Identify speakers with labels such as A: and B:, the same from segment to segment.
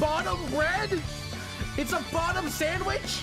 A: Bottom bread? It's a bottom sandwich?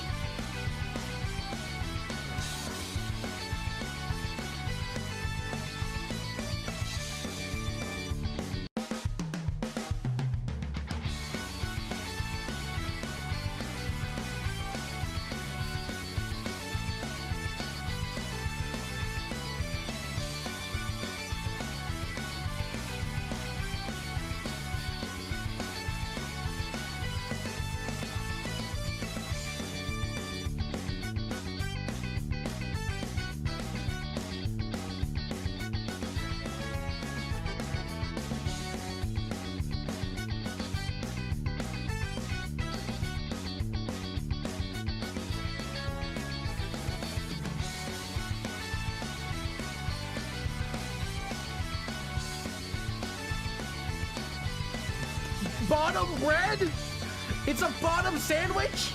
A: Bottom bread? It's a bottom sandwich?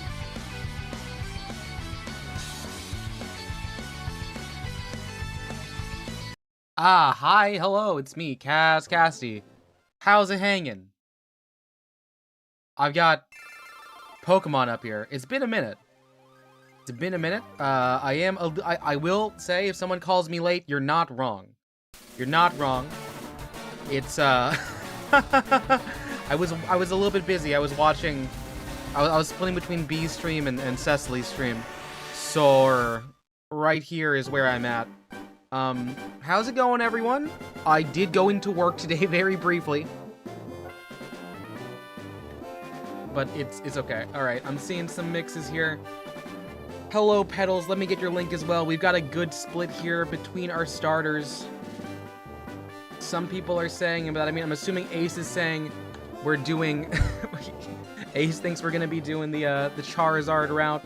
A: Hi, hello, it's me, Cassie. How's it hanging? I've got Pokemon up here. It's been a minute. I will say, if someone calls me late, you're not wrong. You're not wrong. It's, I was a little bit busy. I was watching... I was splitting between B's stream and Cecily's stream. So, right here is where I'm at. How's it going, everyone? I did go into work today very briefly. But it's okay. Alright, I'm seeing some mixes here. Hello, Petals. Let me get your link as well. We've got a good split here between our starters. Some people are saying that, I mean, I'm assuming Ace is saying we're doing... Ace thinks we're gonna be doing the Charizard route.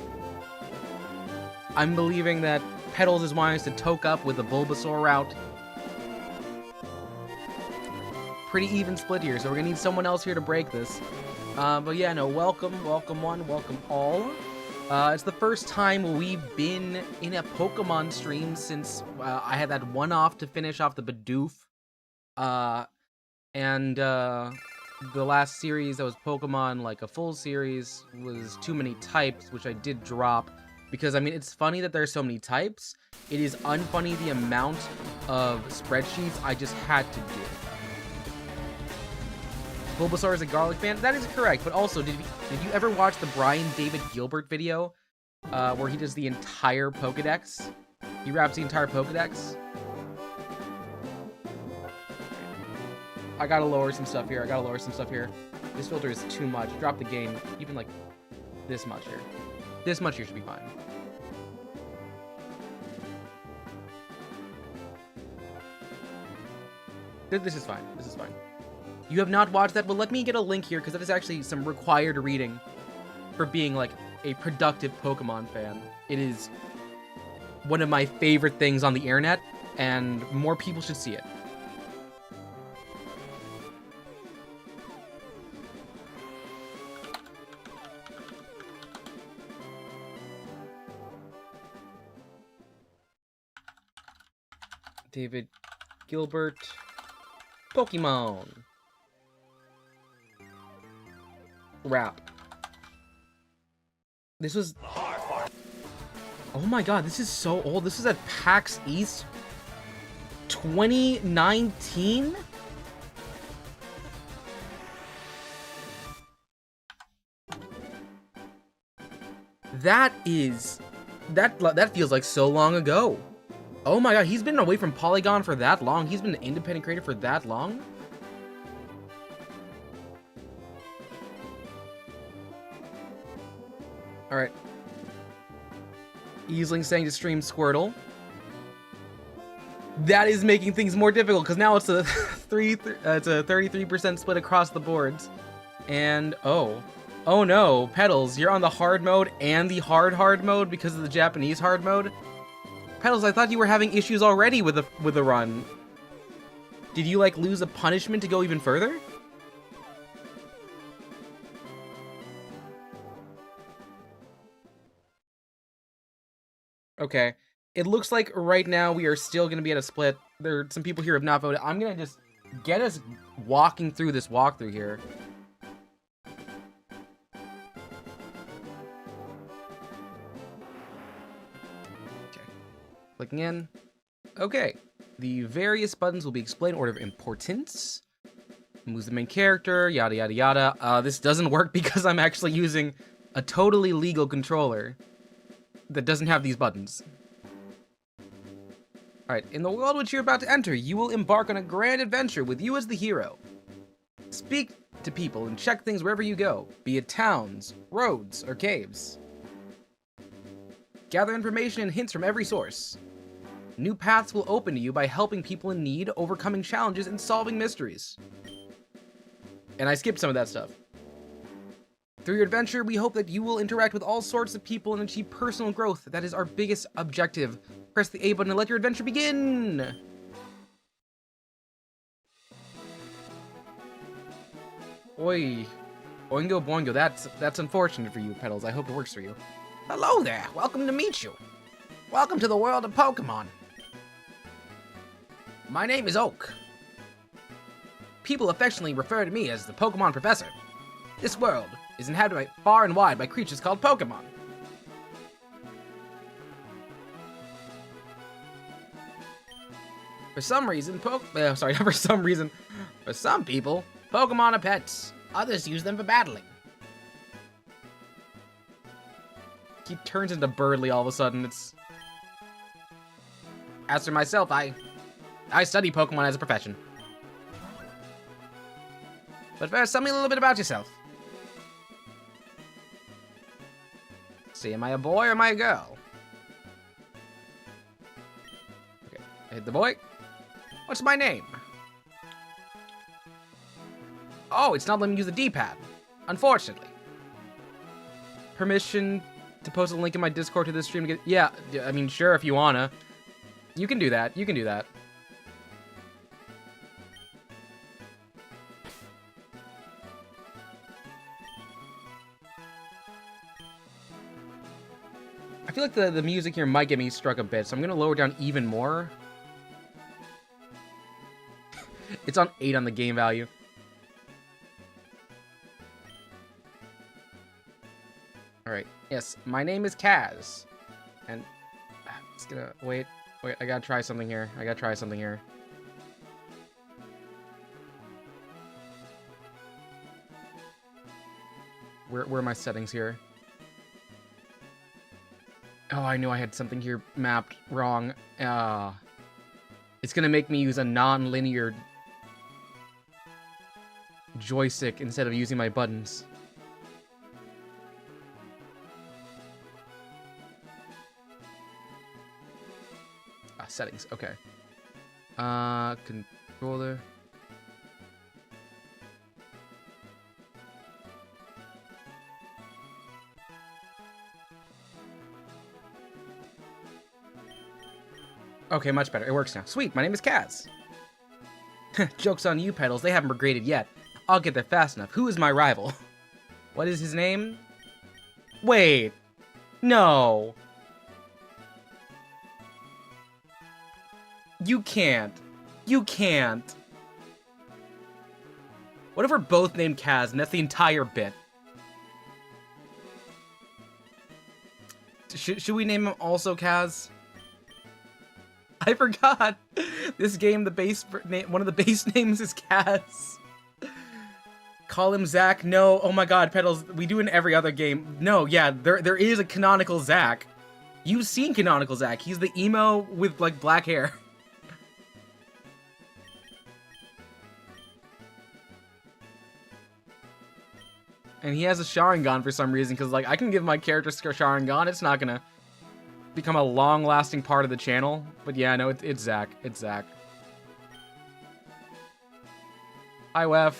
A: I'm believing that Petals is wanting us to toke up with the Bulbasaur route. Pretty even split here, so we're gonna need someone else here to break this. But yeah, no, welcome one, welcome all. It's the first time we've been in a Pokemon stream since I had that one off to finish off the Bidoof. The last series that was Pokemon, like a full series, was too many types, which I did drop. Because, I mean, it's funny that there's so many types. It is unfunny the amount of spreadsheets I just had to do. Bulbasaur is a garlic fan? That is correct, but also, did you ever watch the Brian David Gilbert video? Where he does the entire Pokedex? He raps the entire Pokedex? I gotta lower some stuff here. This filter is too much. Drop the gain. Even like this much here. This much here should be fine. This is fine. This is fine. You have not watched that? Well, let me get a link here, because that is actually some required reading for being like a productive Pokemon fan. It is one of my favorite things on the internet, and more people should see it. David Gilbert, Pokemon. Rap. This was... Oh my god, this is so old. This is at PAX East 2019? That feels like so long ago. Oh my god, he's been away from Polygon for that long? He's been an independent creator for that long? Alright. Easling saying to stream Squirtle. That is making things more difficult, because now it's a 33% split across the boards. And, oh no, Petals, you're on the hard mode and the hard mode because of the Japanese hard mode? Petals, I thought you were having issues already with the run. Did you, like, lose a punishment to go even further? Okay. It looks like right now we are still going to be at a split. There are some people here who have not voted. I'm going to just get us walking through this walkthrough here. Clicking in. Okay. The various buttons will be explained in order of importance. Moves the main character, yada yada yada. This doesn't work because I'm actually using a totally legal controller that doesn't have these buttons. Alright, in the world which you're about to enter, you will embark on a grand adventure with you as the hero. Speak to people and check things wherever you go, be it towns, roads, or caves. Gather information and hints from every source. New paths will open to you by helping people in need, overcoming challenges, and solving mysteries. And I skipped some of that stuff. Through your adventure, we hope that you will interact with all sorts of people and achieve personal growth. That is our biggest objective. Press the A button and let your adventure begin! Oi. Oingo boingo, that's unfortunate for you, Petals. I hope it works for you. Hello there, welcome to meet you. Welcome to the world of Pokemon. My name is Oak. People affectionately refer to me as the Pokemon Professor. This world is inhabited far and wide by creatures called Pokemon. For some reason, for some people, Pokemon are pets. Others use them for battling. He turns into Birdly all of a sudden. As for myself, I study Pokemon as a profession. But first, tell me a little bit about yourself. See, am I a boy or am I a girl? Okay, I hit the boy. What's my name? Oh, it's not letting me use the D-pad. Unfortunately. Permission to post a link in my Discord to this stream to get... Yeah, I mean, sure, if you wanna. You can do that. You can do that. I feel like the music here might get me struck a bit, so I'm gonna lower it down even more. It's on 8 on the game value. Alright, yes, my name is Kaz. And it's gonna wait, I gotta try something here. Where are my settings here? Oh, I knew I had something here mapped wrong. It's gonna make me use a non-linear joystick instead of using my buttons. Settings, okay. Controller. Okay, much better. It works now. Sweet, my name is Kaz. Joke's on you, Petals. They haven't brigaded yet. I'll get there fast enough. Who is my rival? What is his name? Wait. No. You can't. You can't. What if we're both named Kaz and that's the entire bit? Should we name him also Kaz? I forgot. This game, one of the base names is Kaz. Call him Zach. No. Oh my god, Petals. We do in every other game. No, yeah, there is a canonical Zach. You've seen canonical Zach. He's the emo with like black hair. And he has a Sharingan for some reason, because like I can give my character Sharingan, it's not gonna become a long-lasting part of the channel. But yeah, no, it's Zach. It's Zach. Hi, Wef.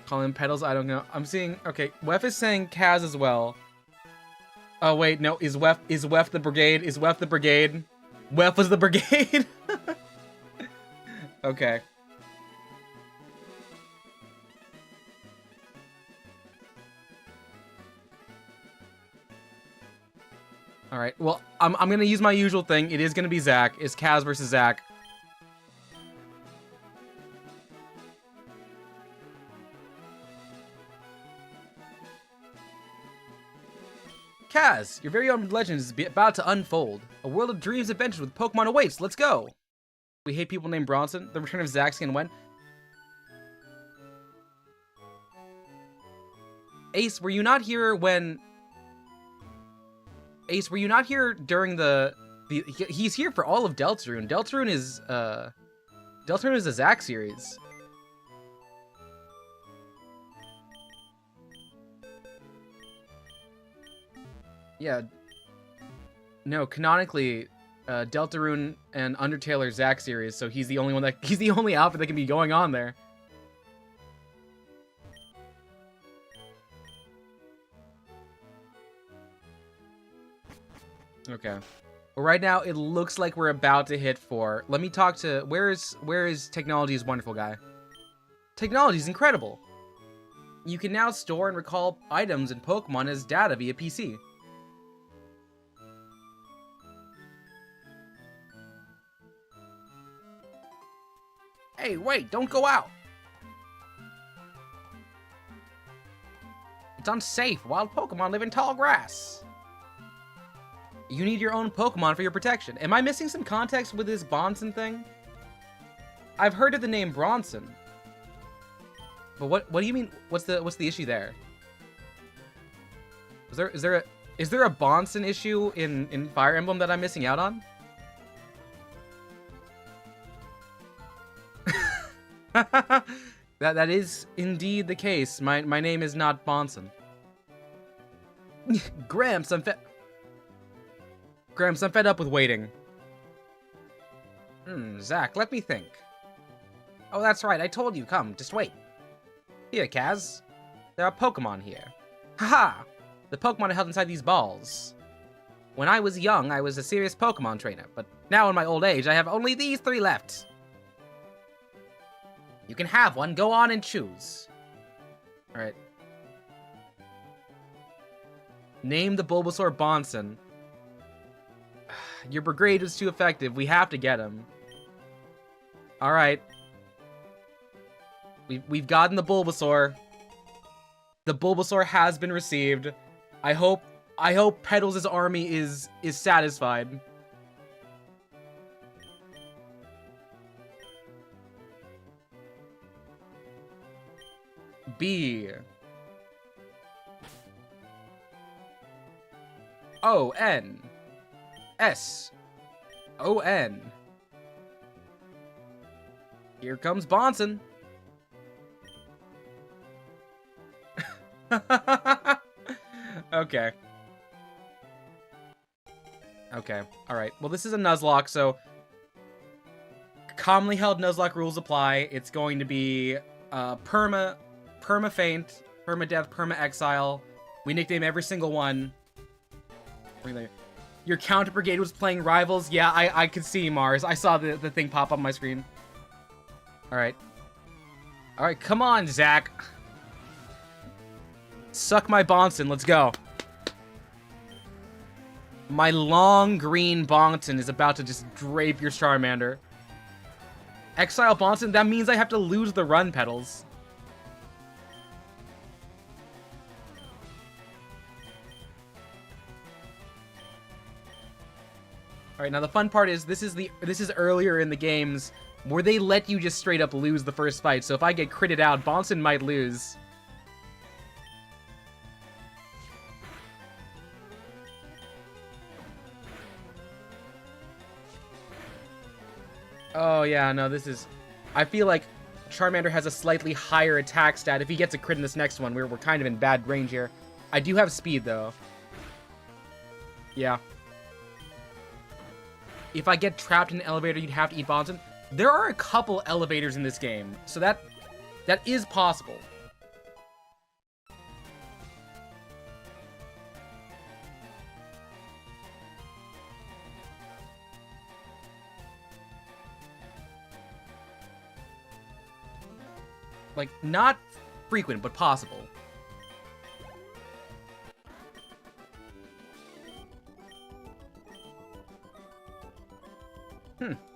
A: Call him Petals, I don't know. I'm seeing, okay, Wef is saying Kaz as well. Oh wait, no, is Wef the brigade? Is Wef the brigade? Wef was the brigade? Okay. Alright, well, I'm gonna use my usual thing. It is gonna be Zach. It's Kaz versus Zach. Kaz, your very own legend is about to unfold. A world of dreams adventures with Pokemon awaits. Let's go. We hate people named Bronson. The return of Zaxxy and when? Ace, were you not here when... Ace, were you not here during the... He's here for all of Deltarune. Deltarune is a Zac series. Yeah. No, canonically, Deltarune and Undertale are Zac series, so he's the only outfit that can be going on there. Okay. Well, right now, it looks like we're about to hit 4. Let me talk to... Where is Technology's wonderful guy? Technology's incredible. You can now store and recall items and Pokemon as data via PC. Hey, wait, don't go out! It's unsafe. Wild Pokemon live in tall grass. You need your own Pokemon for your protection. Am I missing some context with this Bonson thing? I've heard of the name Bronson. But what do you mean? What's the issue there? Is there a Bonson issue in Fire Emblem that I'm missing out on? That is indeed the case. My name is not Bonson. Gramps, I'm fed up with waiting. Zach, let me think. Oh, that's right, I told you, come, just wait. Here, Kaz. There are Pokemon here. Haha! The Pokemon are held inside these balls. When I was young, I was a serious Pokemon trainer, but now in my old age, I have only these 3 left. You can have one, go on and choose. Alright. Name the Bulbasaur Bonson. Your brigade was too effective. We have to get him. Alright. We've gotten the Bulbasaur. The Bulbasaur has been received. I hope Petals' army is satisfied. B. O-N. S-O-N. Here comes Bonson. Okay. Okay, alright. Well, this is a Nuzlocke, so... commonly held Nuzlocke rules apply. It's going to be perma-faint, perma-death, perma-exile. We nickname every single one. Your counter brigade was playing Rivals. Yeah, I could see Mars. I saw the thing pop up on my screen. Alright. Alright, come on, Zach. Suck my Bonson, let's go. My long green Bonson is about to just drape your Charmander. Exile Bonson, that means I have to lose the run Petals. Alright, now the fun part is this is earlier in the games where they let you just straight up lose the first fight. So if I get critted out, Bonson might lose. Oh yeah, no, this is... I feel like Charmander has a slightly higher attack stat. If he gets a crit in this next one, we're kind of in bad range here. I do have speed, though. Yeah. If I get trapped in an elevator, you'd have to eat Bonson. There are a couple elevators in this game, so that is possible. Like, not frequent, but possible.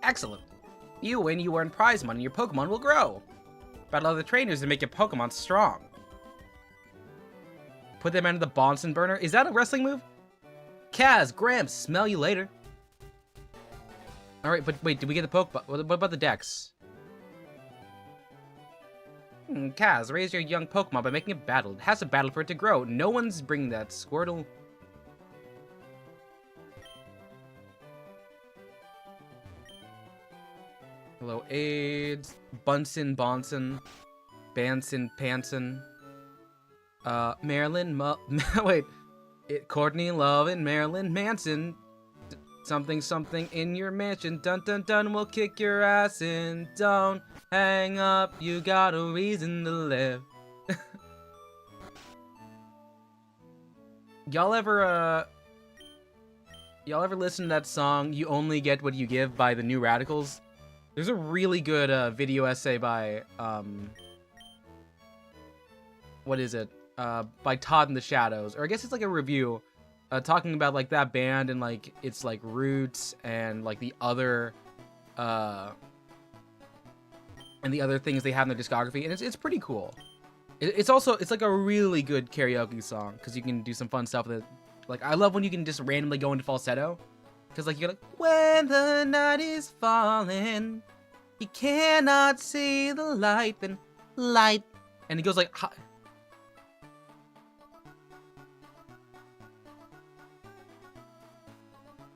A: Excellent. You win, you earn prize money, your Pokemon will grow. Battle other trainers and make your Pokemon strong. Put them under the Bonson burner. Is that a wrestling move? Kaz, Gramps, smell you later. Alright, but wait, did we get the Pokeball? What about the Dex? Kaz, raise your young Pokemon by making it battle. It has to battle for it to grow. No one's bringing that, Squirtle. Hello, AIDS. Bunsen, Bonson. Banson, Panson. Marilyn, wait. Courtney Love and Marilyn Manson. Something, something in your mansion. Dun, dun, dun, we'll kick your ass in. Don't hang up, you got a reason to live. Y'all ever listen to that song, You Only Get What You Give by the New Radicals? There's a really good video essay by, what is it? By Todd in the Shadows, or I guess it's like a review, talking about like that band and like its like roots and like the other things they have in their discography, and it's pretty cool. It's like a really good karaoke song because you can do some fun stuff with it. Like I love when you can just randomly go into falsetto, because like you're like, when the night is falling, you cannot see the light, then light, and it goes like.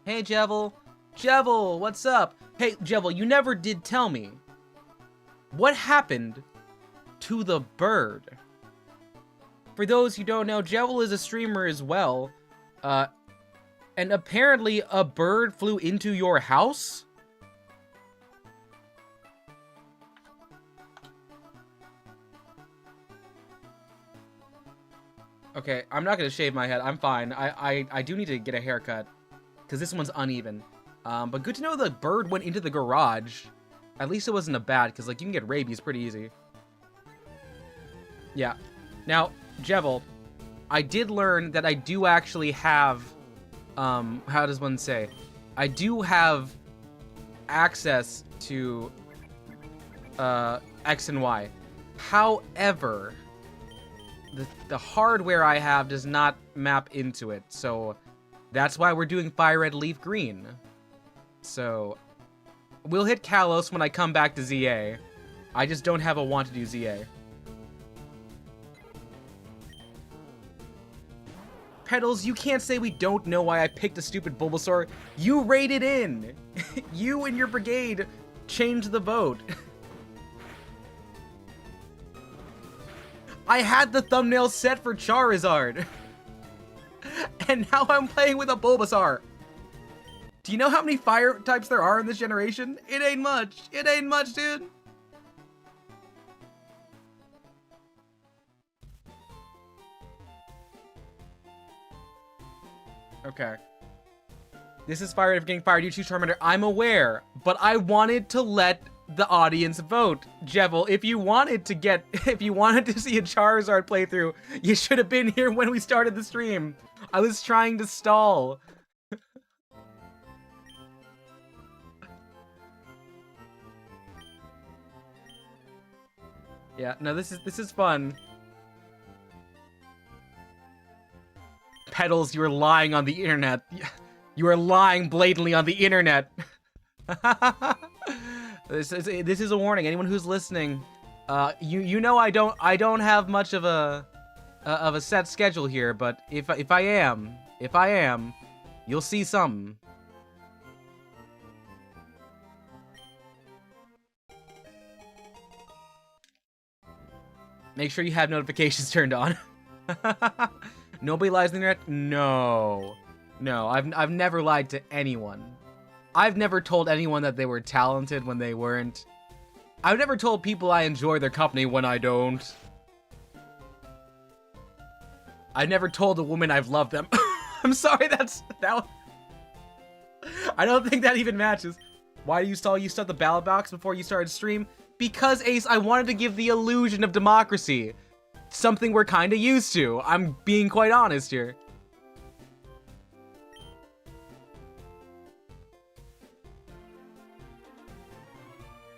A: Hey, Jevil. Jevil, what's up? Hey, Jevil, you never did tell me. What happened to the bird? For those who don't know, Jevil is a streamer as well. And apparently a bird flew into your house? Okay, I'm not gonna shave my head. I'm fine. I do need to get a haircut, because this one's uneven. But good to know the bird went into the garage. At least it wasn't a bat, because like you can get rabies pretty easy. Yeah. Now, Jevil, I did learn that I do actually have, how does one say? I do have access to X and Y. However, the hardware I have does not map into it, so that's why we're doing FireRed Leaf Green. So, we'll hit Kalos when I come back to ZA. I just don't have a want to do ZA. Petals, you can't say we don't know why I picked a stupid Bulbasaur. You raided in! You and your brigade changed the vote. I had the thumbnail set for Charizard. And now I'm playing with a Bulbasaur. Do you know how many fire types there are in this generation? It ain't much. It ain't much, dude. Okay. This is Fire if getting fired. You choose Charmander. I'm aware, but I wanted to let the audience vote. Jevil, if you wanted to see a Charizard playthrough, you should have been here when we started the stream. I was trying to stall. Yeah, no, this is fun. Petals, you are lying on the internet. You are lying blatantly on the internet. This is a warning. Anyone who's listening, you know I don't have much of a set schedule here, but if I am, you'll see something. Make sure you have notifications turned on. Nobody lies on the internet? No. No, I've never lied to anyone. I've never told anyone that they were talented when they weren't. I've never told people I enjoy their company when I don't. I've never told a woman I've loved them. I'm sorry, that. I don't think that even matches. Why do you stall? You start the ballot box before you started stream? Because, Ace, I wanted to give the illusion of democracy. Something we're kind of used to. I'm being quite honest here.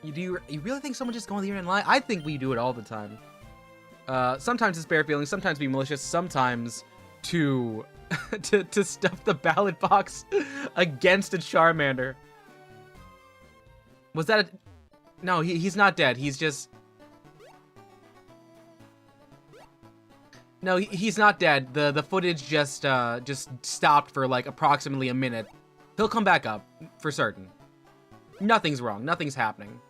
A: You really think someone just go on the internet and lie? I think we do it all the time. Sometimes it's bare feelings, sometimes be malicious, sometimes to to stuff the ballot box against a Charmander. Was that a... No, he's not dead. He's just... No, he's not dead. The footage just stopped for like approximately a minute. He'll come back up for certain. Nothing's wrong. Nothing's happening.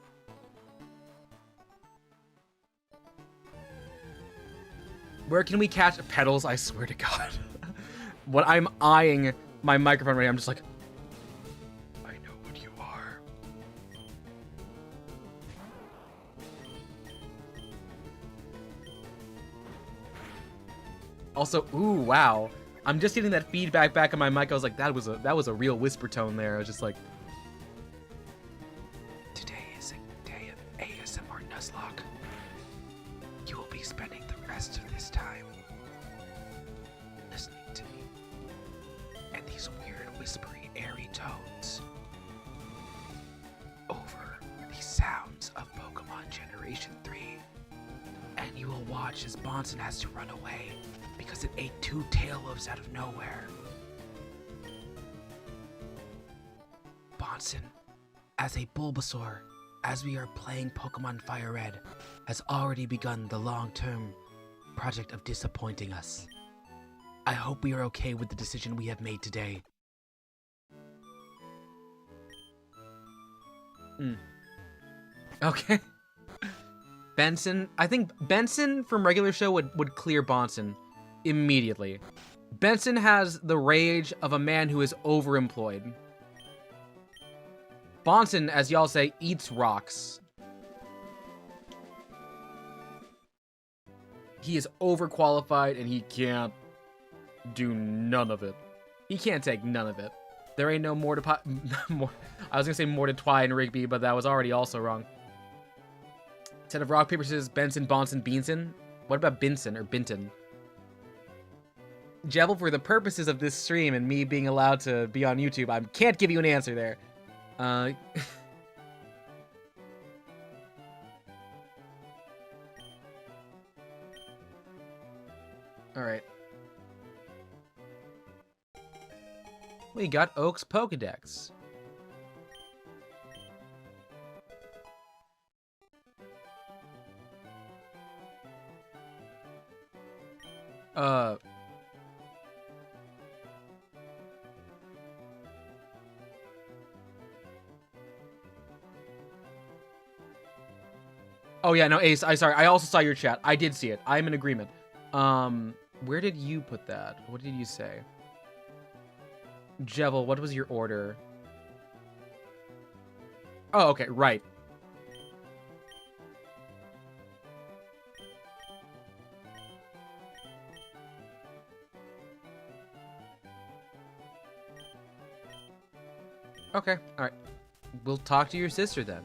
A: Where can we catch Petals? I swear to God. When I'm eyeing my microphone right now, I'm just like, I know what you are. Also, ooh, wow. I'm just getting that feedback back on my mic. I was like, that was a real whisper tone there. I was just like, today is a day of ASMR Nuzlocke. You will be spending the rest of this time listening to me and these weird, whispery, airy tones over the sounds of Pokemon Generation 3. And you will watch as Bonson has to run away because it ate 2 Tailwolves out of nowhere. Bonson, as a Bulbasaur, as we are playing Pokemon FireRed, has already begun the long-term project of disappointing us. I hope we are okay with the decision we have made today. Okay. Benson, I think Benson from regular show would clear Bonson immediately. Benson has the rage of a man who is overemployed. Bonson, as y'all say, eats rocks. He is overqualified and he can't do none of it. He can't take none of it. There ain't no more to more. I was gonna say more to Twy and Rigby, but that was already also wrong. Instead of rock, paper, scissors, Benson, Bonson, Beanson. What about Binson or Binton? Jebel, for the purposes of this stream and me being allowed to be on YouTube, I can't give you an answer there. Alright. We got Oak's Pokedex. Oh yeah, no, Ace, sorry. I also saw your chat. I did see it. I'm in agreement. Where did you put that? What did you say? Jebel, what was your order? Oh, okay, right. Okay, alright. We'll talk to your sister then.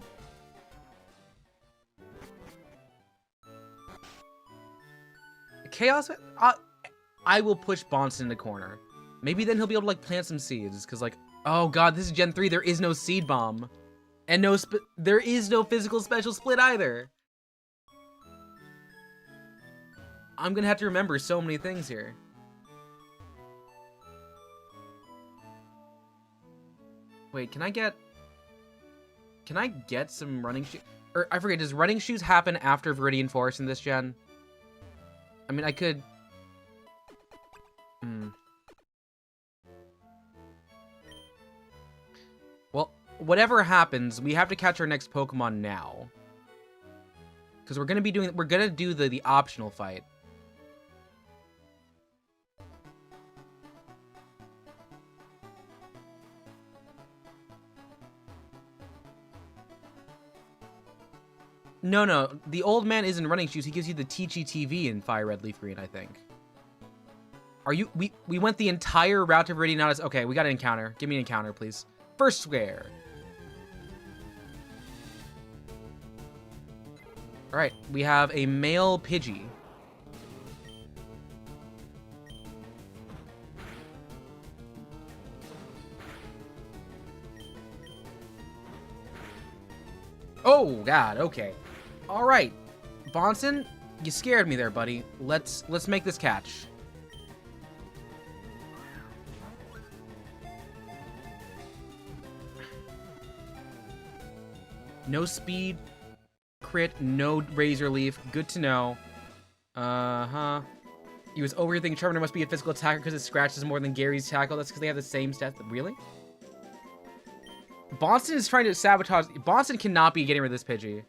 A: Chaos? I will push Bonson in the corner. Maybe then he'll be able to, like, plant some seeds. Because, like, oh god, this is Gen 3. There is no Seed Bomb. And there is no physical special split either. I'm gonna have to remember so many things here. Wait, can I get some running shoes? Or, I forget, does running shoes happen after Viridian Forest in this gen? I mean, I could... Well, whatever happens, we have to catch our next Pokemon now. Because we're gonna do the optional fight. No, the old man isn't running shoes. He gives you the Teachy TV in Fire Red Leaf Green, I think. Are you... We went the entire route to Viridian Nautilus. Okay, we got an encounter. Give me an encounter, please. First square. Alright, we have a male Pidgey. Oh, God, okay. Alright, Bonson, you scared me there, buddy. Let's make this catch. No speed, crit, no razor leaf. Good to know. He was overthinking Charmander must be a physical attacker because it scratches more than Gary's tackle. That's because they have the same stats. Really? Boston is trying to sabotage. Boston cannot be getting rid of this Pidgey.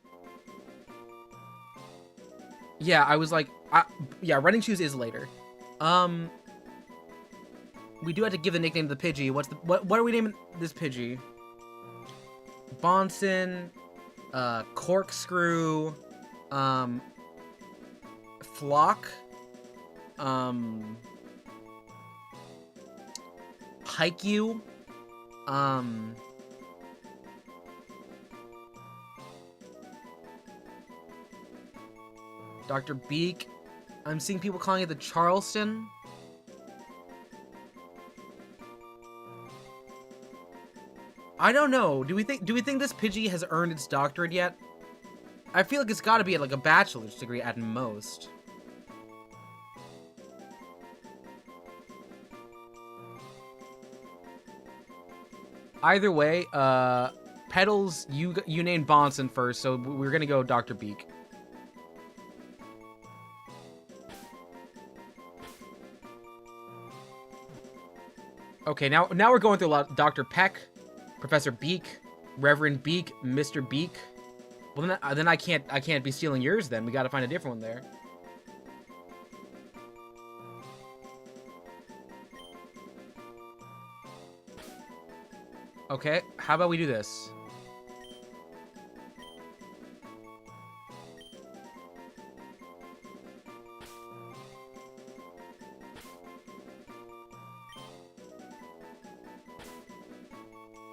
A: Yeah, I was like, yeah, Running Shoes is later. We do have to give the nickname to the Pidgey. What are we naming this Pidgey? Bonson, Corkscrew, Flock, Haikyuu, Dr. Beak. I'm seeing people calling it the Charleston. I don't know. Do we think this Pidgey has earned its doctorate yet? I feel like it's got to be at like a bachelor's degree at most. Either way, Petals, you named Bonson first, so we're gonna go Dr. Beak. Okay, now we're going through a lot. Dr. Peck, Professor Beak, Reverend Beak, Mr. Beak. Well, then I can't be stealing yours. Then we got to find a different one there. Okay, how about we do this?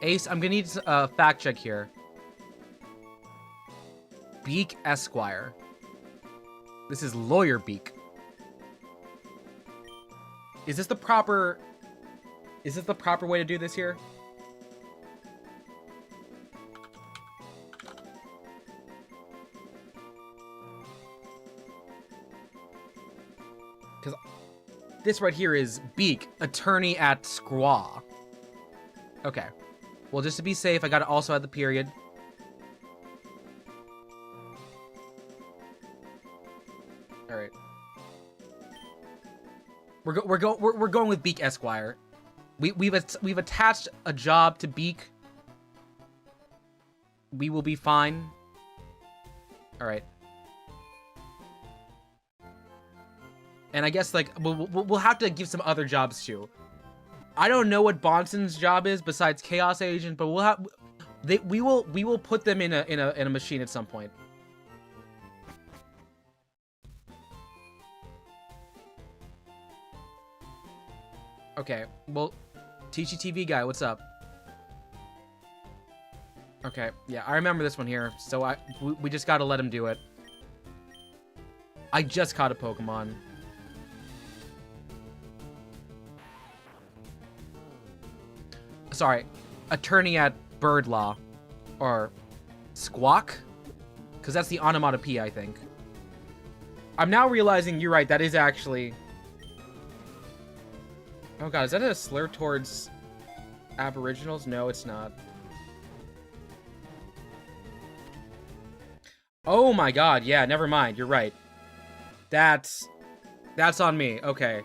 A: Ace, I'm gonna need a fact check here. Beak Esquire. This is Lawyer Beak. Is this the proper way to do this here? Because this right here is Beak, attorney at Squaw. Okay. Well, just to be safe, I gotta also add the period. All right. We're going with Beak Esquire. We've attached a job to Beak. We will be fine. All right. And I guess like we'll have to give some other jobs too. I don't know what Bonson's job is besides Chaos Agent, but we will put them in a machine at some point. Okay, well, TGTV guy, what's up? Okay, yeah, I remember this one here, so we just gotta let him do it. I just caught a Pokemon. Sorry, attorney at Bird Law, or Squawk, because that's the onomatopoeia, I think. I'm now realizing you're right. That is actually. Oh god, is that a slur towards Aboriginals? No, it's not. Oh my god, yeah, never mind. You're right. That's on me. Okay.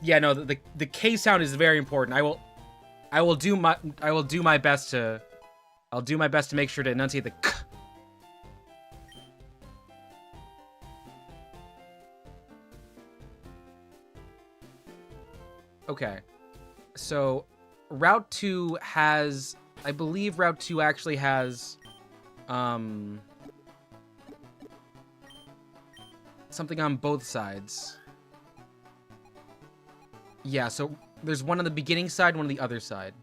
A: Yeah, no, the K sound is very important. I will do my best to make sure to enunciate the K. Okay. So Route 2 has, I believe Route 2 actually has something on both sides. Yeah, so there's one on the beginning side, one on the other side.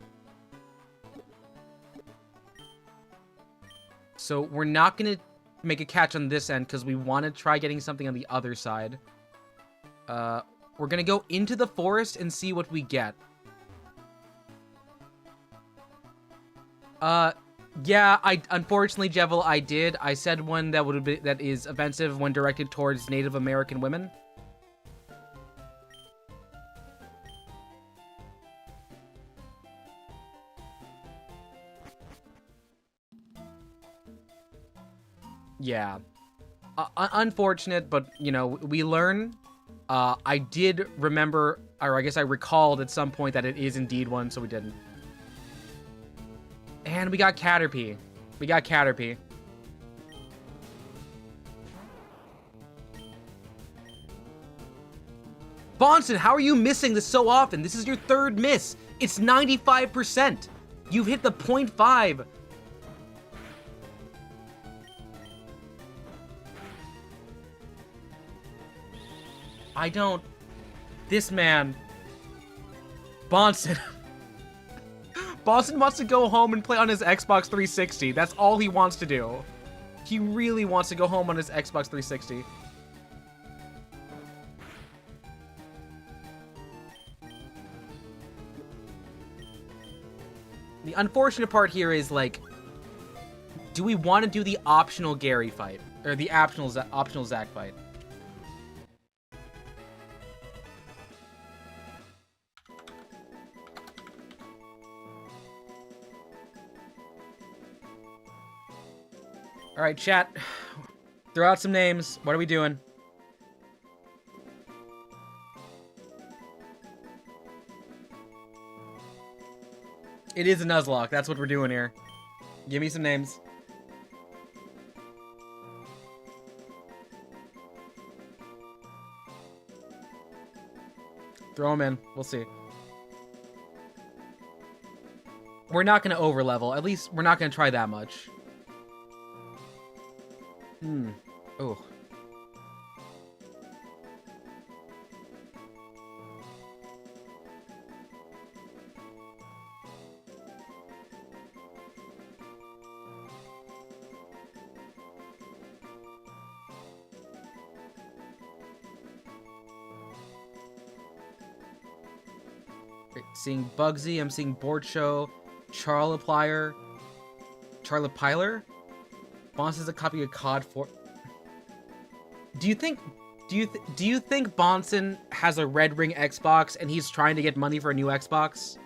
A: So we're not going to make a catch on this end because we want to try getting something on the other side. We're going to go into the forest and see what we get. Yeah, unfortunately, Jevil, I did. I said one that is offensive when directed towards Native American women. Yeah. Unfortunate, but, you know, we learn. I did remember, or I guess I recalled at some point that it is indeed one, so we didn't. And we got Caterpie. We got Caterpie. Bonson, how are you missing this so often? This is your third miss. It's 95%. You've hit the 0.5. I don't... This man... Bonson. Bonson wants to go home and play on his Xbox 360. That's all he wants to do. He really wants to go home on his Xbox 360. The unfortunate part here is, like, do we want to do the optional Gary fight? Or the optional Zack fight? Alright, chat. Throw out some names. What are we doing? It is a Nuzlocke. That's what we're doing here. Give me some names. Throw them in. We'll see. We're not going to over-level. At least we're not going to try that much. Oh. Seeing Bugsy, I'm seeing Board Show, Charlipiler. Bonson is a copy of COD 4. Do you think Bonson has a Red Ring Xbox and he's trying to get money for a new Xbox?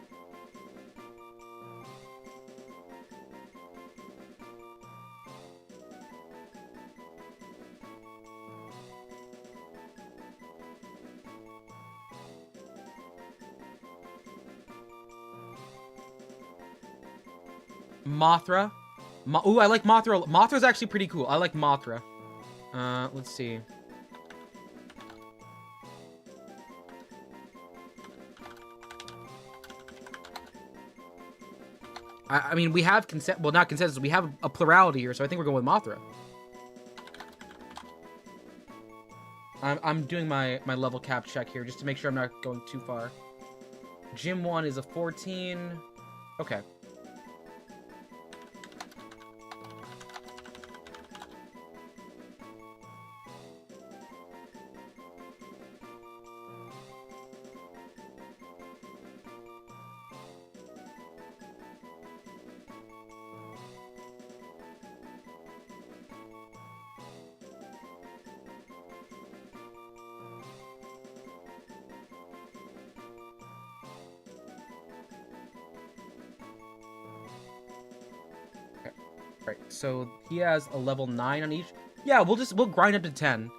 A: Mothra. Ooh, I like Mothra. Mothra's actually pretty cool. I like Mothra. Let's see. I mean, we have well, not consensus. We have a plurality here, so I think we're going with Mothra. I'm doing my level cap check here just to make sure I'm not going too far. Gym 1 is a 14. Okay. Right, so he has a level 9 on each. Yeah, we'll grind up to 10.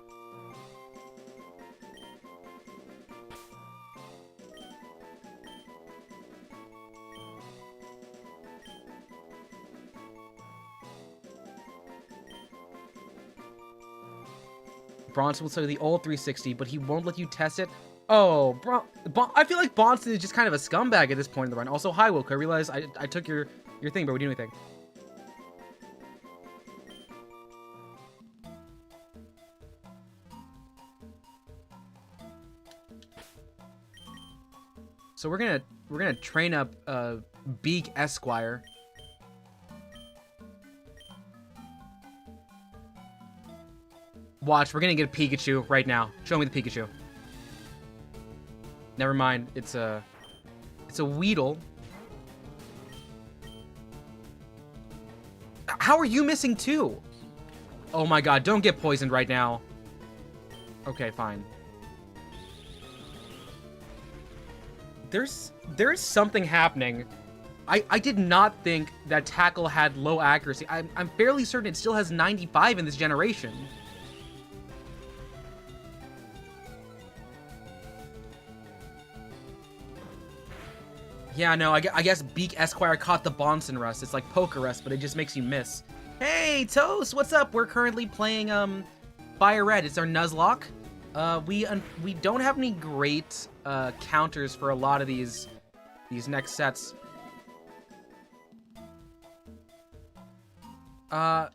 A: Bronson will sell you the old 360, but he won't let you test it. Oh, I feel like Bronson is just kind of a scumbag at this point in the run. Also, hi, Wilco. I realized I took your thing, but we didn't do anything. So we're gonna train up Beak Esquire. Watch, we're gonna get a Pikachu right now. Show me the Pikachu. Never mind, it's a Weedle. How are you missing two? Oh my god, don't get poisoned right now. Okay, fine. There's something happening. I did not think that Tackle had low accuracy. I'm fairly certain it still has 95 in this generation. Yeah, no, I guess Beak Esquire caught the Bonson Rust. It's like Poker Rust, but it just makes you miss. Hey, Toast, what's up? We're currently playing, FireRed. It's our Nuzlocke. We don't have any great, counters for a lot of these next sets.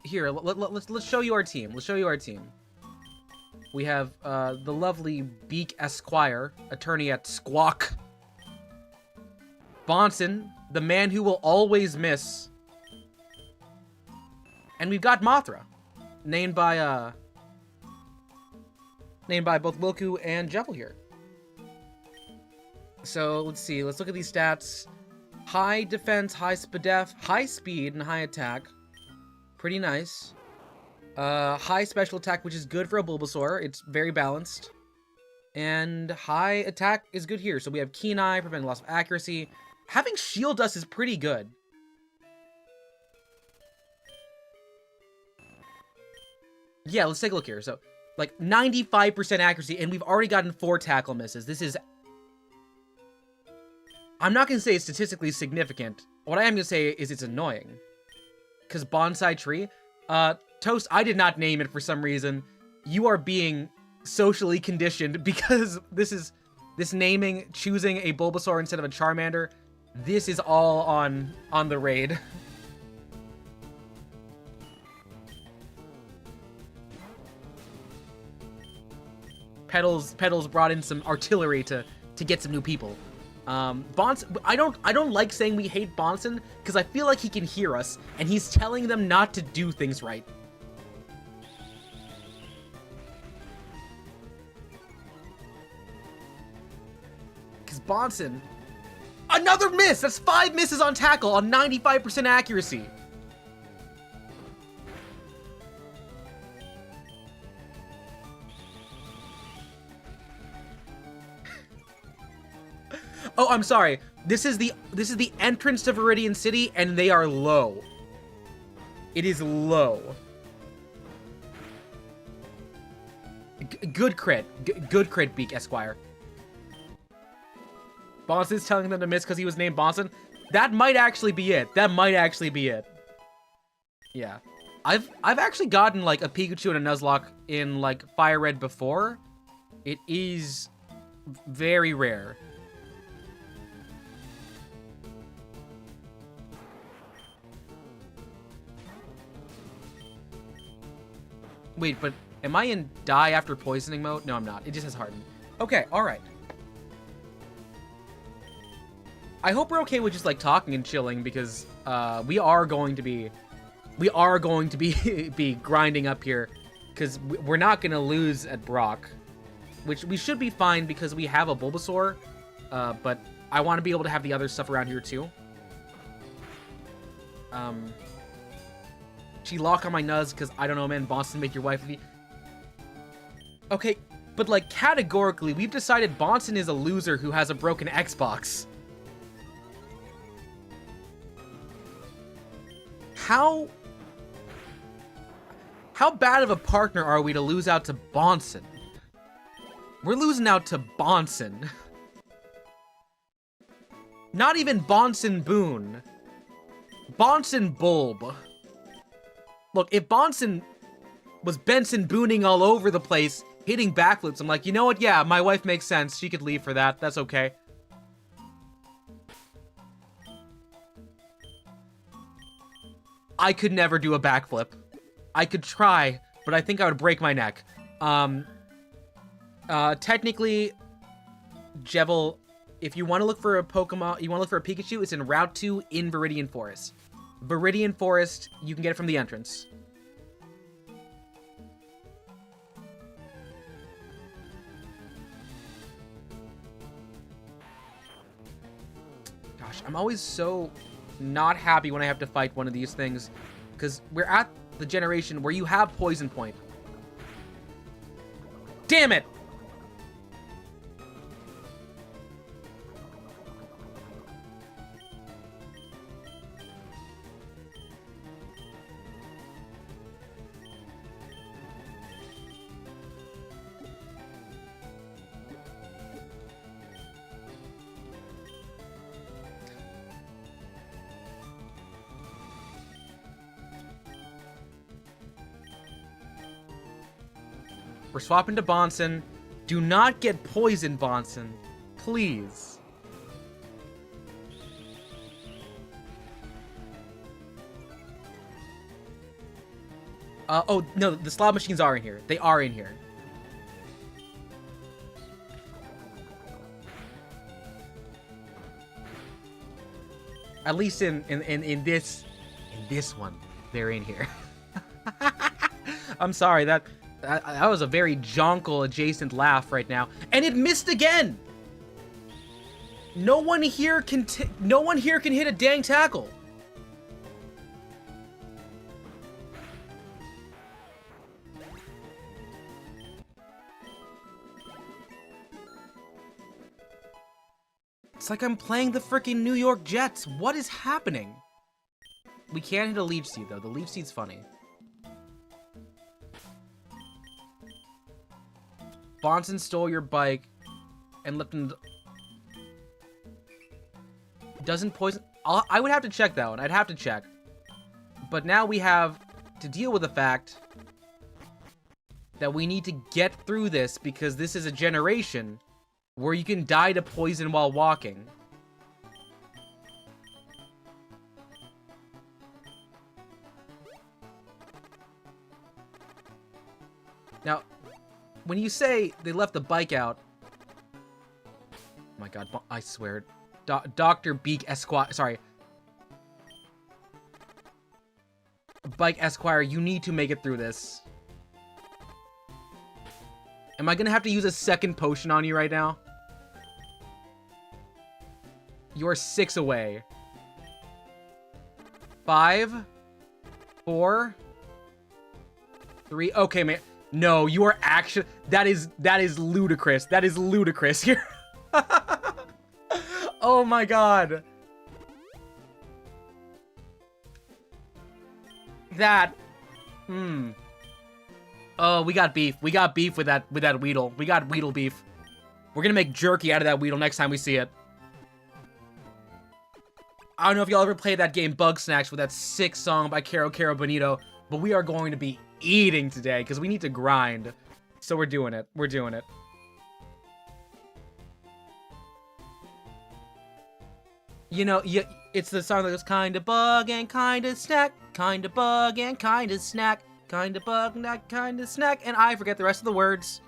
A: Here, let's show you our team. Let's show you our team. We have, the lovely Beak Esquire, attorney at Squawk. Bonson, the man who will always miss. And we've got Mothra, named by both Wilku and Jevil here. So, let's see. Let's look at these stats. High defense, high spadef, high speed, and high attack. Pretty nice. High special attack, which is good for a Bulbasaur. It's very balanced. And high attack is good here. So we have Keen Eye, preventing loss of accuracy. Having Shield Dust is pretty good. Yeah, let's take a look here. So, like, 95% accuracy, and we've already gotten 4 tackle misses. This is... I'm not going to say it's statistically significant. What I am going to say is it's annoying. Because Bonsai Tree... Toast, I did not name it for some reason. You are being socially conditioned because this naming, choosing a Bulbasaur instead of a Charmander... This is all on the raid. Petals brought in some artillery to get some new people. Bonson, I don't like saying we hate Bonson because I feel like he can hear us and he's telling them not to do things right. Because Bonson... Another miss! That's 5 misses on tackle on 95% accuracy. Oh, I'm sorry. This is the entrance to Viridian City, and they are low. It is low. Good crit. Good crit, Beak Esquire. Bonson's telling them to miss because he was named Bonson. That might actually be it. That might actually be it. Yeah. I've actually gotten, like, a Pikachu and a Nuzlocke in, like, FireRed before. It is very rare. Wait, but am I in die after poisoning mode? No, I'm not. It just has hardened. Okay, alright. I hope we're okay with just, like, talking and chilling, because, we are going to be be grinding up here, because we're not going to lose at Brock, which we should be fine, because we have a Bulbasaur, but I want to be able to have the other stuff around here, too. She lock on my nuz, because, I don't know, man, Bonson, make your wife with you. Okay, but, like, categorically, we've decided Bonson is a loser who has a broken Xbox. How bad of a partner are we to lose out to Bonson? We're losing out to Bonson. Not even Bonson Boone. Bonson Bulb. Look, if Bonson was Benson Booning all over the place, hitting backflips, I'm like, you know what? Yeah, my wife makes sense. She could leave for that. That's okay. I could never do a backflip. I could try, but I think I would break my neck. Technically, Jevil, if you want to look for a Pokemon, you want to look for a Pikachu, it's in Route 2 in Viridian Forest. Viridian Forest, you can get it from the entrance. Gosh, I'm always so not happy when I have to fight one of these things, because we're at the generation where you have Poison Point. Damn it! We're swapping to Bonson. Do not get poisoned, Bonson. Please. Oh, no, the slot machines are in here. They are in here. At least in this one, they're in here. I'm sorry, that was a very jonkel adjacent laugh right now, and it missed again. No one here can hit a dang tackle. It's like I'm playing the freaking New York Jets. What is happening? We can't hit a leech seed, though. The leech seed's funny. Bonson stole your bike and left him... Doesn't poison... I would have to check that one. I'd have to check. But now we have to deal with the fact that we need to get through this because this is a generation where you can die to poison while walking. Now, when you say they left the bike out... Oh my god, I swear. Dr. Beak Esquire... Sorry. Bike Esquire, you need to make it through this. Am I gonna have to use a second potion on you right now? You're 6 away. 5, 4, 3. Okay, man. No, you are actually... That is ludicrous. That is ludicrous here. Oh my god. That... Oh, we got beef. We got beef with that Weedle. We got Weedle beef. We're gonna make jerky out of that Weedle next time we see it. I don't know if y'all ever played that game Bug Snacks with that sick song by Caro Caro Bonito, but we are going to be eating today because we need to grind. So we're doing it. We're doing it. You know, it's the song that goes kinda bug and kinda snack, kinda bug and kinda snack, kinda bug, not kinda snack, and I forget the rest of the words.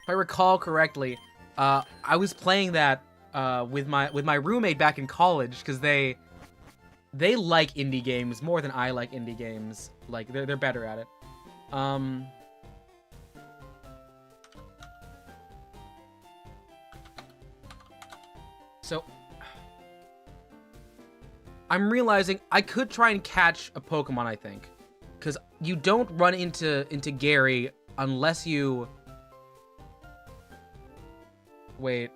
A: If I recall correctly, I was playing that with my roommate back in college because they like indie games more than I like indie games. Like they're better at it. So I'm realizing I could try and catch a Pokemon, I think. Because you don't run into Gary unless you... Wait.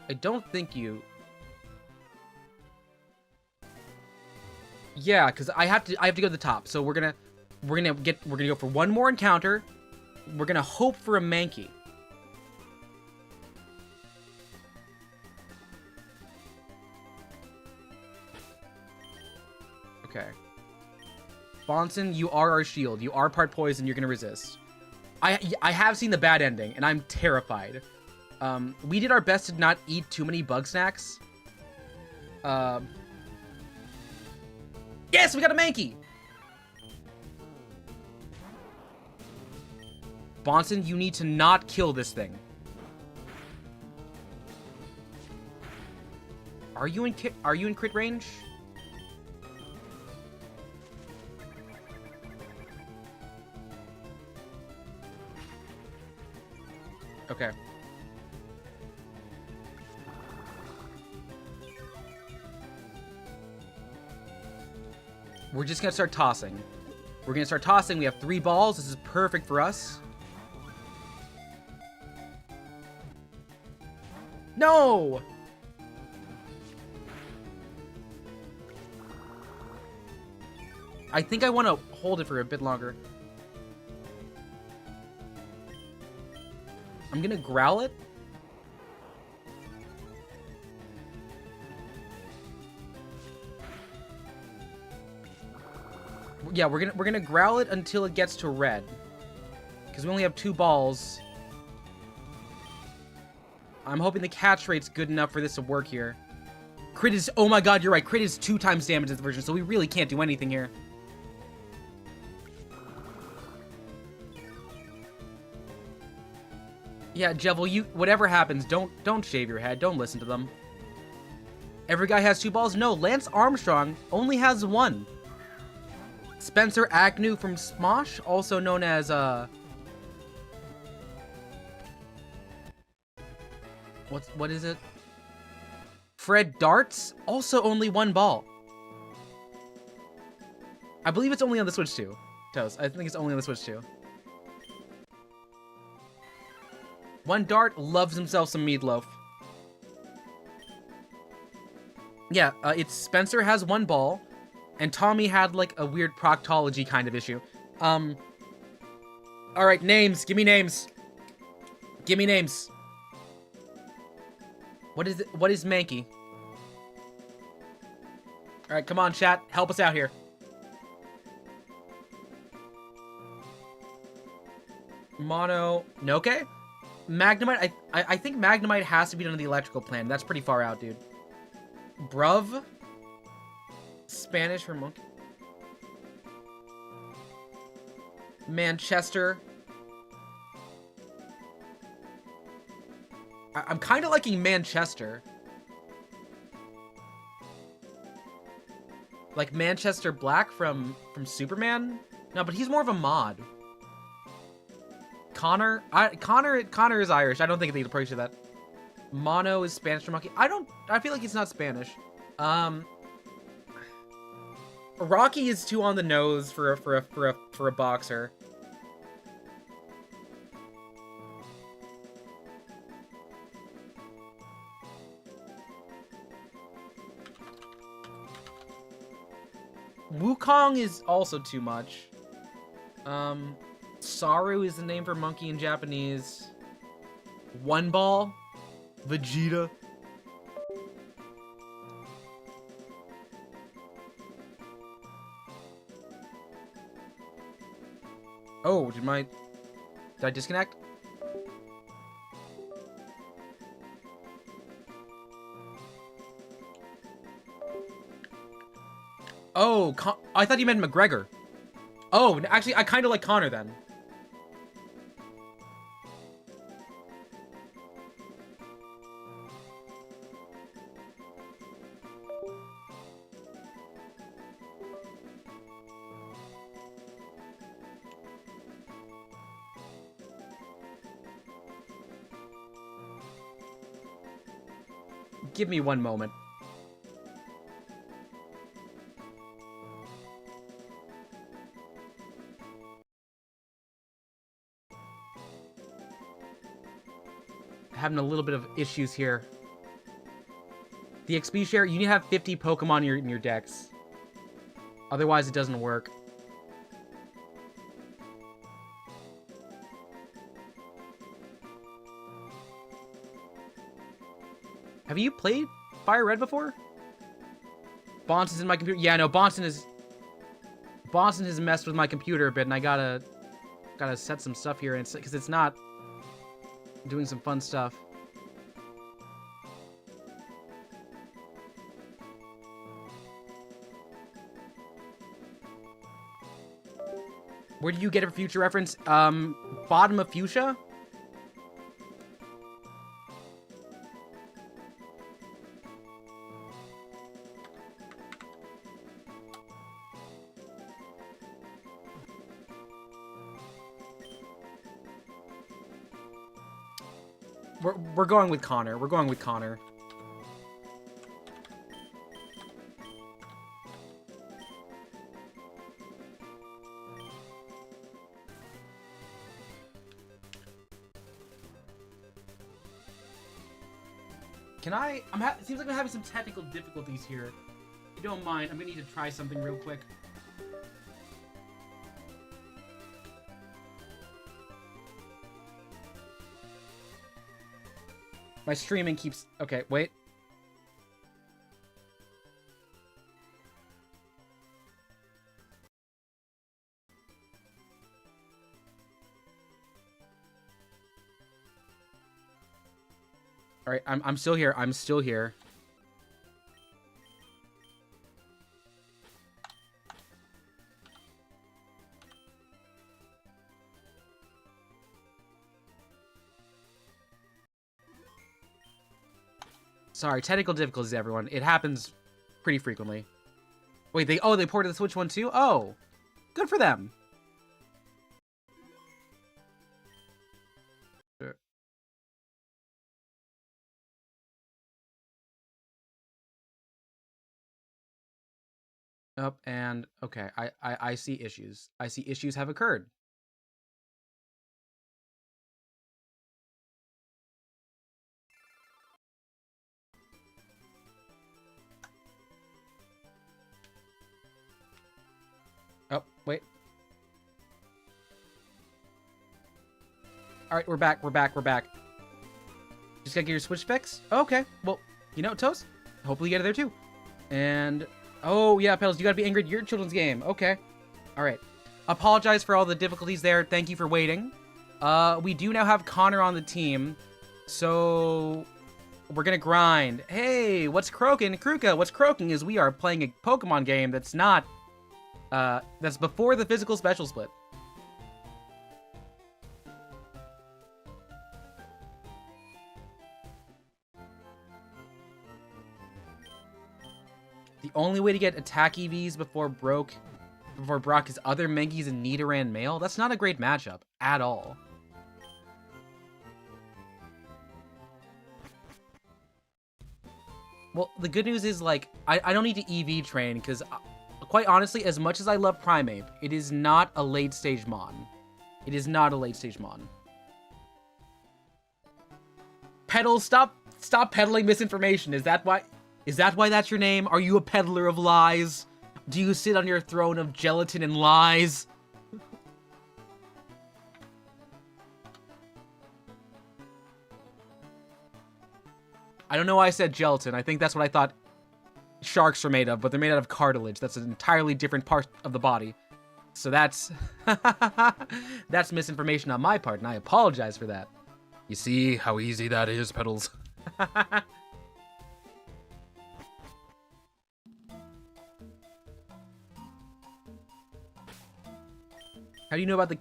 A: I don't think you... Yeah, because I have to go to the top. So we're gonna go for one more encounter. We're gonna hope for a Mankey. Okay. Bonson, you are our shield. You are part poison. You're gonna resist. I have seen the bad ending, and I'm terrified. We did our best to not eat too many bug snacks. Yes, we got a Mankey! Bonson, you need to not kill this thing. Are you in crit range? Okay. We're just gonna start tossing. We're gonna start tossing. We have 3 balls. This is perfect for us. No! I think I want to hold it for a bit longer. I'm gonna growl it. Yeah, we're gonna growl it until it gets to red, because we only have 2 balls. I'm hoping the catch rate's good enough for this to work here. Crit is, oh my god, you're right. Crit is 2 times damage in this version, so we really can't do anything here. Yeah, Jevil, you, whatever happens, don't shave your head. Don't listen to them. Every guy has 2 balls? No, Lance Armstrong only has 1. Spencer Agnew from Smosh, also known as, what is it? Fred Darts, also only 1 ball. I believe it's only on the Switch too, Toast. I think it's only on the Switch too. 1 Dart loves himself some meatloaf. Yeah, it's Spencer has 1 ball, and Tommy had like a weird proctology kind of issue. All right, names. Give me names. Give me names. What is it? What is Mankey? All right, come on, chat. Help us out here. Mono Noke? Magnemite? I think Magnemite has to be on the electrical plan. That's pretty far out, dude. Bruv? Spanish for monkey? Manchester? I'm kind of liking Manchester. Like Manchester Black from Superman? No, but he's more of a mod. Connor? Connor is Irish. I don't think they approach that. Mono is Spanish for monkey. I feel like it's not Spanish. Rocky is too on the nose for a boxer. Wukong is also too much. Saru is the name for monkey in Japanese. 1 ball. Vegeta. Oh, did I disconnect? Oh, I thought you meant McGregor. Oh, actually, I kind of like Connor then. Give me 1 moment. Having a little bit of issues here. The XP share, you need to have 50 Pokemon in your decks. Otherwise, it doesn't work. Have you played FireRed before? Bonson's in my computer. Yeah, no, Bonson has messed with my computer a bit, and I gotta set some stuff here, and because it's not doing some fun stuff. Where do you get it for future reference? Bottom of fuchsia? We're going with Connor. We're going with Connor. Can I? It seems like I'm having some technical difficulties here. If you don't mind, I'm gonna need to try something real quick. My streaming keeps... Okay, wait. All right, I'm still here. I'm still here. Sorry, technical difficulties, everyone. It happens pretty frequently. Wait, they ported the Switch one too? Oh, good for them. Up and okay, I see issues. I see issues have occurred. Oh, wait. All right, we're back. We're back. We're back. Just gotta get your Switch fixed? Okay. Well, you know, Toast, hopefully you get it there too. And, oh, yeah, Pedals, you gotta be angry at your children's game. Okay. All right. Apologize for all the difficulties there. Thank you for waiting. We do now have Connor on the team. So, we're gonna grind. Hey, what's croaking? Kruka, what's croaking is we are playing a Pokemon game that's not, that's before the physical special split. The only way to get attack EVs before Brock is other Mengies and Nidoran male? That's not a great matchup at all. Well, the good news is, like, I don't need to EV train, because, quite honestly, as much as I love Primeape, it is not a late-stage Mon. It is not a late-stage Mon. Pedals, stop peddling misinformation. Is that why that's your name? Are you a peddler of lies? Do you sit on your throne of gelatin and lies? I don't know why I said gelatin. I think that's what I thought sharks are made of, but they're made out of cartilage. That's an entirely different part of the body. So that's... that's misinformation on my part, and I apologize for that. You see how easy that is, Pedals? How do you know about the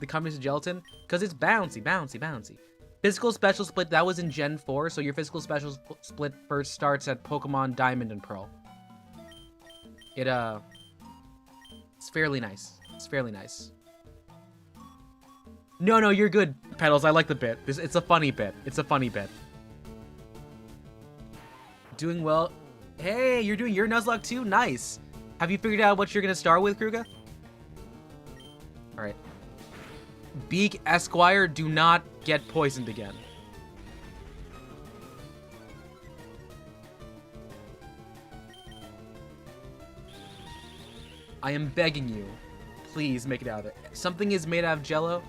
A: combination of gelatin? Because it's bouncy, bouncy, bouncy. Physical special split, that was in Gen 4, so your physical special split first starts at Pokemon Diamond and Pearl. It's fairly nice. It's fairly nice. No, you're good, Pedals. I like the bit. It's a funny bit. It's a funny bit. Doing well. Hey, you're doing your Nuzlocke too? Nice. Have you figured out what you're going to start with, Kruga? Alright. Beak Esquire, do not get poisoned again. I am begging you. Please make it out of there. Something is made out of Jello.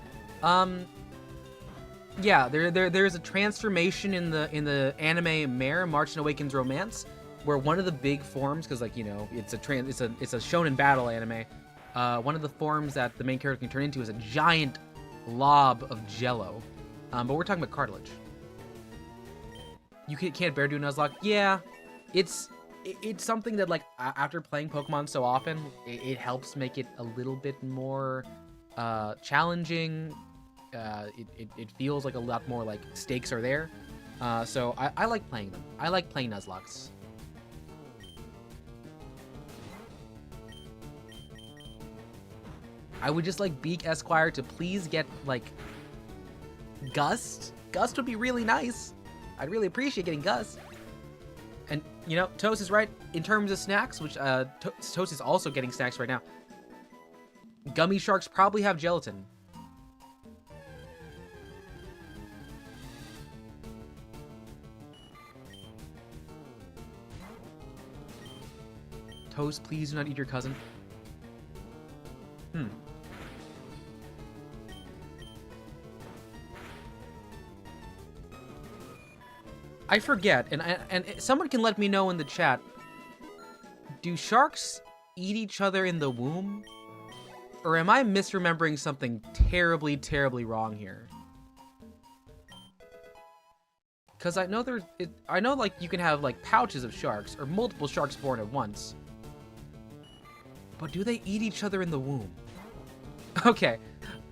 A: Yeah, there's a transformation in the anime Mare, March and Awakens Romance, where one of the big forms, because, like, you know, it's a shonen battle anime. One of the forms that the main character can turn into is a giant blob of Jello. But we're talking about cartilage. You can't bear do Nuzlocke? Yeah, it's something that, like, after playing Pokemon so often, it helps make it a little bit more challenging. It feels like a lot more like stakes are there. So I like playing them. I like playing Nuzlocks. I would just like Beak Esquire to please get, like, Gust. Gust would be really nice. I'd really appreciate getting Gust. And, you know, Toast is right in terms of snacks, which Toast is also getting snacks right now. Gummy sharks probably have gelatin. Toast, please do not eat your cousin. I forget, and someone can let me know in the chat. Do sharks eat each other in the womb? Or am I misremembering something terribly, terribly wrong here? Because I know I know like you can have like pouches of sharks or multiple sharks born at once. But do they eat each other in the womb? Okay,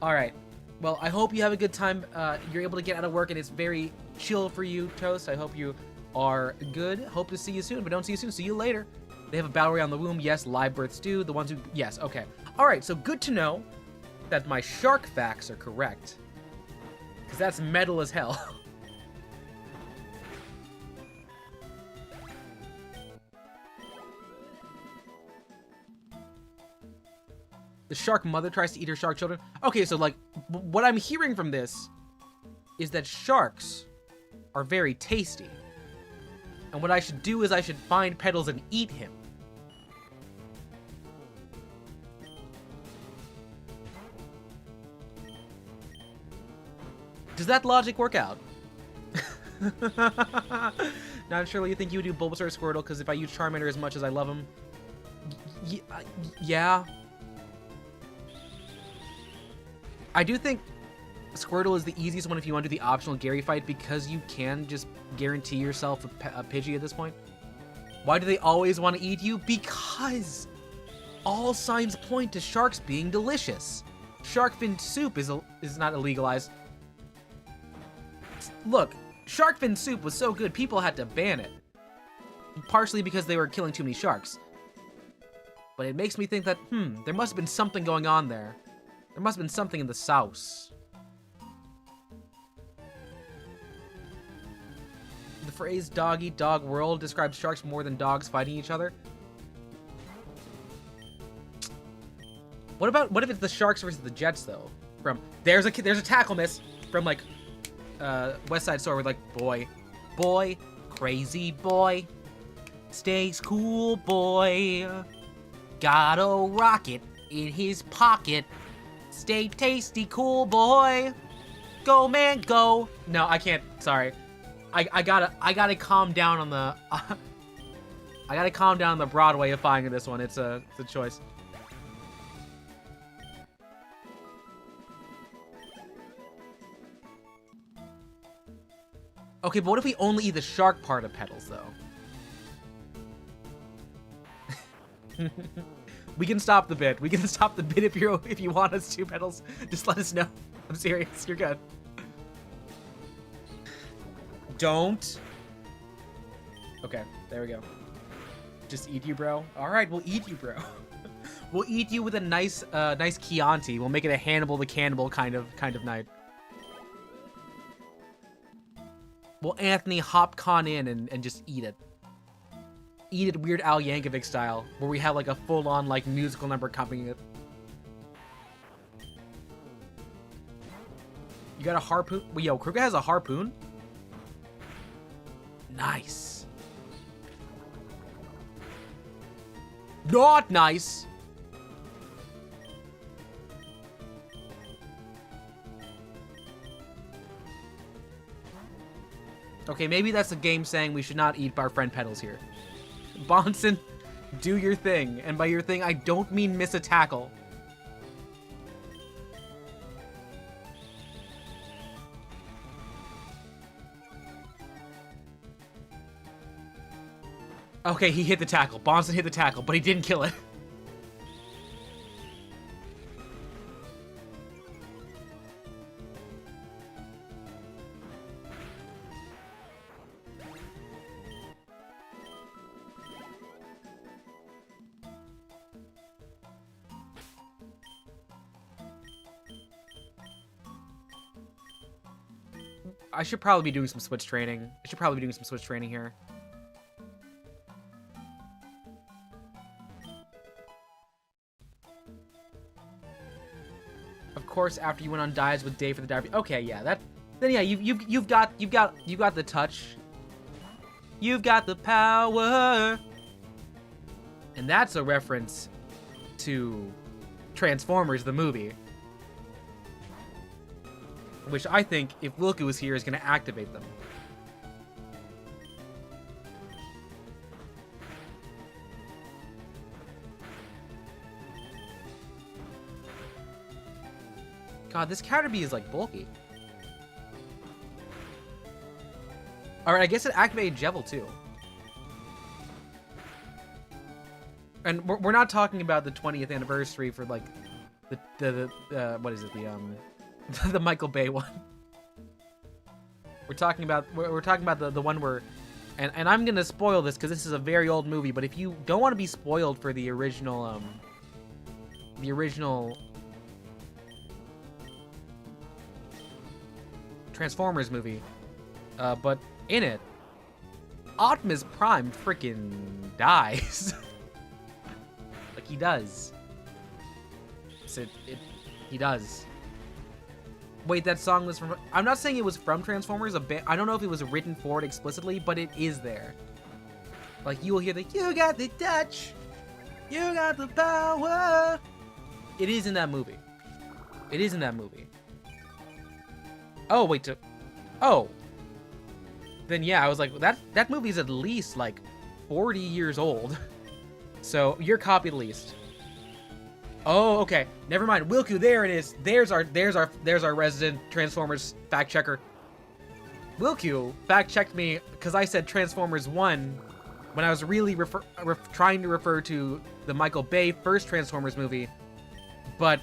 A: all right. Well, I hope you have a good time. You're able to get out of work and it's very chill for you, Toast. I hope you are good. Hope to see you soon, but don't see you soon. See you later. They have a battle royale on the womb. Yes, live births do. The ones who, yes, okay. All right, so good to know that my shark facts are correct. Because that's metal as hell. The shark mother tries to eat her shark children. Okay, so like, what I'm hearing from this is that sharks are very tasty. And what I should do is I should find Petals and eat him. Does that logic work out? Not sure what you think you would do Bulbasaur or Squirtle, because if I use Charmander as much as I love him... yeah. I do think Squirtle is the easiest one if you want to do the optional Gary fight, because you can just guarantee yourself a Pidgey at this point. Why do they always want to eat you? Because all signs point to sharks being delicious. Shark fin soup is not illegalized. Look, shark fin soup was so good, people had to ban it. Partially because they were killing too many sharks. But it makes me think that, there must have been something going on there. There must have been something in the sauce. The phrase dog eat dog world describes sharks more than dogs fighting each other. What if it's the sharks versus the jets though? From there's a tackle miss from like West Side Story with like boy, crazy boy, stays cool boy, got a rocket in his pocket, stay tasty cool boy, go man go. No, I can't. Sorry, I gotta calm down on the I gotta calm down on the Broadway-ifying of this one. It's a choice. Okay, but what if we only eat the shark part of Petals, though? We can stop the bit. We can stop the bit if you want us to, Petals. Just let us know. I'm serious. You're good. Don't. Okay, there we go. Just eat you, bro. All right, we'll eat you, bro. We'll eat you with a nice Chianti. We'll make it a Hannibal the Cannibal kind of night. We'll Anthony Hopcon in and just eat it. Eat it Weird Al Yankovic style, where we have like a full-on like musical number accompanying it. You got a harpoon? Well, yo, Kruger has a harpoon? Nice. Not nice. Okay, maybe that's the game saying we should not eat our friend Petals here. Bonson, do your thing. And by your thing, I don't mean miss a tackle. Okay, he hit the tackle. Bonson hit the tackle, but he didn't kill it. I should probably be doing some switch training. Here. Of course, after you went on dives with Dave for the dive. Okay, yeah, then yeah, you've got the touch. You've got the power. And that's a reference to Transformers the movie. Which I think, if Wilco was here, is going to activate them. God, this Caterpie is like bulky. Alright, I guess it activated Jevil too. And we're not talking about the 20th anniversary for like the what is it, the the Michael Bay one. We're talking about the one where, and I'm gonna spoil this because this is a very old movie. But if you don't want to be spoiled for the original Transformers movie, but in it, Optimus Prime freaking dies. Like he does. So he does. Wait, that song was from... I'm not saying it was from Transformers. I don't know if it was written for it explicitly, but it is there. Like, you will hear the, you got the touch, you got the power. It is in that movie. It is in that movie. Oh, wait, oh. Then yeah, I was like, that movie's at least, like, 40 years old. So, your copy at least. Oh, okay. Never mind. Wilku, there it is. There's our resident Transformers fact checker. Wilku fact checked me because I said Transformers 1 when I was really trying to refer to the Michael Bay first Transformers movie. But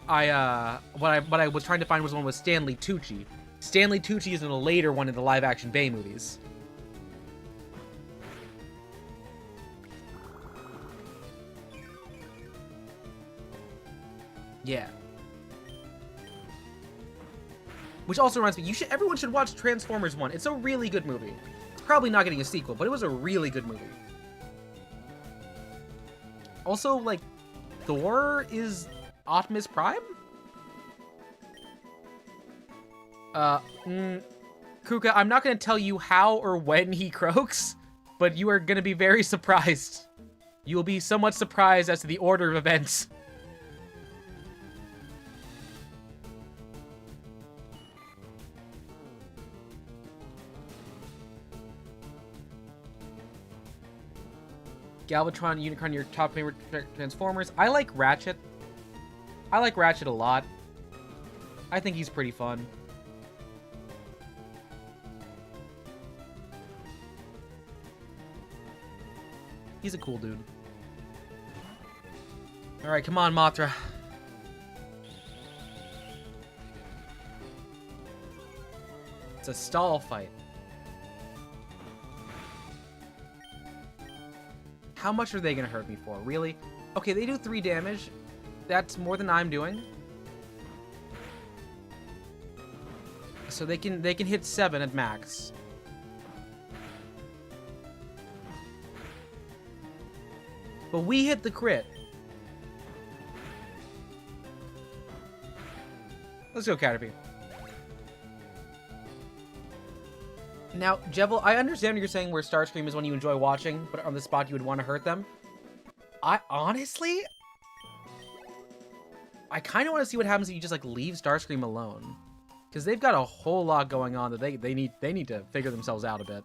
A: what I was trying to find was one with Stanley Tucci. Stanley Tucci is in a later one in the live action Bay movies. Yeah. Which also reminds me, everyone should watch Transformers 1. It's a really good movie. It's probably not getting a sequel, but it was a really good movie. Also, like, Thor is Optimus Prime? Kuka, I'm not going to tell you how or when he croaks, but you are going to be very surprised. You will be somewhat surprised as to the order of events. Galvatron, Unicron, your top favorite Transformers. I like Ratchet. I like Ratchet a lot. I think he's pretty fun. He's a cool dude. Alright, come on, Mothra. It's a stall fight. How much are they gonna hurt me for? Really? Okay, they do 3 damage. That's more than I'm doing. So they can hit 7 at max. But we hit the crit. Let's go, Caterpie. Now, Jevil, I understand what you're saying where Starscream is one you enjoy watching, but on the spot you would want to hurt them. I honestly kind of want to see what happens if you just, like, leave Starscream alone. Because they've got a whole lot going on that they need to figure themselves out a bit.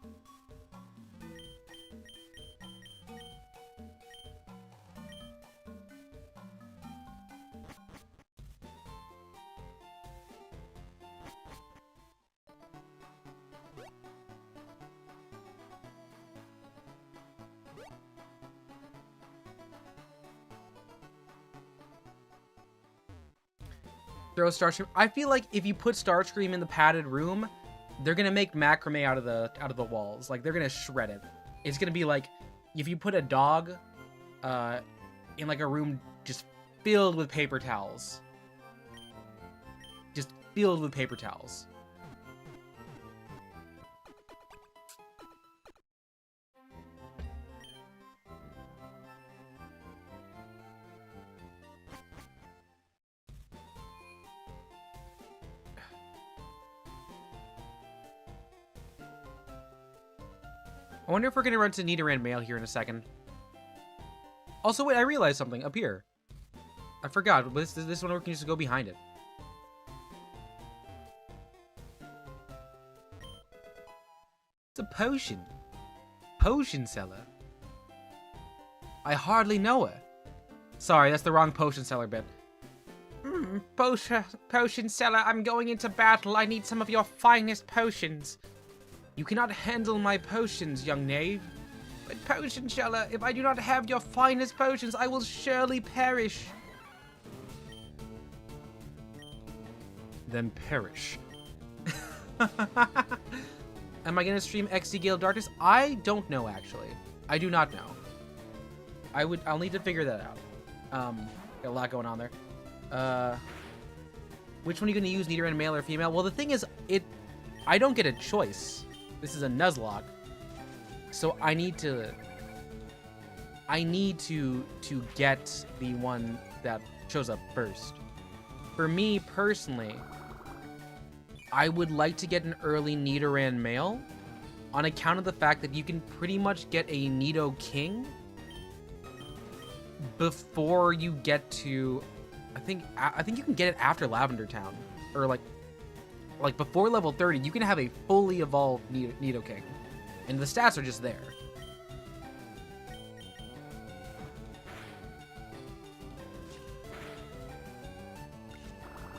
A: Throw Starscream. I feel like if you put Starscream in the padded room, they're gonna make macrame out of the walls. Like, they're gonna shred it. It's gonna be like if you put a dog in like a room just filled with paper towels. Just filled with paper towels. I wonder if we're gonna run to Nidoran Mail here in a second. Also, wait, I realized something up here. I forgot. This one we can just go behind it. It's a potion. Potion seller. I hardly know her. Sorry, that's the wrong potion seller bit. Potion seller, I'm going into battle. I need some of your finest potions. You cannot handle my potions, young knave. But potion seller, if I do not have your finest potions, I will surely perish. Then perish. Am I gonna stream exiled darkness? I don't know, actually. I do not know. I'll need to figure that out. Got a lot going on there. Which one are you gonna use, Nidoran male or female? Well, the thing is, I don't get a choice. This is a Nuzlocke. So I need to get the one that shows up first. For me, personally, I would like to get an early Nidoran male on account of the fact that you can pretty much get a Nidoking before you get to, I think you can get it after Lavender Town, or like before level 30, you can have a fully evolved Nidoking, and the stats are just there.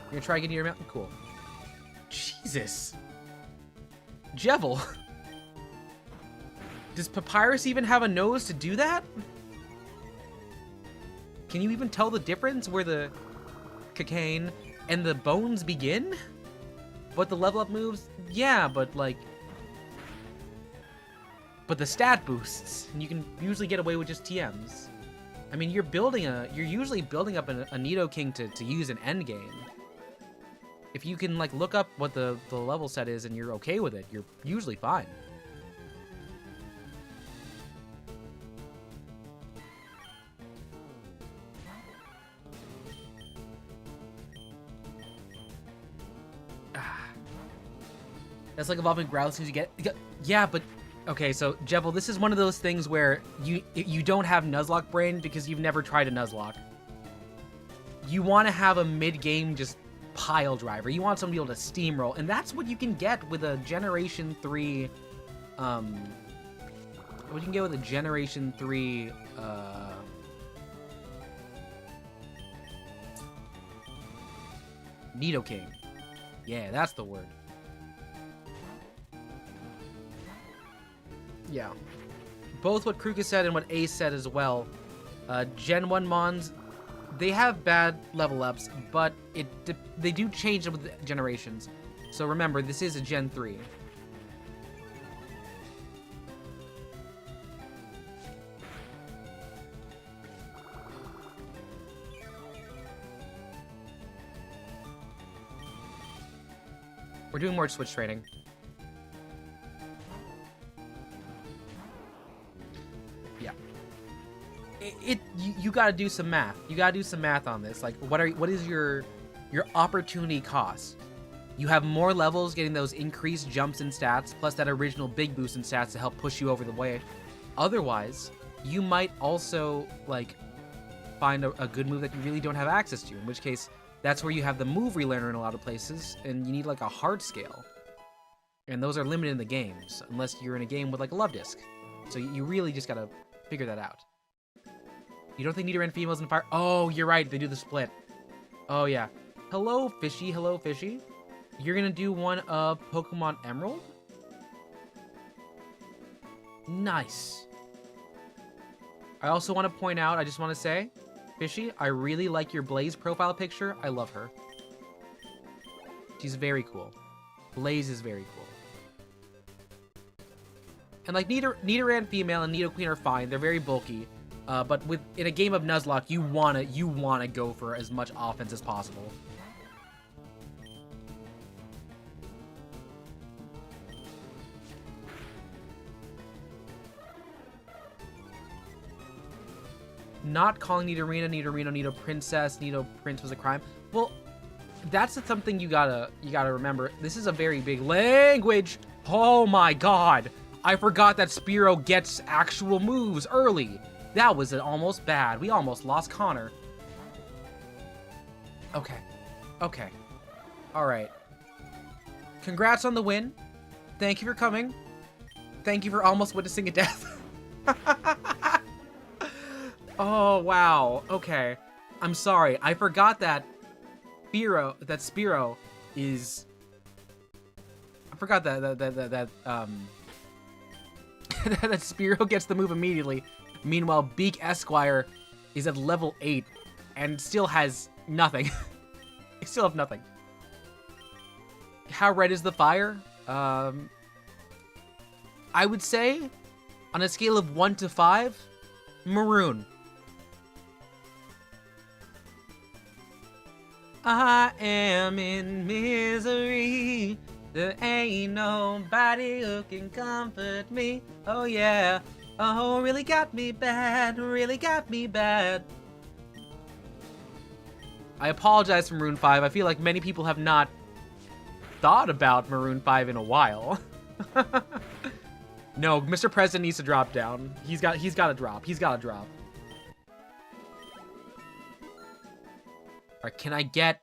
A: You're gonna try getting your mount? Cool. Jesus. Jevil. Does Papyrus even have a nose to do that? Can you even tell the difference where the cocaine and the bones begin? But the level up moves? Yeah, but like... But the stat boosts, and you can usually get away with just TMs. I mean, you're usually building up a Nidoking to use an endgame. If you can like look up what the level set is and you're okay with it, you're usually fine. That's like evolving Growlithe as soon as you get... Yeah, but... Okay, so, Jevil, this is one of those things where you don't have Nuzlocke brain because you've never tried a Nuzlocke. You want to have a mid-game just pile driver. You want someone to be able to steamroll, and that's what you can get with a Generation 3... what you can get with a Generation 3... Nidoking. Yeah, that's the word. Yeah. Both what Kruka said and what Ace said as well. Gen 1 Mons, they have bad level ups, but they do change with generations. So remember, this is a Gen 3. We're doing more Switch training. You gotta do some math. You gotta do some math on this. Like, what is your opportunity cost? You have more levels getting those increased jumps in stats, plus that original big boost in stats to help push you over the way. Otherwise, you might also like find a good move that you really don't have access to. In which case, that's where you have the move relearner in a lot of places, and you need like a hard scale. And those are limited in the games, unless you're in a game with like a love disc. So you really just gotta figure that out. You don't think Nidoran females in fire? Oh, you're right. They do the split. Oh, yeah. Hello, Fishy. Hello, Fishy. You're going to do one of Pokemon Emerald? Nice. I also want to point out, I just want to say, Fishy, I really like your Blaze profile picture. I love her. She's very cool. Blaze is very cool. And like Nidoran female and Nidoqueen are fine. They're very bulky. But in a game of Nuzlocke, you wanna go for as much offense as possible. Not calling Nidorina, Nidorino, Nido Princess, Nido Prince was a crime. Well, that's something you gotta remember. This is a very big language. Oh my god, I forgot that Spearow gets actual moves early. That was almost bad. We almost lost Connor. Okay. Okay. Alright. Congrats on the win. Thank you for coming. Thank you for almost witnessing a death. Oh, wow. Okay. I'm sorry. I forgot that Spearow is... I forgot that that Spearow gets the move immediately. Meanwhile, Beak Esquire is at level 8 and still has nothing. They still have nothing. How red is the fire? I would say, on a scale of 1 to 5, maroon. I am in misery. There ain't nobody who can comfort me. Oh yeah. Oh, really got me bad. Really got me bad. I apologize for Maroon 5. I feel like many people have not thought about Maroon 5 in a while. No, Mr. President needs to drop down. He's got to drop. He's got to drop. All right, can I get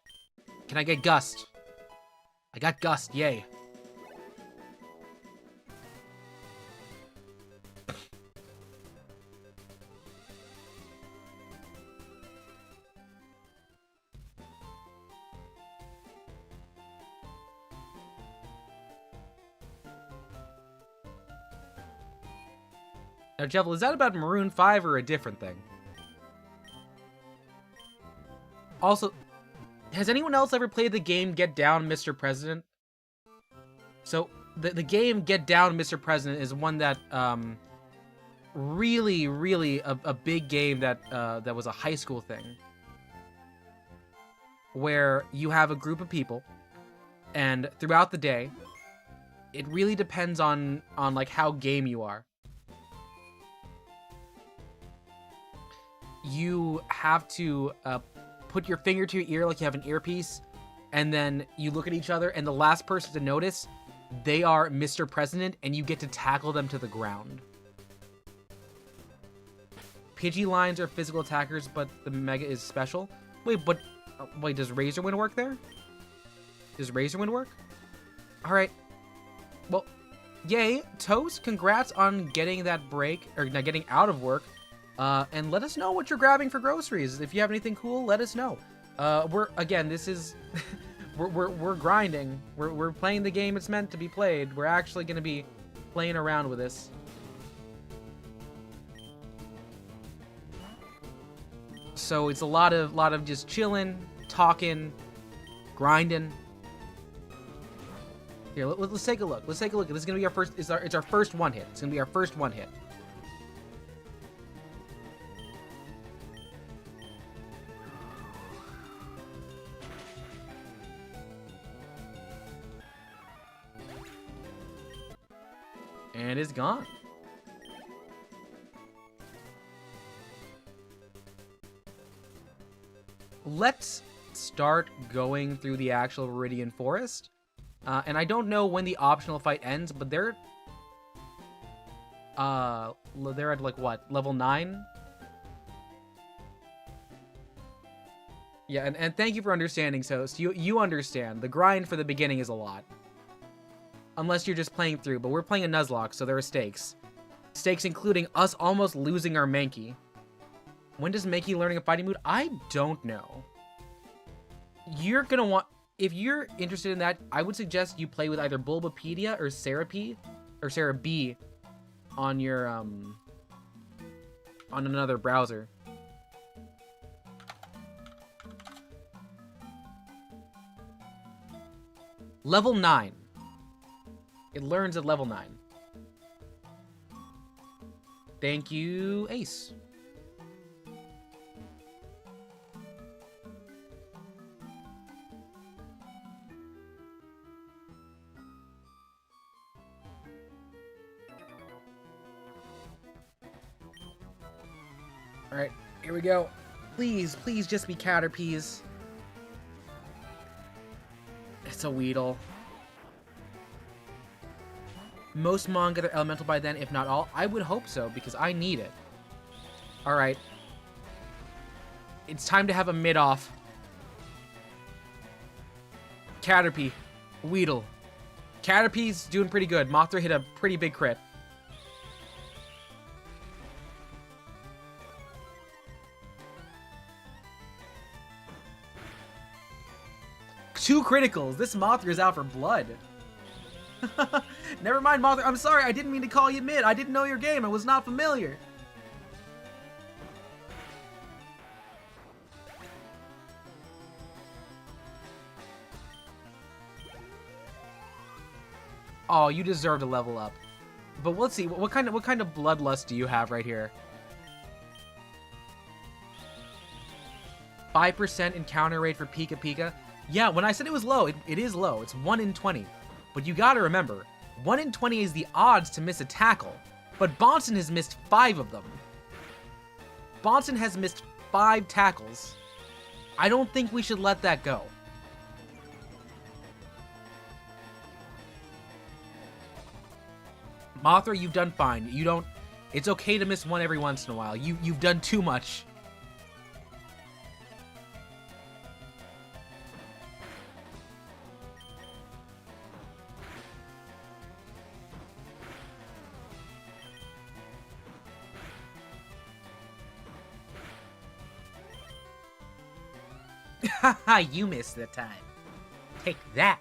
A: Gust? I got Gust. Yay. Now, Jevil, is that about Maroon 5 or a different thing? Also, has anyone else ever played the game Get Down, Mr. President? So, the game Get Down, Mr. President is one that, really a big game that, that was a high school thing. Where you have a group of people, and throughout the day, it really depends on like, how game you are. You have to put your finger to your ear like you have an earpiece, and then you look at each other, and the last person to notice, they are Mr. President, and you get to tackle them to the ground. Pidgey lines are physical attackers, but the Mega is special. Wait, does Razorwind work there? Does Razorwind work? Alright. Well, yay. Toast, congrats on getting that break, or not getting out of work. And let us know what you're grabbing for groceries. If you have anything cool, let us know. This is, we're grinding. We're playing the game it's meant to be played. We're actually going to be playing around with this. So it's a lot of just chilling, talking, grinding. Here, let's take a look. Let's take a look. This is going to be our first, it's our first one hit. It's going to be our first one hit. And it's gone. Let's start going through the actual Viridian Forest. And I don't know when the optional fight ends, but they're at like what, level 9? Yeah, and thank you for understanding, so you understand. The grind for the beginning is a lot. Unless you're just playing through, but we're playing a Nuzlocke, so there are stakes. Stakes including us almost losing our Mankey. When does Mankey learning a fighting mood? I don't know. You're gonna want... If you're interested in that, I would suggest you play with either Bulbapedia or Serapy, or Serapy on your, on another browser. Level 9. It learns at level 9. Thank you, Ace. Alright, here we go. Please, please just be Caterpies. It's a Weedle. Most Mon get their elemental by then, if not all. I would hope so, because I need it. Alright. It's time to have a mid-off. Caterpie. Weedle. Caterpie's doing pretty good. Mothra hit a pretty big crit. 2 criticals. This Mothra is out for blood. Never mind, Mothra. I'm sorry. I didn't mean to call you mid. I didn't know your game. I was not familiar. Oh, you deserve to level up. But let's see. What kind of bloodlust do you have right here? 5% encounter rate for Pika Pika. Yeah, when I said it was low, it is low. It's 1 in 20. But you gotta remember, 1 in 20 is the odds to miss a tackle. But Bonson has missed 5 of them. Bonson has missed 5 tackles. I don't think we should let that go. Mothra, you've done fine. You don't... It's okay to miss one every once in a while. You've done too much. Haha, you missed the time. Take that.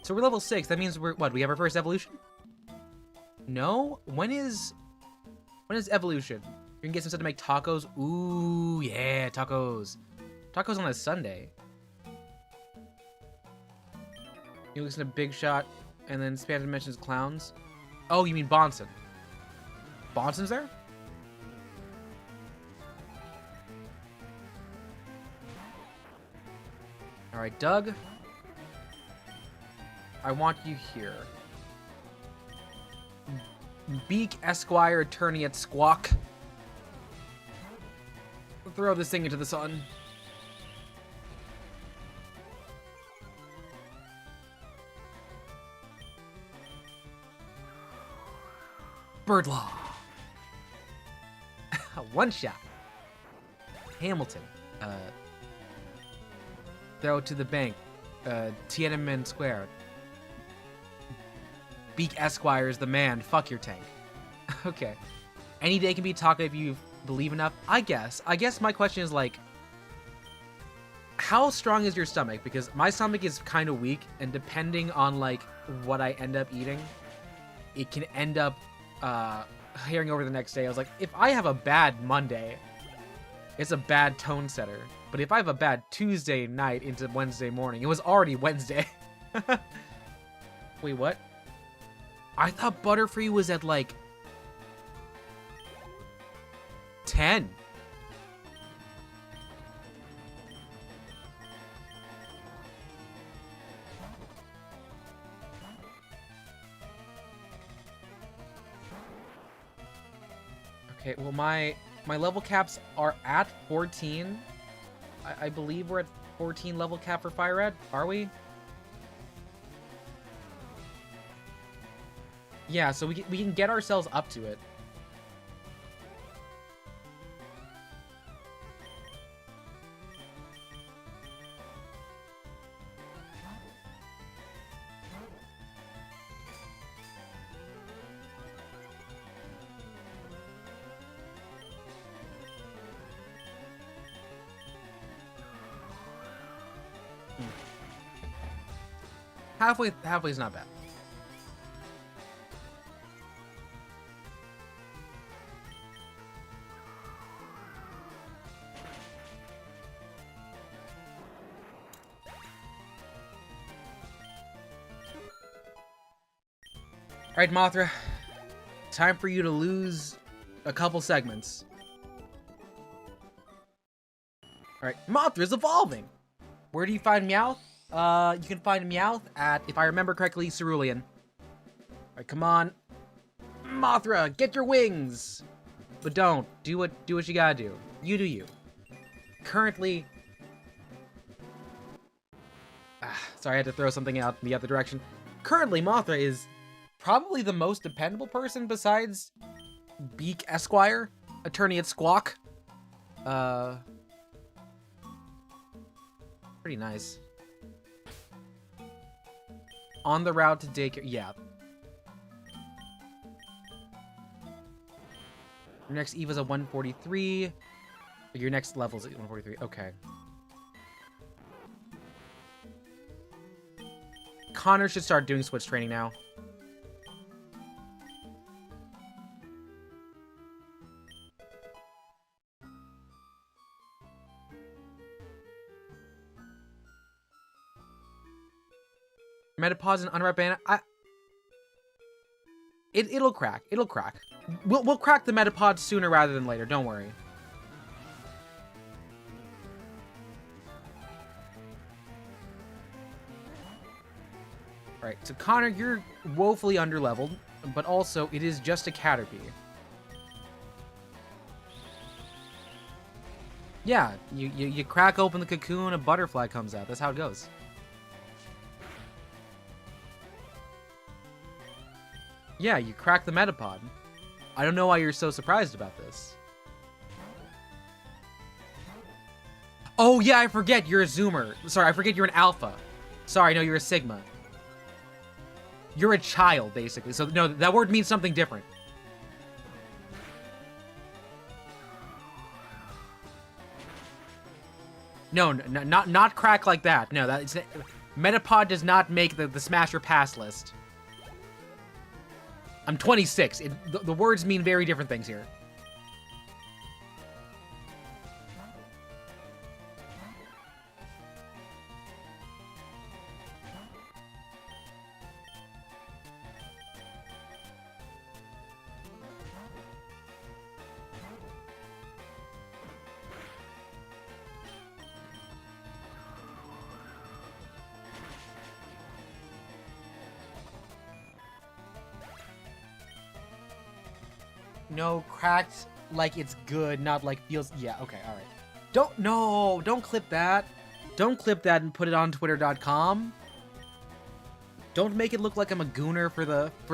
A: So we're level 6. That means we're what? We have our first evolution? No? When is evolution? You can get some stuff to make tacos. Ooh, yeah, tacos. Tacos on a Sunday. You listen to Big Shot and then Spam mentions clowns. Oh, you mean Bonson. Bonson's there? Alright, Doug. I want you here. Beak, Esquire, Attorney at Squawk. Throw this thing into the sun. Birdlaw. One shot. Hamilton. Throw to the bank. Tiananmen Square. Beak Esquire is the man. Fuck your tank. Okay. Any day can be Taka if you believe enough. I guess. My question is like, how strong is your stomach? Because my stomach is kind of weak, and depending on like what I end up eating, it can end up hearing over the next day. I was like, if I have a bad Monday, it's a bad tone setter. But if I have a bad Tuesday night into Wednesday morning, it was already Wednesday. Wait, what? I thought Butterfree was at like 10. Okay, well my level caps are at 14. I believe we're at 14 level cap for FireRed. Are we? Yeah, so we can get ourselves up to it. Halfway is not bad. Alright, Mothra. Time for you to lose a couple segments. Alright, Mothra's evolving! Where do you find Meowth? You can find Meowth at, if I remember correctly, Cerulean. Alright, come on. Mothra, get your wings! But don't. Do what you gotta do. You do you. Currently... sorry, I had to throw something out in the other direction. Currently, Mothra is probably the most dependable person besides Beak Esquire, Attorney at Squawk. Pretty nice. On the route to daycare. Yeah. Your next EVA's a 143. Your next level's at 143. Okay. Connor should start doing switch training now. Metapod's an unwrapped banana. It'll crack. It'll crack. We'll crack the Metapod sooner rather than later. Don't worry. All right. So Connor, you're woefully underleveled, but also it is just a Caterpie. Yeah, you crack open the cocoon, a butterfly comes out. That's how it goes. Yeah, you crack the Metapod. I don't know why you're so surprised about this. Oh, yeah, I forget you're a Zoomer. Sorry, I forget you're an Alpha. Sorry, no, you're a Sigma. You're a child, basically. So, no, that word means something different. No, not crack like that. No, that's Metapod does not make the Smash or Pass list. I'm 26. The words mean very different things here. No, cracked like it's good, not like feels... Yeah, okay, alright. Don't clip that. Don't clip that and put it on twitter.com. Don't make it look like I'm a gooner for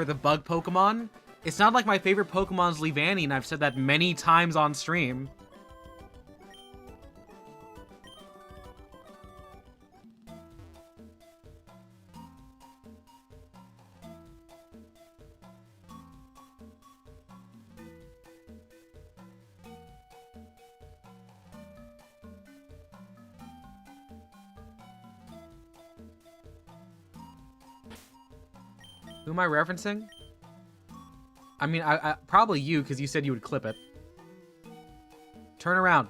A: the bug Pokemon. It's not like my favorite Pokemon's Leavanny, and I've said that many times on stream. Who am I referencing? I mean, I probably you, because you said you would clip it. Turn around.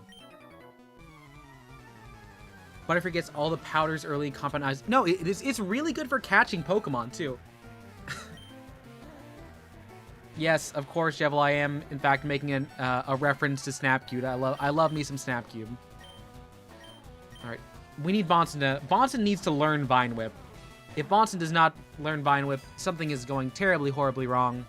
A: Butterfree gets all the powders early, compound. No, it's really good for catching Pokemon, too. Yes, of course, Jevil, I am, in fact, making a reference to Snapcube. I love me some Snapcube. Alright, we need Bonson to... Bonson needs to learn Vine Whip. If Bonson does not learn Vine Whip, something is going terribly, horribly wrong.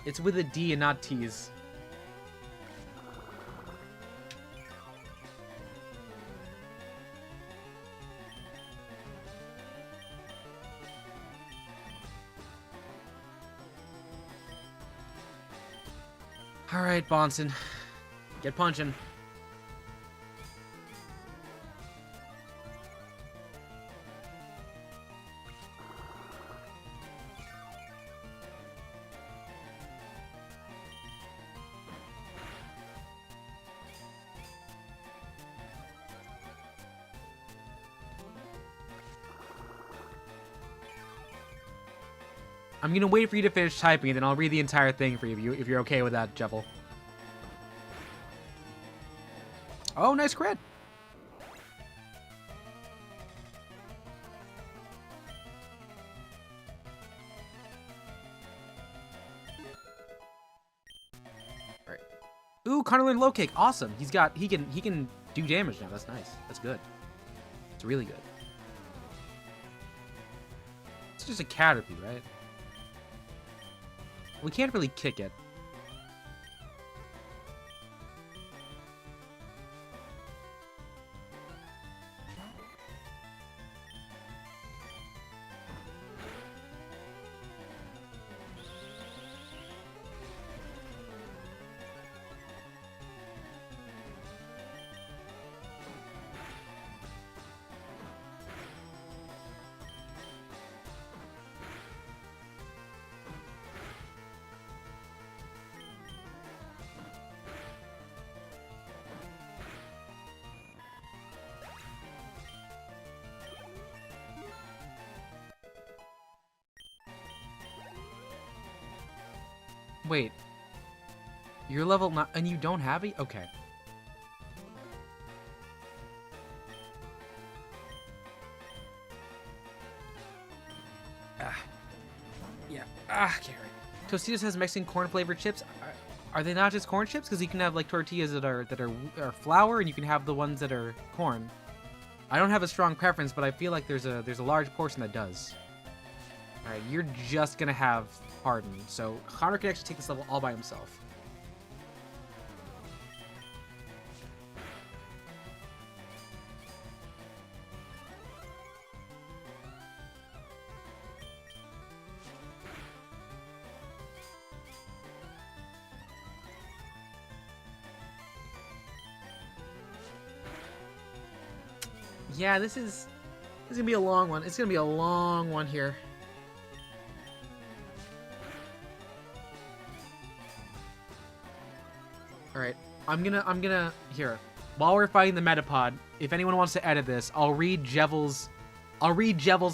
A: It's with a D and not T's. Alright, Bonson. Get punching. I'm gonna wait for you to finish typing, and then I'll read the entire thing for you if you're okay with that, Jevil. Oh, nice crit. All right. Ooh, Connor learned low kick. Awesome. He can do damage now. That's nice. That's good. It's really good. It's just a Caterpie, right? We can't really kick it. Wait. You're level 9 and you don't have it? Okay. Yeah. Okay, right. Tostitos has Mexican corn flavored chips. Are they not just corn chips? Because you can have like tortillas that are flour, and you can have the ones that are corn. I don't have a strong preference, but I feel like there's a large portion that does. All right, you're just gonna have Harden, so Connor can actually take this level all by himself. Yeah, this is gonna be a long one. It's gonna be a long one here. All right, I'm gonna here. While we're fighting the Metapod, if anyone wants to edit this, I'll read Jevel's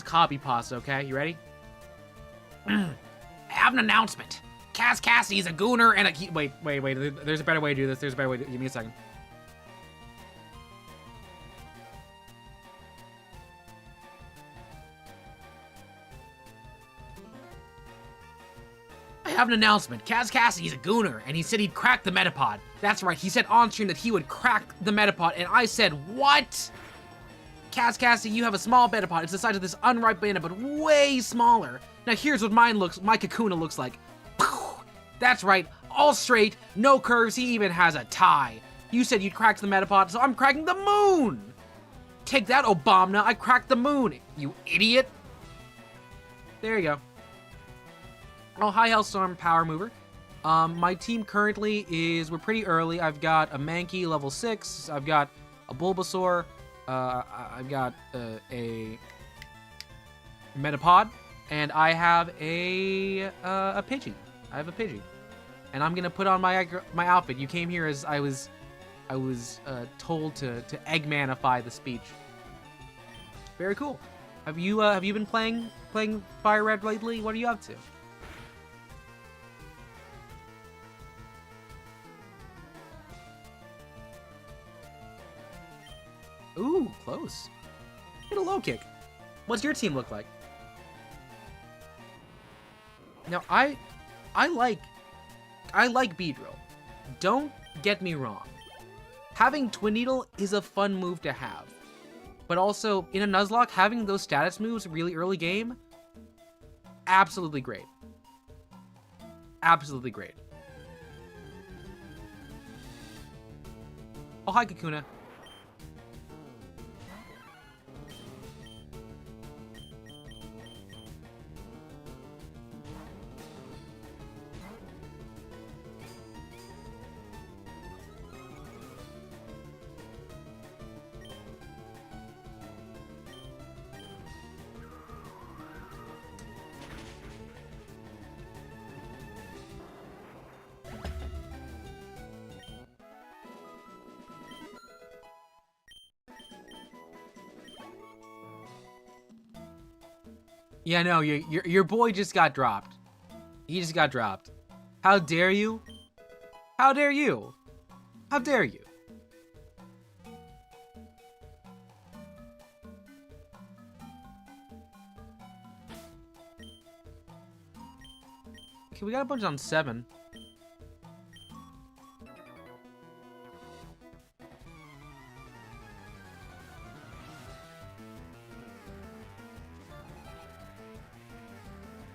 A: copy pasta. Okay, you ready? I have an announcement. Cassidy's a gooner and a wait. There's a better way to do this. There's a better way. Give me a second. I have an announcement. Cassidy's a gooner, and he said he'd crack the Metapod. That's right, he said on stream that he would crack the Metapod, and I said, what? Cassidy, you have a small Metapod. It's the size of this unripe banana, but way smaller. Now here's what my Kakuna looks like. That's right, all straight, no curves, he even has a tie. You said you'd crack the Metapod, so I'm cracking the moon! Take that, Obama, I cracked the moon, you idiot! There you go. Oh, hi, Hellstorm Power Mover. My team currently is, we're pretty early. I've got a Mankey level 6. I've got a Bulbasaur. I've got a Metapod. And I have a Pidgey. I have a Pidgey. And I'm gonna put on my outfit. You came here as I was told to Eggmanify the speech. Very cool. Have you been playing FireRed lately? What are you up to? Ooh, close. Get a low kick. What's your team look like? Now, I like Beedrill. Don't get me wrong. Having Twin Needle is a fun move to have. But also, in a Nuzlocke, having those status moves really early game, absolutely great. Absolutely great. Oh, hi, Kakuna. Yeah, no, your boy just got dropped. He just got dropped. How dare you? How dare you? How dare you? Okay, we got a bunch on 7.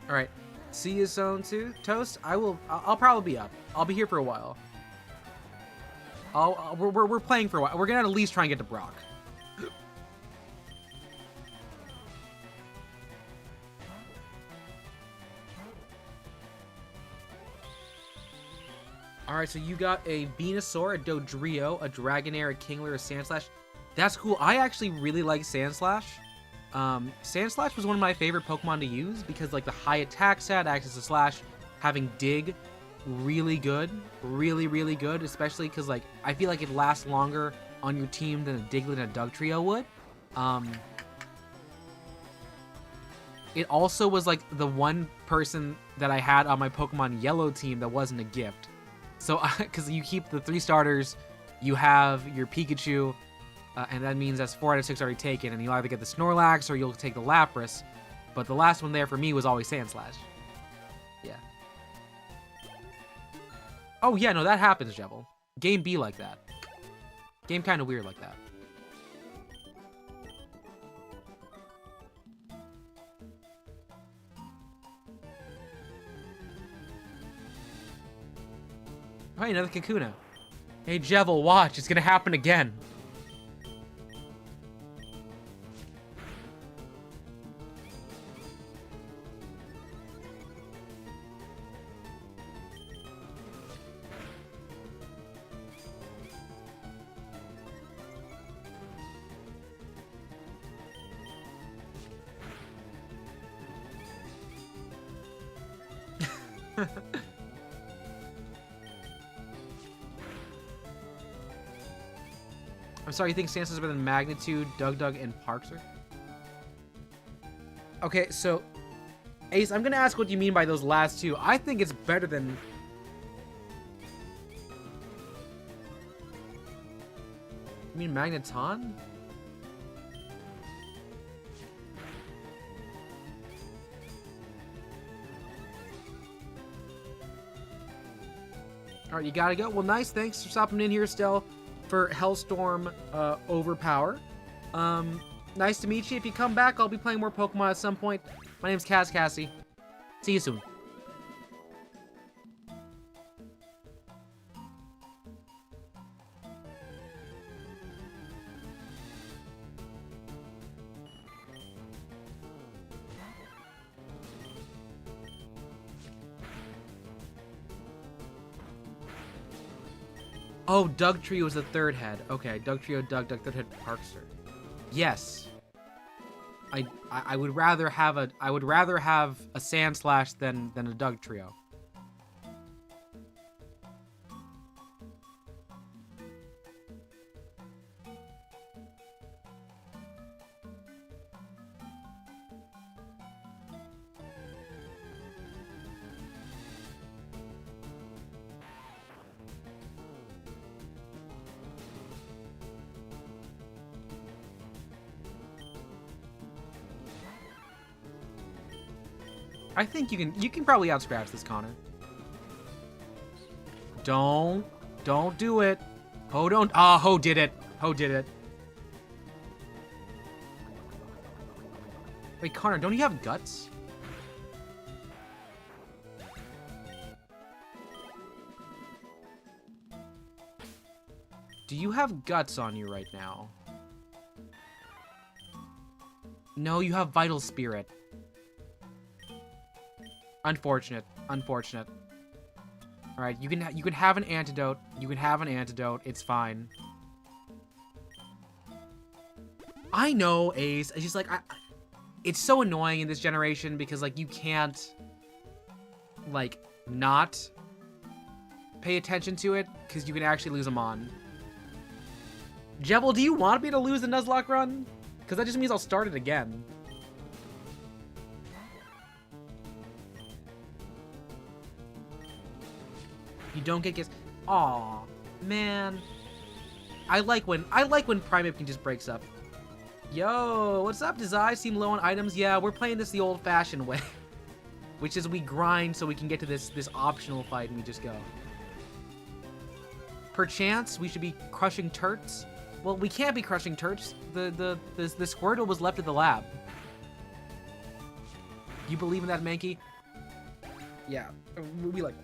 A: All right, see you zone 2, Toast. I'll probably be up. I'll be here for a while. We're playing for a while. We're gonna at least try and get to Brock. All right, so you got a Venusaur, a Dodrio, a Dragonair, a Kingler, a Sandslash. That's cool. I actually really like Sandslash. Sandslash was one of my favorite Pokemon to use because like the high attack stat, access to slash, having dig, really good, really good, especially because like I feel like it lasts longer on your team than a Diglett and a Dugtrio would. It also was like the one person that I had on my Pokemon Yellow team that wasn't a gift. So, because you keep the 3 starters, you have your Pikachu, and that means that's 4 out of 6 already taken, and you'll either get the Snorlax or you'll take the Lapras. But the last one there for me was always Sandslash. Yeah. Oh yeah, no, that happens, Jebel. Game be like that. Game kind of weird like that. Oh, another Kakuna. Hey, Jebel, watch. It's gonna happen again. I'm sorry, you think Sansa's better than Magnitude, Dug, and Parkser? Okay, so, Ace, I'm gonna ask what you mean by those last 2. I think it's better than... You mean Magneton? Alright, you gotta go. Well, nice. Thanks for stopping in here still for Hellstorm Overpower. Nice to meet you. If you come back, I'll be playing more Pokemon at some point. My name's Cassie. See you soon. Oh, Dugtrio was the 3rd head. Okay, Dugtrio, Dug, 3rd head, Parkster. Yes. I would rather have a Sandslash than a Dugtrio. I think you can probably outscratch this, Connor. Don't do it. Ho don't. Ah, Ho did it. Ho did it. Wait, Connor, don't you have guts? Do you have guts on you right now? No, you have Vital Spirit. Unfortunate. Unfortunate. All right, you can have an antidote. You can have an antidote. It's fine. I know, Ace. It's just like it's so annoying in this generation because like you can't like not pay attention to it because you can actually lose them on. Jebel, do you want me to lose the Nuzlocke run? Because that just means I'll start it again. You don't get gifts. Aw, man. I like when Primate can just break stuff. Yo, what's up? Does I seem low on items? Yeah, we're playing this the old-fashioned way, which is we grind so we can get to this optional fight and we just go. Perchance we should be crushing turts. Well, we can't be crushing turts. The Squirtle was left at the lab. You believe in that, Mankey? Yeah, we like.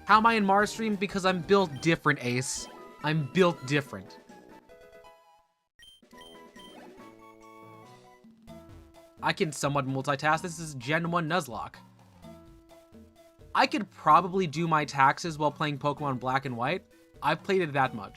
A: How am I in Mars stream? Because I'm built different, Ace. I'm built different. I can somewhat multitask. This is Gen 1 Nuzlocke. I could probably do my taxes while playing Pokemon Black and White. I've played it that much.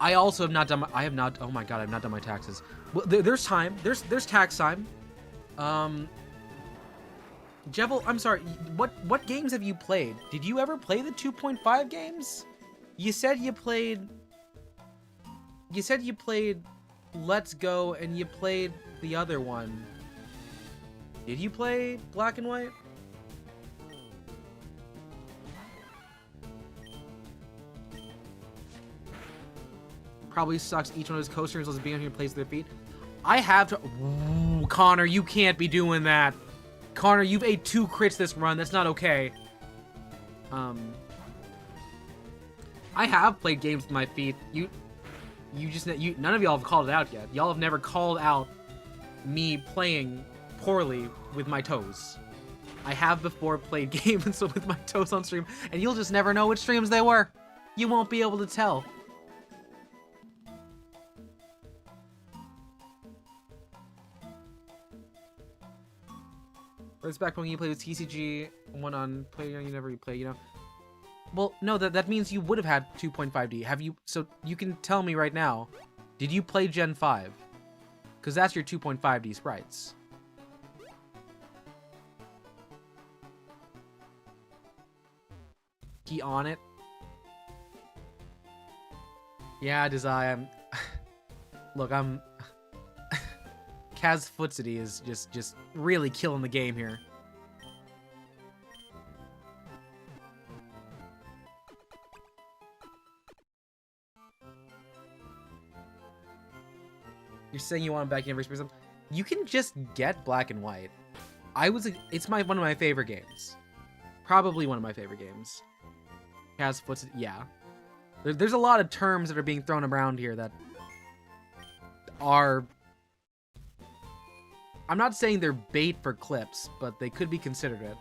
A: I also have not done my, I have not, oh my god, I have not done my taxes. Well, there's time. There's tax time. Jebel, I'm sorry, what games have you played? Did you ever play the 2.5 games? You said you played Let's Go and you played the other one. Did you play Black and White? Probably sucks. Each one of his coasters was being on here and plays their feet. I have to. Ooh, Connor, you can't be doing that. Connor, you've ate 2 crits this run. That's not okay. I have played games with my feet. None of y'all have called it out yet. Y'all have never called out me playing poorly with my toes. I have before played games with my toes on stream, and you'll just never know which streams they were. You won't be able to tell. It's back when you played with TCG, one on player you never replay, you know? Well, no, that means you would have had 2.5D. Have you? So you can tell me right now, did you play Gen 5? Because that's your 2.5D sprites. He on it? Yeah, Desire, Look, Kaz Footsity is just really killing the game here. You're saying you want him back in every person? You can just get Black and White. It's one of my favorite games. Probably one of my favorite games. Kaz Footsity, yeah. There's a lot of terms that are being thrown around here that are... I'm not saying they're bait for clips, but they could be considered it.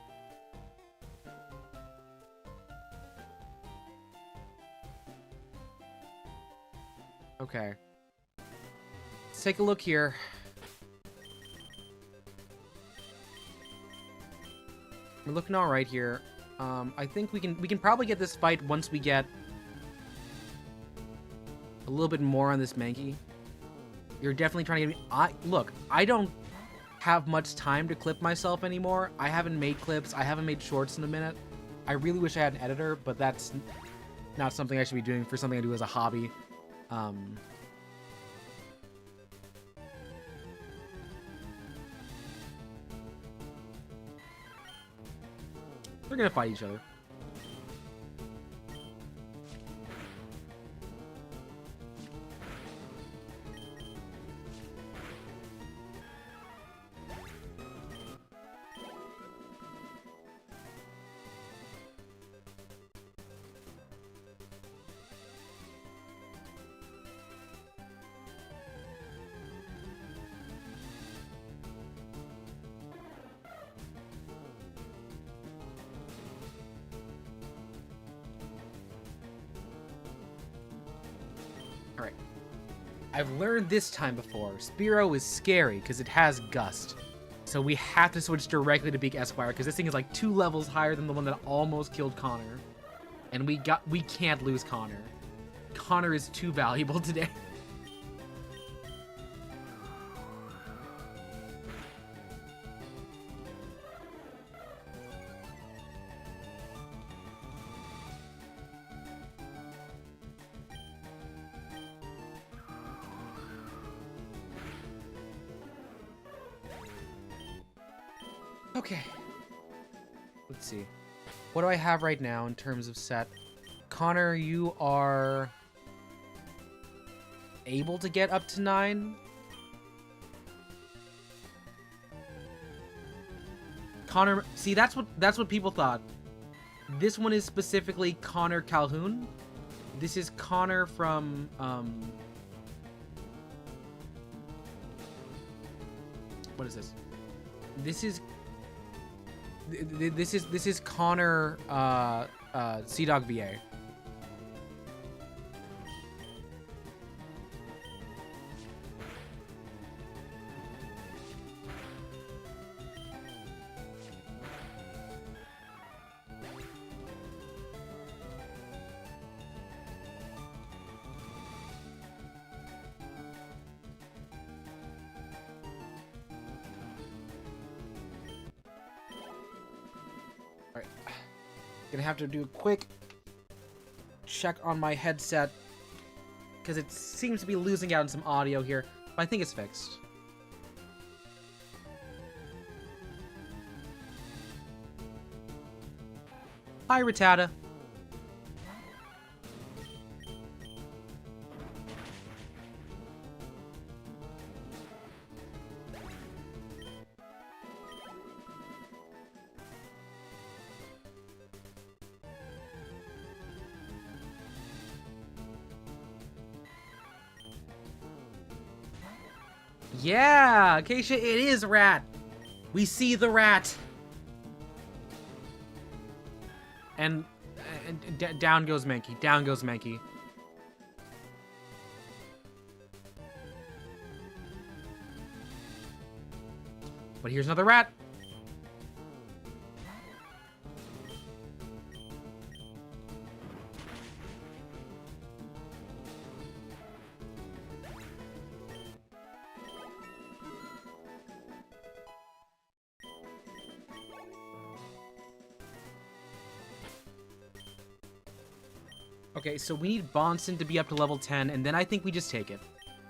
A: Okay. Let's take a look here. We're looking all right here. I think we can probably get this fight once we get a little bit more on this Mankey. You're definitely trying to get me... Look, I don't have much time to clip myself anymore. I haven't made clips. I haven't made shorts in a minute. I really wish I had an editor, but that's not something I should be doing for something I do as a hobby. They're gonna fight each other. Alright. I've learned this time before. Spearow is scary because it has Gust. So we have to switch directly to Beak Esquire because this thing is like 2 levels higher than the one that almost killed Connor. And we can't lose Connor. Connor is too valuable today. Okay. Let's see. What do I have right now in terms of set? Connor, you are able to get up to 9. Connor, see, that's what people thought. This one is specifically Connor Calhoun. This is Connor from what is this? This is Connor Sea-Dog VA. Alright. Gonna have to do a quick check on my headset, because it seems to be losing out on some audio here, but I think it's fixed. Hi, Rattata. Yeah, Acacia, it is rat. We see the rat. And down goes Mankey. Down goes Mankey. But here's another rat. Okay, so we need Bonson to be up to level 10, and then I think we just take it.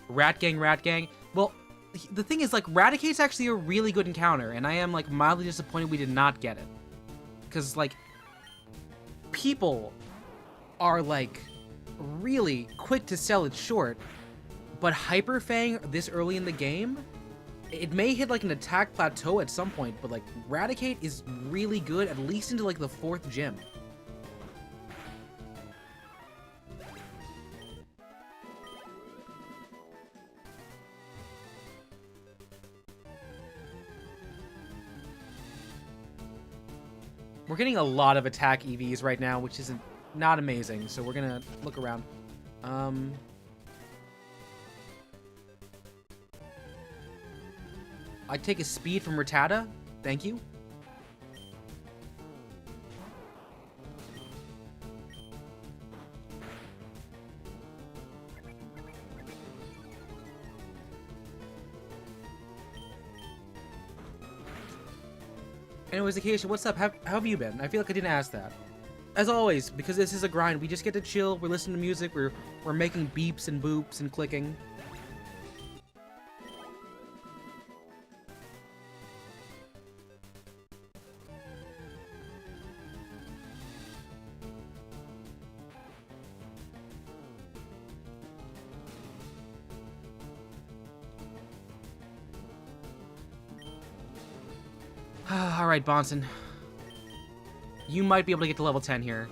A: Rat Gang, Rat Gang. Well, the thing is, like, Raticate's actually a really good encounter, and I am, like, mildly disappointed we did not get it. Because, like, people are, like, really quick to sell it short, but Hyper Fang this early in the game, it may hit, like, an attack plateau at some point, but, like, Raticate is really good, at least into, like, the 4th gym. We're getting a lot of attack EVs right now, which is not amazing, so we're gonna look around. I'd take a speed from Rattata. Thank you. Anyways, Acacia, what's up? How have you been? I feel like I didn't ask that. As always, because this is a grind, we just get to chill, we're listening to music, we're making beeps and boops and clicking. Alright, Bonson. You might be able to get to level 10 here.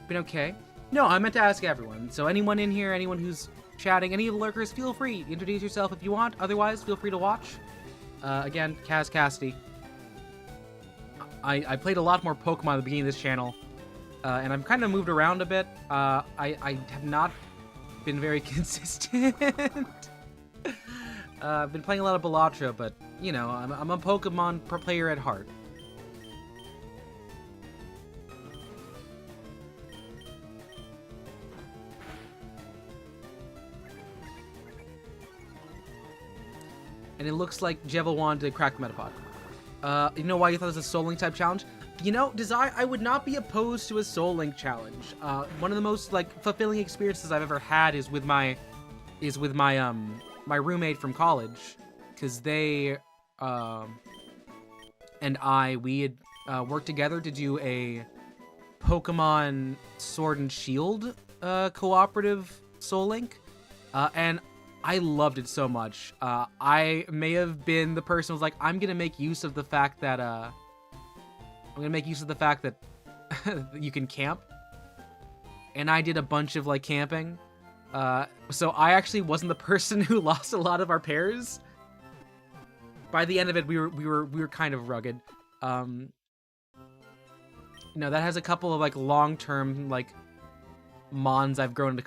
A: Been okay? No, I meant to ask everyone. So anyone in here, anyone who's chatting, any of the lurkers, feel free. Introduce yourself if you want. Otherwise, feel free to watch. Again, Kaz Cassidy. I played a lot more Pokemon at the beginning of this channel. And I've kind of moved around a bit. I have not been very consistent. I've been playing a lot of Bellatra, but, you know, I'm a Pokemon player at heart. And it looks like Jeva wanted to crack the Metapod. You know why you thought it was a Soul Link type challenge? You know, I would not be opposed to a Soul Link challenge. One of the most, like, fulfilling experiences I've ever had is with my my roommate from college, because they and we had worked together to do a Pokemon Sword and Shield cooperative Soul Link, and I loved it so much. I may have been the person who was like, I'm gonna make use of the fact that you can camp, and I did a bunch of like camping. So I actually wasn't the person who lost a lot of our pairs. By the end of it, we were kind of rugged. You know, that has a couple of like long-term like mons I've grown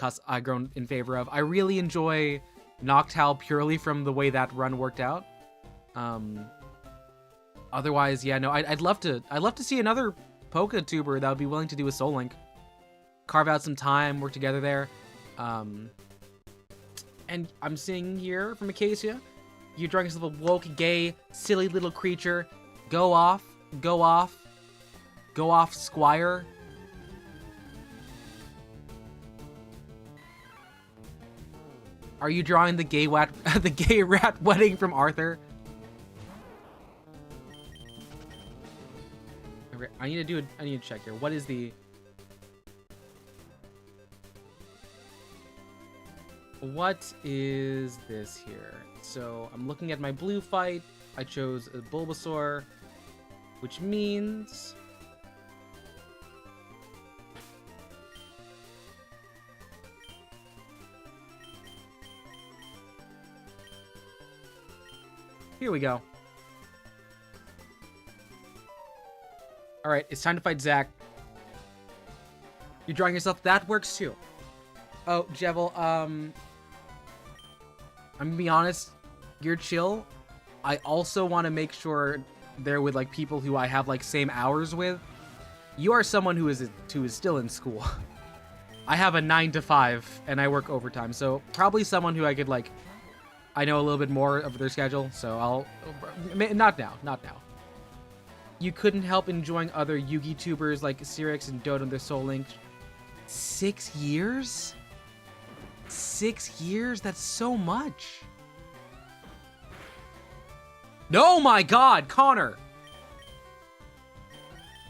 A: in favor of. I really enjoy Noctowl purely from the way that run worked out. Otherwise, yeah, no, I'd love to see another pokeTuber that would be willing to do a Soul Link. Carve out some time, work together there. And I'm seeing here from Acacia, you drawing yourself a woke, gay, silly little creature. Go off. Go off. Go off, Squire. Are you drawing the gay rat wedding from Arthur? Okay, I need to check here. What is the... What is this here? So I'm looking at my blue fight. I chose a Bulbasaur, which means... Here we go. Alright, it's time to fight Zach. You're drawing yourself? That works too. Oh, Jevil, I'm gonna be honest, you're chill. I also want to make sure they're with, like, people who I have, like, same hours with. You are someone who is still in school. I have a 9 to 5, and I work overtime, so probably someone who I could, like, I know a little bit more of their schedule, so I'll... Not now. You couldn't help enjoying other Yugi tubers like Sirix and Dodo and their Soul Link. 6 years? 6 years? That's so much. Oh my god, Connor!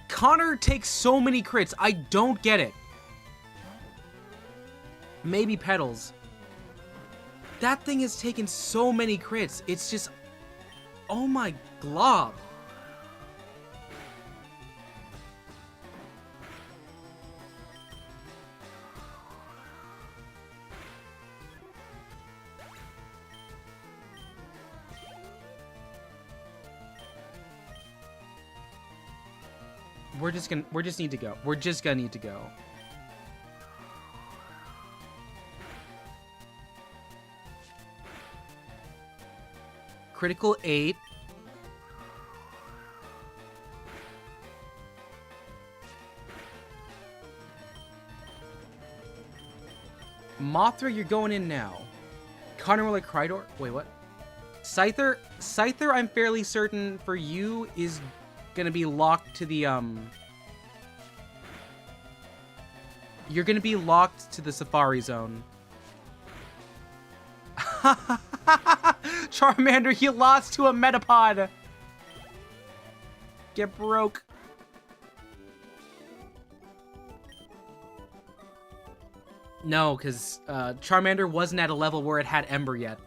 A: Connor takes so many crits. I don't get it. Maybe Petals. That thing has taken so many crits. It's just... Oh my glob. We're just gonna need to go. We're just gonna need to go. Critical 8. Mothra, you're going in now. Connor will like Crydor. Wait, what? Scyther, I'm fairly certain for you is gonna be locked to the You're gonna be locked to the Safari Zone. Charmander, you lost to a Metapod. Get broke. No, because Charmander wasn't at a level where it had Ember yet.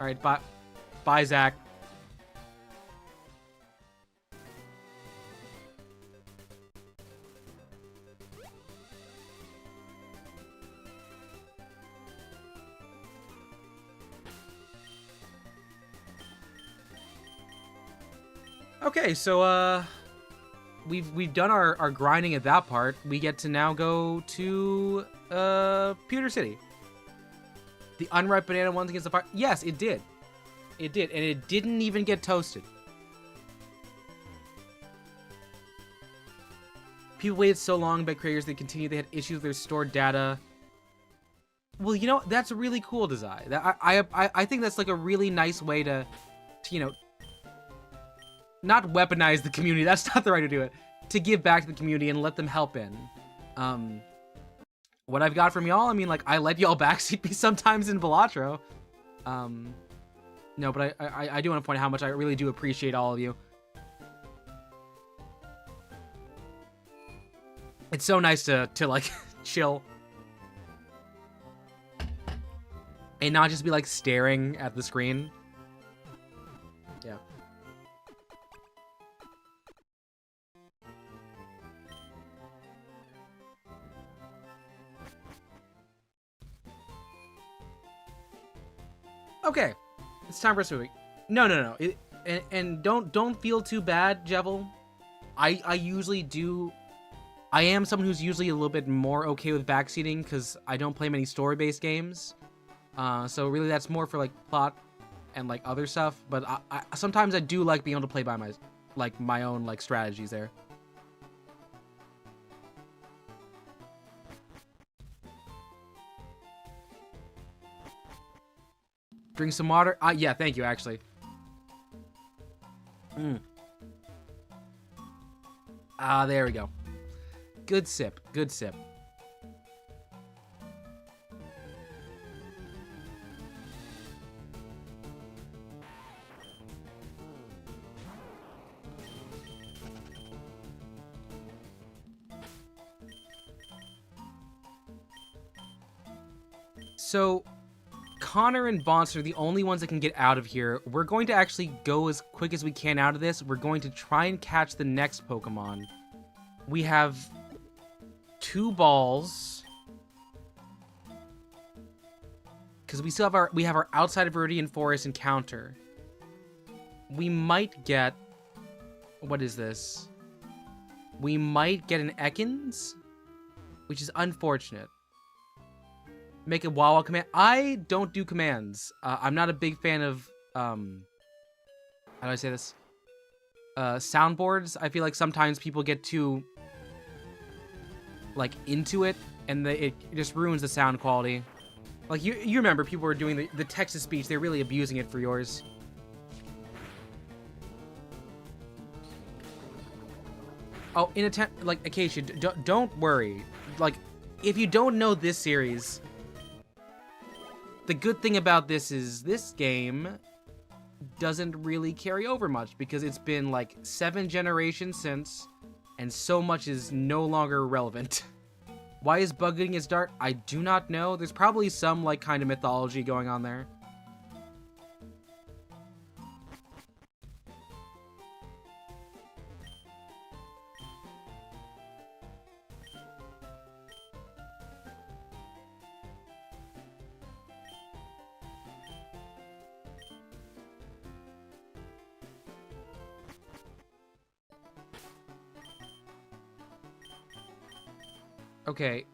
A: Alright, bye, Zach. Okay, so we've done our grinding at that part. We get to now go to Pewter City. The unripe banana ones against the fire. Yes, it did. It did, and it didn't even get toasted. People waited so long by creators they continued. They had issues with their stored data. Well, you know, that's a really cool design. I think that's like a really nice way to you know, not weaponize the community. That's not the right way to do it. To give back to the community and let them help in. What I've got from y'all, I mean, like, I let y'all backseat me sometimes in Balatro. No, but I do want to point out how much I really do appreciate all of you. It's so nice to like, chill. And not just be, like, staring at the screen. Yeah. Okay, it's time for us moving. No. And don't feel too bad, Jevil. I usually do. I am someone who's usually a little bit more okay with backseating because I don't play many story-based games. So really, that's more for like plot and like other stuff. But I sometimes I do like being able to play by my own like strategies there. Drink some water. Yeah, thank you, actually. There we go. Good sip. Good sip. So, Connor and Bonster are the only ones that can get out of here. We're going to actually go as quick as we can out of this. We're going to try and catch the next Pokemon. We have 2 balls. Because we still have our outside of Viridian Forest encounter. We might get... What is this? We might get an Ekans, which is unfortunate. Make a Wawa command. I don't do commands. I'm not a big fan of, how do I say this? Soundboards. I feel like sometimes people get too, like, into it, and it just ruins the sound quality. Like, you remember people were doing the text-to-speech. They're really abusing it for yours. Oh, in attempt, like, Acacia, don't worry. Like, if you don't know this series... The good thing about this is this game doesn't really carry over much because it's been like 7 generations since, and so much is no longer relevant. Why is Bug getting his dart? I do not know. There's probably some like kind of mythology going on there. Okay,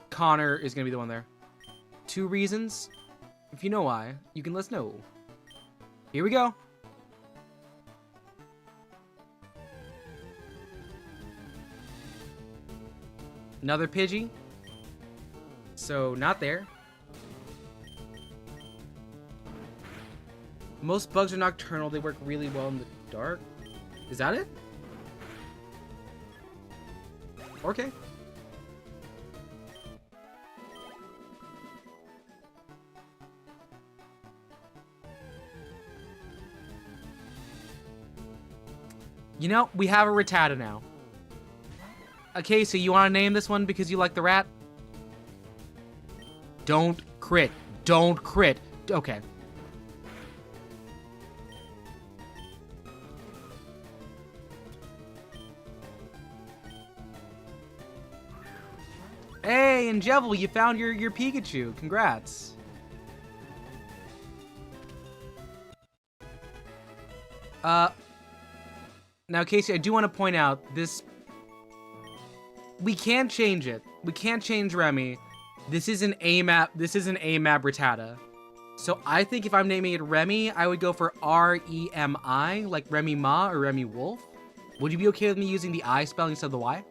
A: Connor is gonna be the one there. 2 reasons. If you know why, you can let us know. Here we go. Another Pidgey. So, not there. Most bugs are nocturnal. They work really well in the dark. Is that it? Okay. You know, we have a Rattata now. Okay, so you want to name this one because you like the rat? Don't crit. Don't crit. Okay. Hey, and Jevil, you found your Pikachu. Congrats. Now, Casey, I do want to point out this. We can't change it. We can't change Remy. This is an AMAB. This is an AMAB Rattata. So I think if I'm naming it Remy, I would go for R-E-M-I, like Remy Ma or Remy Wolf. Would you be okay with me using the I spelling instead of the Y?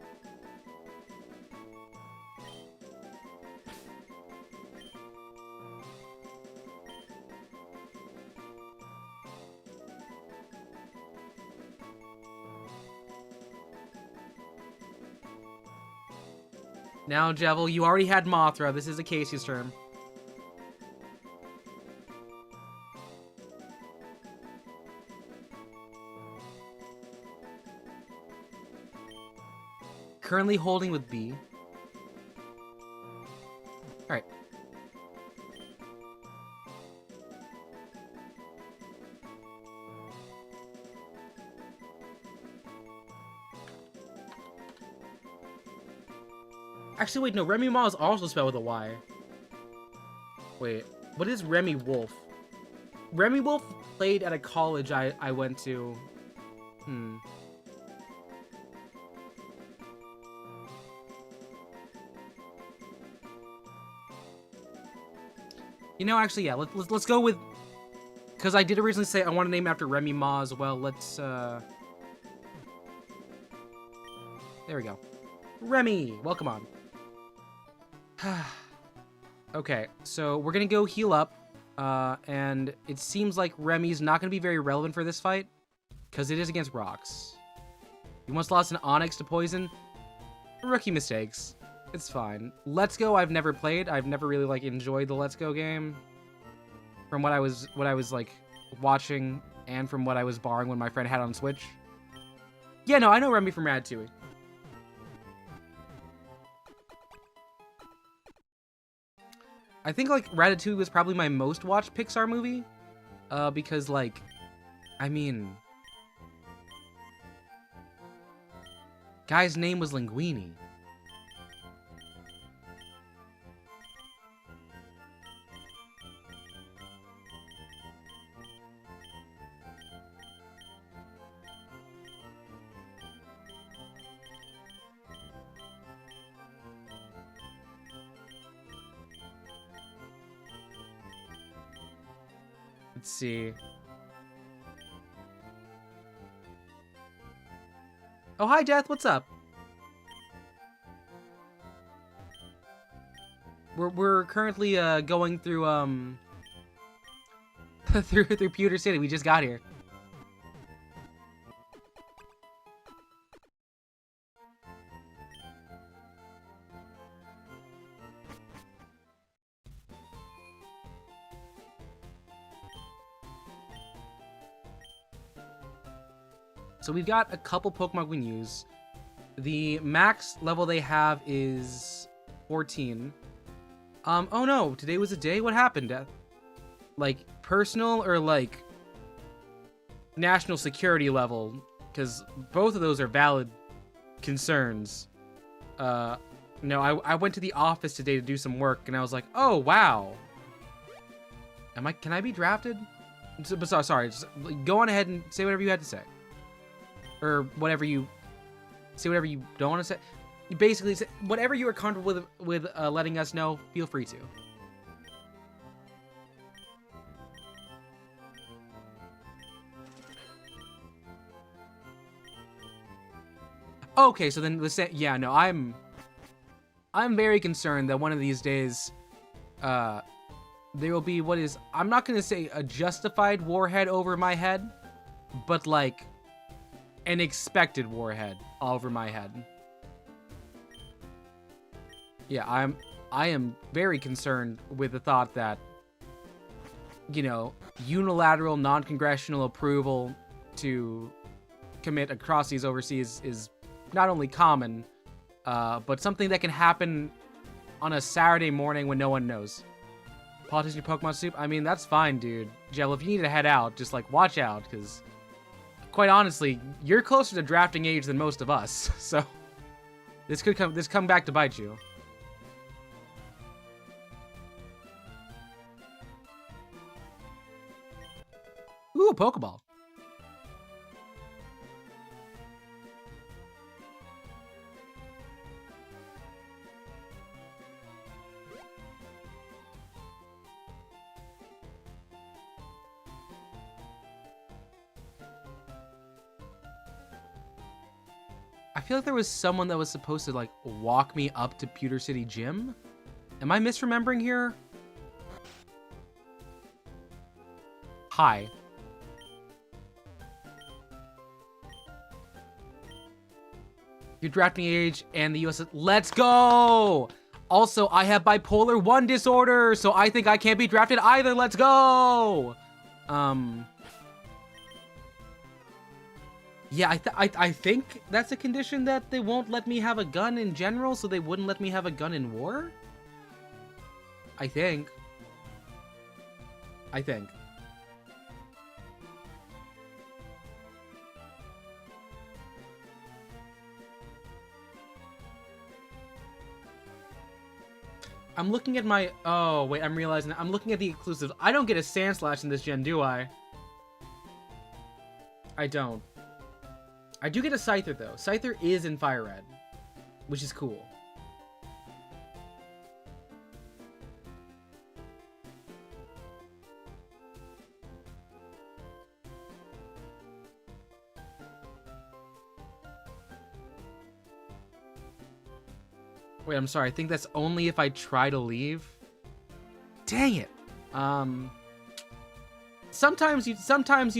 A: Now, Jevil, you already had Mothra. This is Acacia's turn. Currently holding with B. Alright. Actually, wait, no. Remy Ma is also spelled with a Y. Wait, what is Remy Wolf? Remy Wolf played at a college I went to. You know, actually, yeah. Let's go with, because I did originally say I want to name it after Remy Ma as well. Let's there we go. Remy, welcome on. Okay, so we're gonna go heal up, and it seems like Remy's not gonna be very relevant for this fight, because it is against rocks. You once lost an Onyx to poison. Rookie mistakes. It's fine. Let's Go I've never played. I've never really like enjoyed the Let's Go game. From what I was like watching and from what I was borrowing when my friend had on Switch. Yeah, no, I know Remy from Ratatouille. I think like Ratatouille was probably my most watched Pixar movie. Because like, I mean, guy's name was Linguini. Let's see. Oh, hi, Death. What's up? We're currently going through through Pewter City. We just got here. So we've got a couple Pokemon we can use. The max level they have is 14. Oh no, today was a day? What happened, Death? Like, personal or like national security level? Because both of those are valid concerns. No, I went to the office today to do some work, and I was like, oh, wow. Can I be drafted? Sorry, just go on ahead and say whatever you had to say. Or whatever you don't want to say. You basically say whatever you are comfortable with letting us know. Feel free to. Okay, so then yeah, no, I'm very concerned that one of these days, there will be what is, I'm not gonna say a justified warhead over my head, but like an expected warhead over my head. Yeah, I am very concerned with the thought that, you know, unilateral non-congressional approval to commit atrocities overseas is not only common, but something that can happen on a Saturday morning when no one knows. Politics in your Pokemon soup? I mean, that's fine, dude. Jell, if you need to head out, just like watch out, because quite honestly, you're closer to drafting age than most of us, so this could come back to bite you. Ooh, a Pokeball. I feel like there was someone that was supposed to, like, walk me up to Pewter City Gym. Am I misremembering here? Hi. Your drafting age and the US. Let's go! Also, I have bipolar 1 disorder, so I think I can't be drafted either. Let's go! Yeah, I think that's a condition that they won't let me have a gun in general, so they wouldn't let me have a gun in war? I think. I'm looking at my... Oh, wait, I'm realizing... I'm looking at the exclusives. I don't get a Sandslash in this gen, do I? I don't. I do get a Scyther, though. Scyther is in FireRed, which is cool. Wait, I'm sorry. I think that's only if I try to leave. Dang it. Sometimes you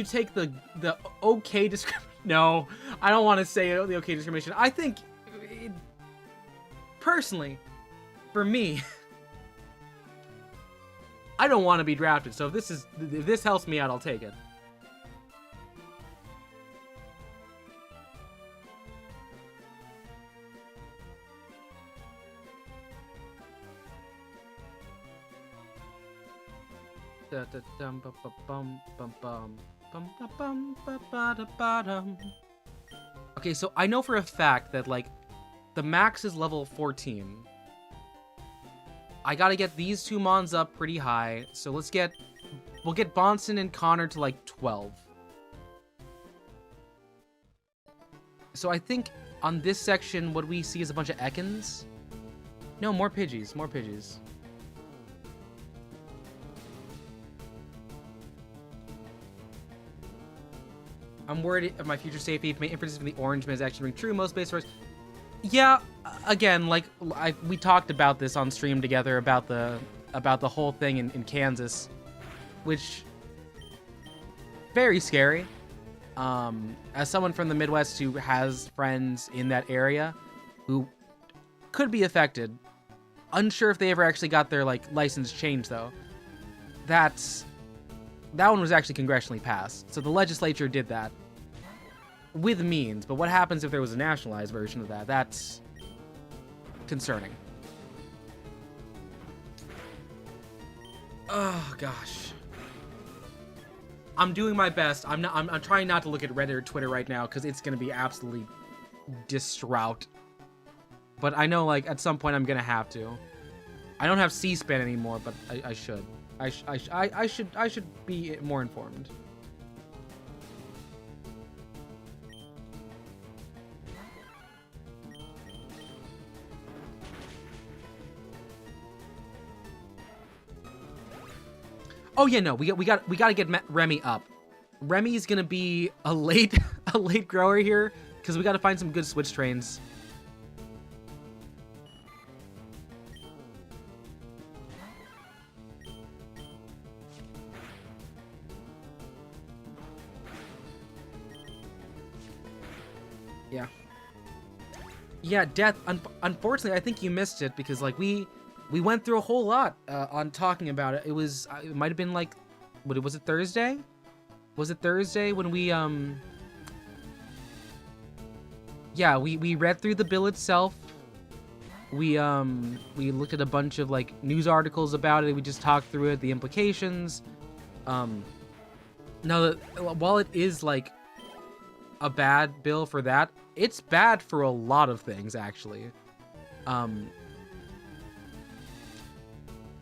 A: take the okay discrimination. No, I don't want to say the okay discrimination. I think, personally, for me, I don't want to be drafted. So if this helps me out, I'll take it. Okay, so I know for a fact that, like, the max is level 14. I gotta get these two mons up pretty high, so we'll get Bonson and Connor to, like, 12. So I think on this section, what we see is a bunch of Ekans. No, more Pidgeys, more Pidgeys. I'm worried of my future safety if my inferences from the orange man is actually ring true. Most base source. Yeah, again, like we talked about this on stream together about the whole thing in Kansas, which very scary. As someone from the Midwest who has friends in that area who could be affected, unsure if they ever actually got their like license changed though. That one was actually congressionally passed, so the legislature did that with means. But what happens if there was a nationalized version of that? That's concerning. Oh gosh, I'm doing my best. I'm trying not to look at Reddit or Twitter right now because it's gonna be absolutely distraught. But I know, like, at some point I'm gonna have to. I don't have C-SPAN anymore, but I should. I should be more informed. Oh yeah, no, we got to get Remy up. Remy's gonna be a late grower here because we got to find some good switch trains. Yeah, Death, unfortunately, I think you missed it because, like, we went through a whole lot on talking about it. It might have been, like, was it Thursday? Was it Thursday when we, yeah, we read through the bill itself. We looked at a bunch of, like, news articles about it. We just talked through it, the implications. Now, while it is, like, a bad bill for that, it's bad for a lot of things, actually.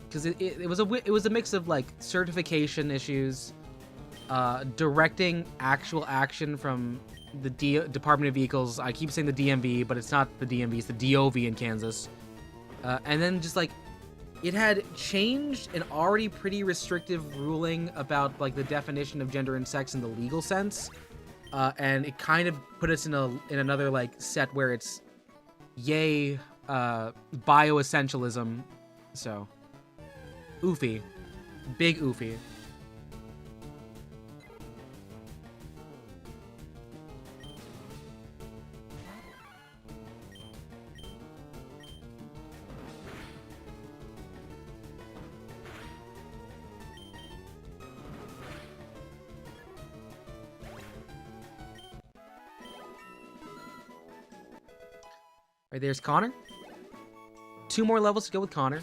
A: Because it was a mix of, like, certification issues, directing actual action from the Department of Vehicles. I keep saying the DMV, but it's not the DMV, it's the DOV in Kansas. And then just, like, it had changed an already pretty restrictive ruling about, like, the definition of gender and sex in the legal sense. And it kind of put us in another, like, set where it's yay bioessentialism. So oofy, big oofy. Right, there's Connor. 2 more levels to go with Connor.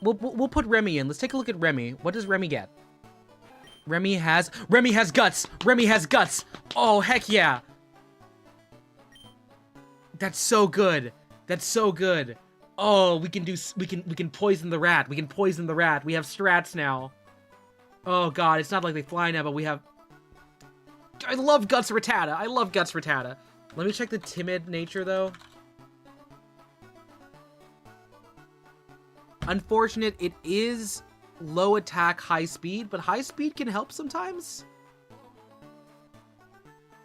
A: We'll put Remy in. Let's take a look at Remy. What does Remy get? Remy has guts. Remy has guts. Oh, heck yeah. That's so good. That's so good. Oh, we can poison the rat. We can poison the rat. We have strats now. Oh god, it's not like they fly now, but we have... I love Guts Rattata. I love Guts Rattata. Let me check the timid nature, though. Unfortunate, it is low attack, high speed, but high speed can help sometimes.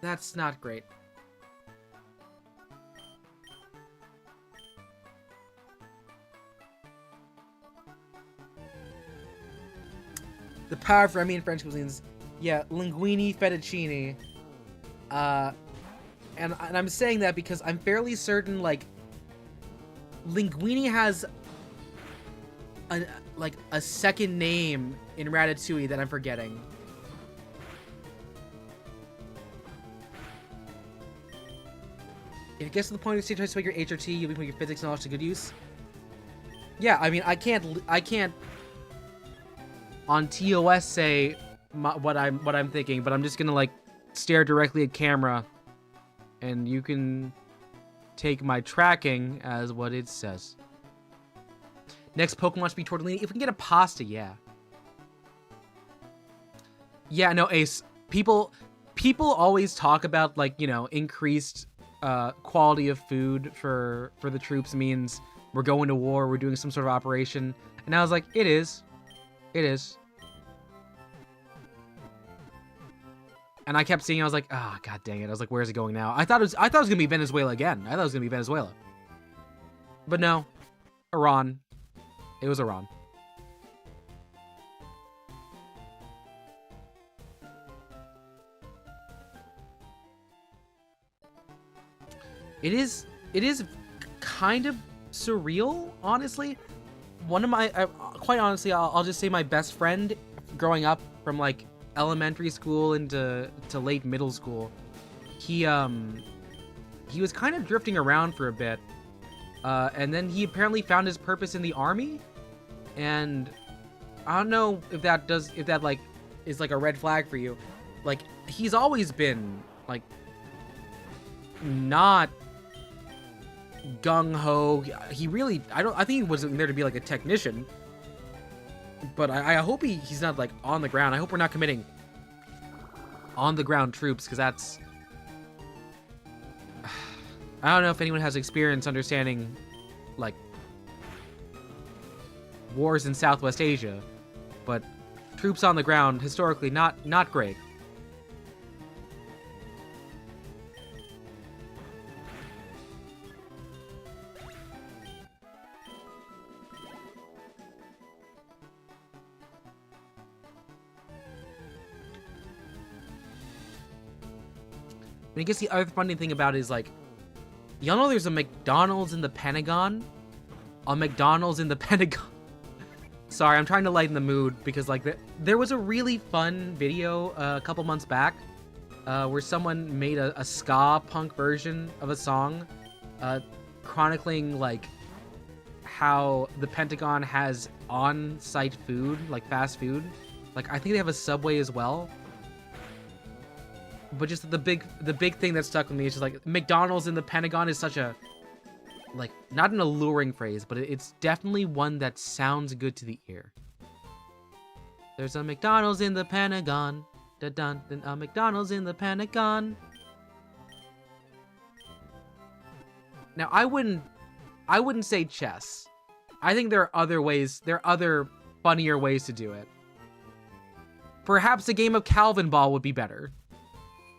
A: That's not great. The power for Remy and French cuisines. Yeah, linguine fettuccine. And I'm saying that because I'm fairly certain, like, linguine has a second name in Ratatouille that I'm forgetting. If it gets to the point of you try to your HRT, you'll be putting your physics knowledge to good use. Yeah, I mean, I can't on TOS say what I'm thinking, but I'm just gonna like stare directly at camera, and you can take my tracking as what it says. Next Pokemon should be tortellini. If we can get a pasta, yeah. Yeah, no, Ace. People always talk about, like, you know, increased quality of food for the troops means we're going to war, we're doing some sort of operation. And I was like, it is. It is. And I kept seeing, I was like, ah, oh, god dang it. I was like, where's it going now? I thought it was gonna be Venezuela again. I thought it was gonna be Venezuela. But no. Iran. It was Iran. It is kind of surreal, honestly. One of my, quite honestly, I'll just say my best friend growing up from like elementary school into late middle school, he was kind of drifting around for a bit, and then he apparently found his purpose in the army, and I don't know if that like is like a red flag for you. Like, he's always been like not gung-ho. He really, I think he wasn't there to be like a technician, but I hope he's not like on the ground. I hope we're not committing on the ground troops, because that's, I don't know if anyone has experience understanding like wars in Southwest Asia, but troops on the ground historically not great. And I guess the other funny thing about it is, like, y'all know there's a McDonald's in the Pentagon? A McDonald's in the Pentagon. Sorry, I'm trying to lighten the mood, because, like, there was a really fun video a couple months back where someone made a ska punk version of a song chronicling, like, how the Pentagon has on-site food, like fast food. Like, I think they have a Subway as well. But just the big thing that stuck with me is just like, McDonald's in the Pentagon is such a, like, not an alluring phrase, but it's definitely one that sounds good to the ear. There's a McDonald's in the Pentagon. Da-dun, a McDonald's in the Pentagon. Now, I wouldn't say chess. I think there are other ways, there are other funnier ways to do it. Perhaps a game of Calvin Ball would be better.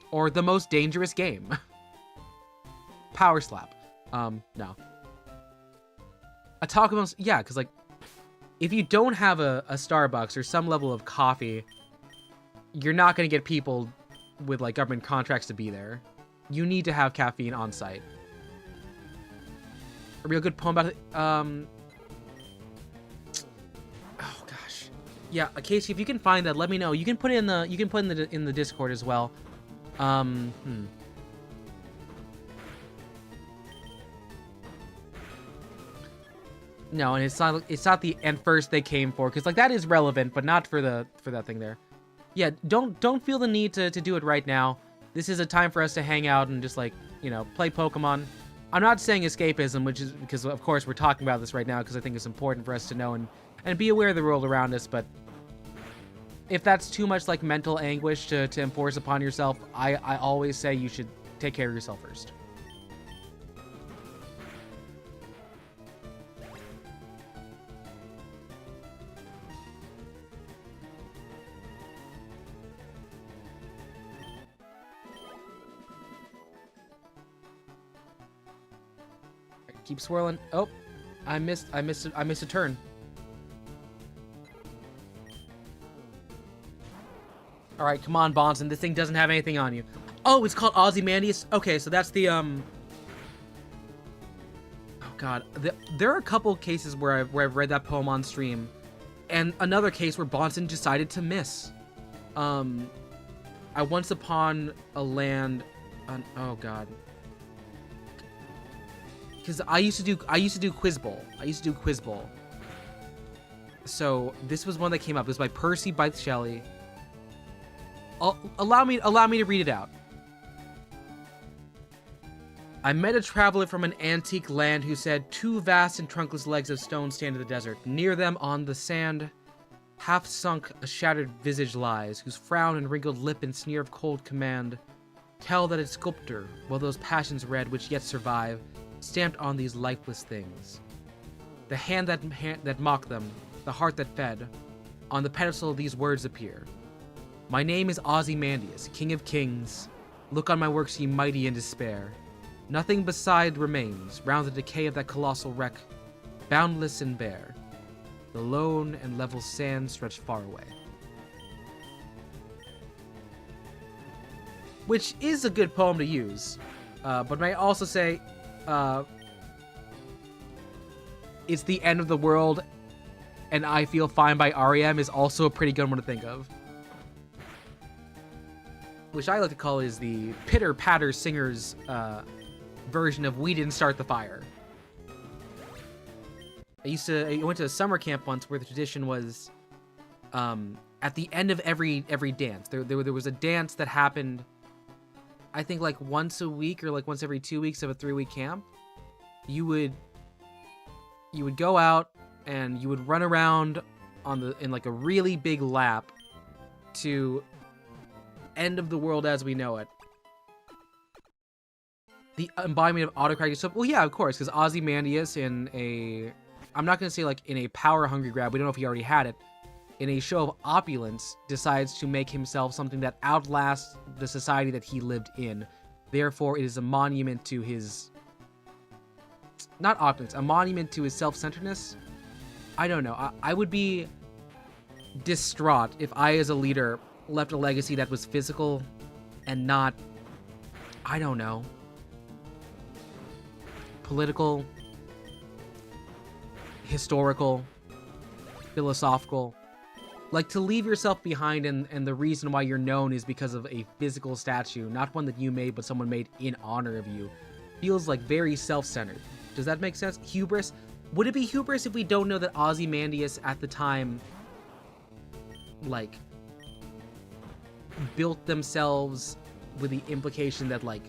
A: Or the most dangerous game. Power slap. No. A Taco Bell, yeah, because, like, if you don't have a Starbucks or some level of coffee, you're not going to get people with, like, government contracts to be there. You need to have caffeine on site. A real good poem about it. Oh, gosh. Yeah, Casey, if you can find that, let me know. You can put it in the Discord as well. No, and it's not the "and first they came for," because, like, that is relevant, but not for that thing there. Yeah, don't feel the need to do it right now. This is a time for us to hang out and just, like, you know, play Pokemon. I'm not saying escapism, which is because, of course, we're talking about this right now because I think it's important for us to know and be aware of the world around us, but if that's too much, like, mental anguish to enforce upon yourself, I always say you should take care of yourself first. Keep swirling. Oh, I missed a turn. All right, come on, Bonson. This thing doesn't have anything on you. Oh, it's called Ozymandias? Okay, so that's the, Oh, God. There are a couple cases where I've read that poem on stream, and another case where Bonson decided to miss. I once upon a land... oh, God. Because I used to do Quiz Bowl. So this was one that came up. It was by Percy Bythe Shelley. Allow me to read it out. I met a traveler from an antique land who said, 2 vast and trunkless legs of stone stand in the desert. Near them on the sand, half sunk, a shattered visage lies, whose frown and wrinkled lip and sneer of cold command tell that its sculptor, while those passions red which yet survive, stamped on these lifeless things. The hand that mocked them, the heart that fed, on the pedestal these words appear. My name is Ozymandias, King of Kings. Look on my works, ye mighty in despair. Nothing beside remains, round the decay of that colossal wreck, boundless and bare. The lone and level sands stretch far away. Which is a good poem to use, but may I also say, it's the end of the world, and I Feel Fine by R.E.M. is also a pretty good one to think of. Which I like to call is the pitter-patter singers version of We Didn't Start the Fire. I went to a summer camp once where the tradition was, at the end of every dance, there was a dance that happened, I think like once a week or like once every 2 weeks of a 3-week camp. You would go out and you would run around in like a really big lap to End of the World as We Know It. The embodiment of autocratic stuff. Well, yeah, of course, because Ozymandias I'm not going to say like in a power-hungry grab, we don't know if he already had it, in a show of opulence, decides to make himself something that outlasts the society that he lived in. Therefore, it is a monument to his... Not opulence, a monument to his self-centeredness. I don't know. I would be distraught if I, as a leader, left a legacy that was physical and not, I don't know, political, historical, philosophical. Like, to leave yourself behind and the reason why you're known is because of a physical statue, not one that you made, but someone made in honor of you, feels like very self-centered. Does that make sense? Hubris? Would it be hubris if we don't know that Ozymandias at the time, like, built themselves with the implication that, like,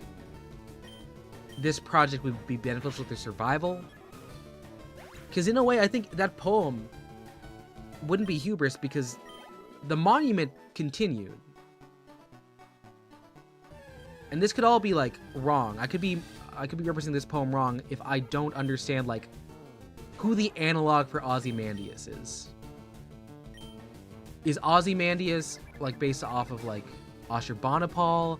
A: this project would be beneficial to their survival? Because in a way, I think that poem wouldn't be hubris because the monument continued. And this could all be, like, wrong. I could be representing this poem wrong if I don't understand, like, who the analog for Ozymandias is. Is Ozymandias, like, based off of, like, Ashurbanipal,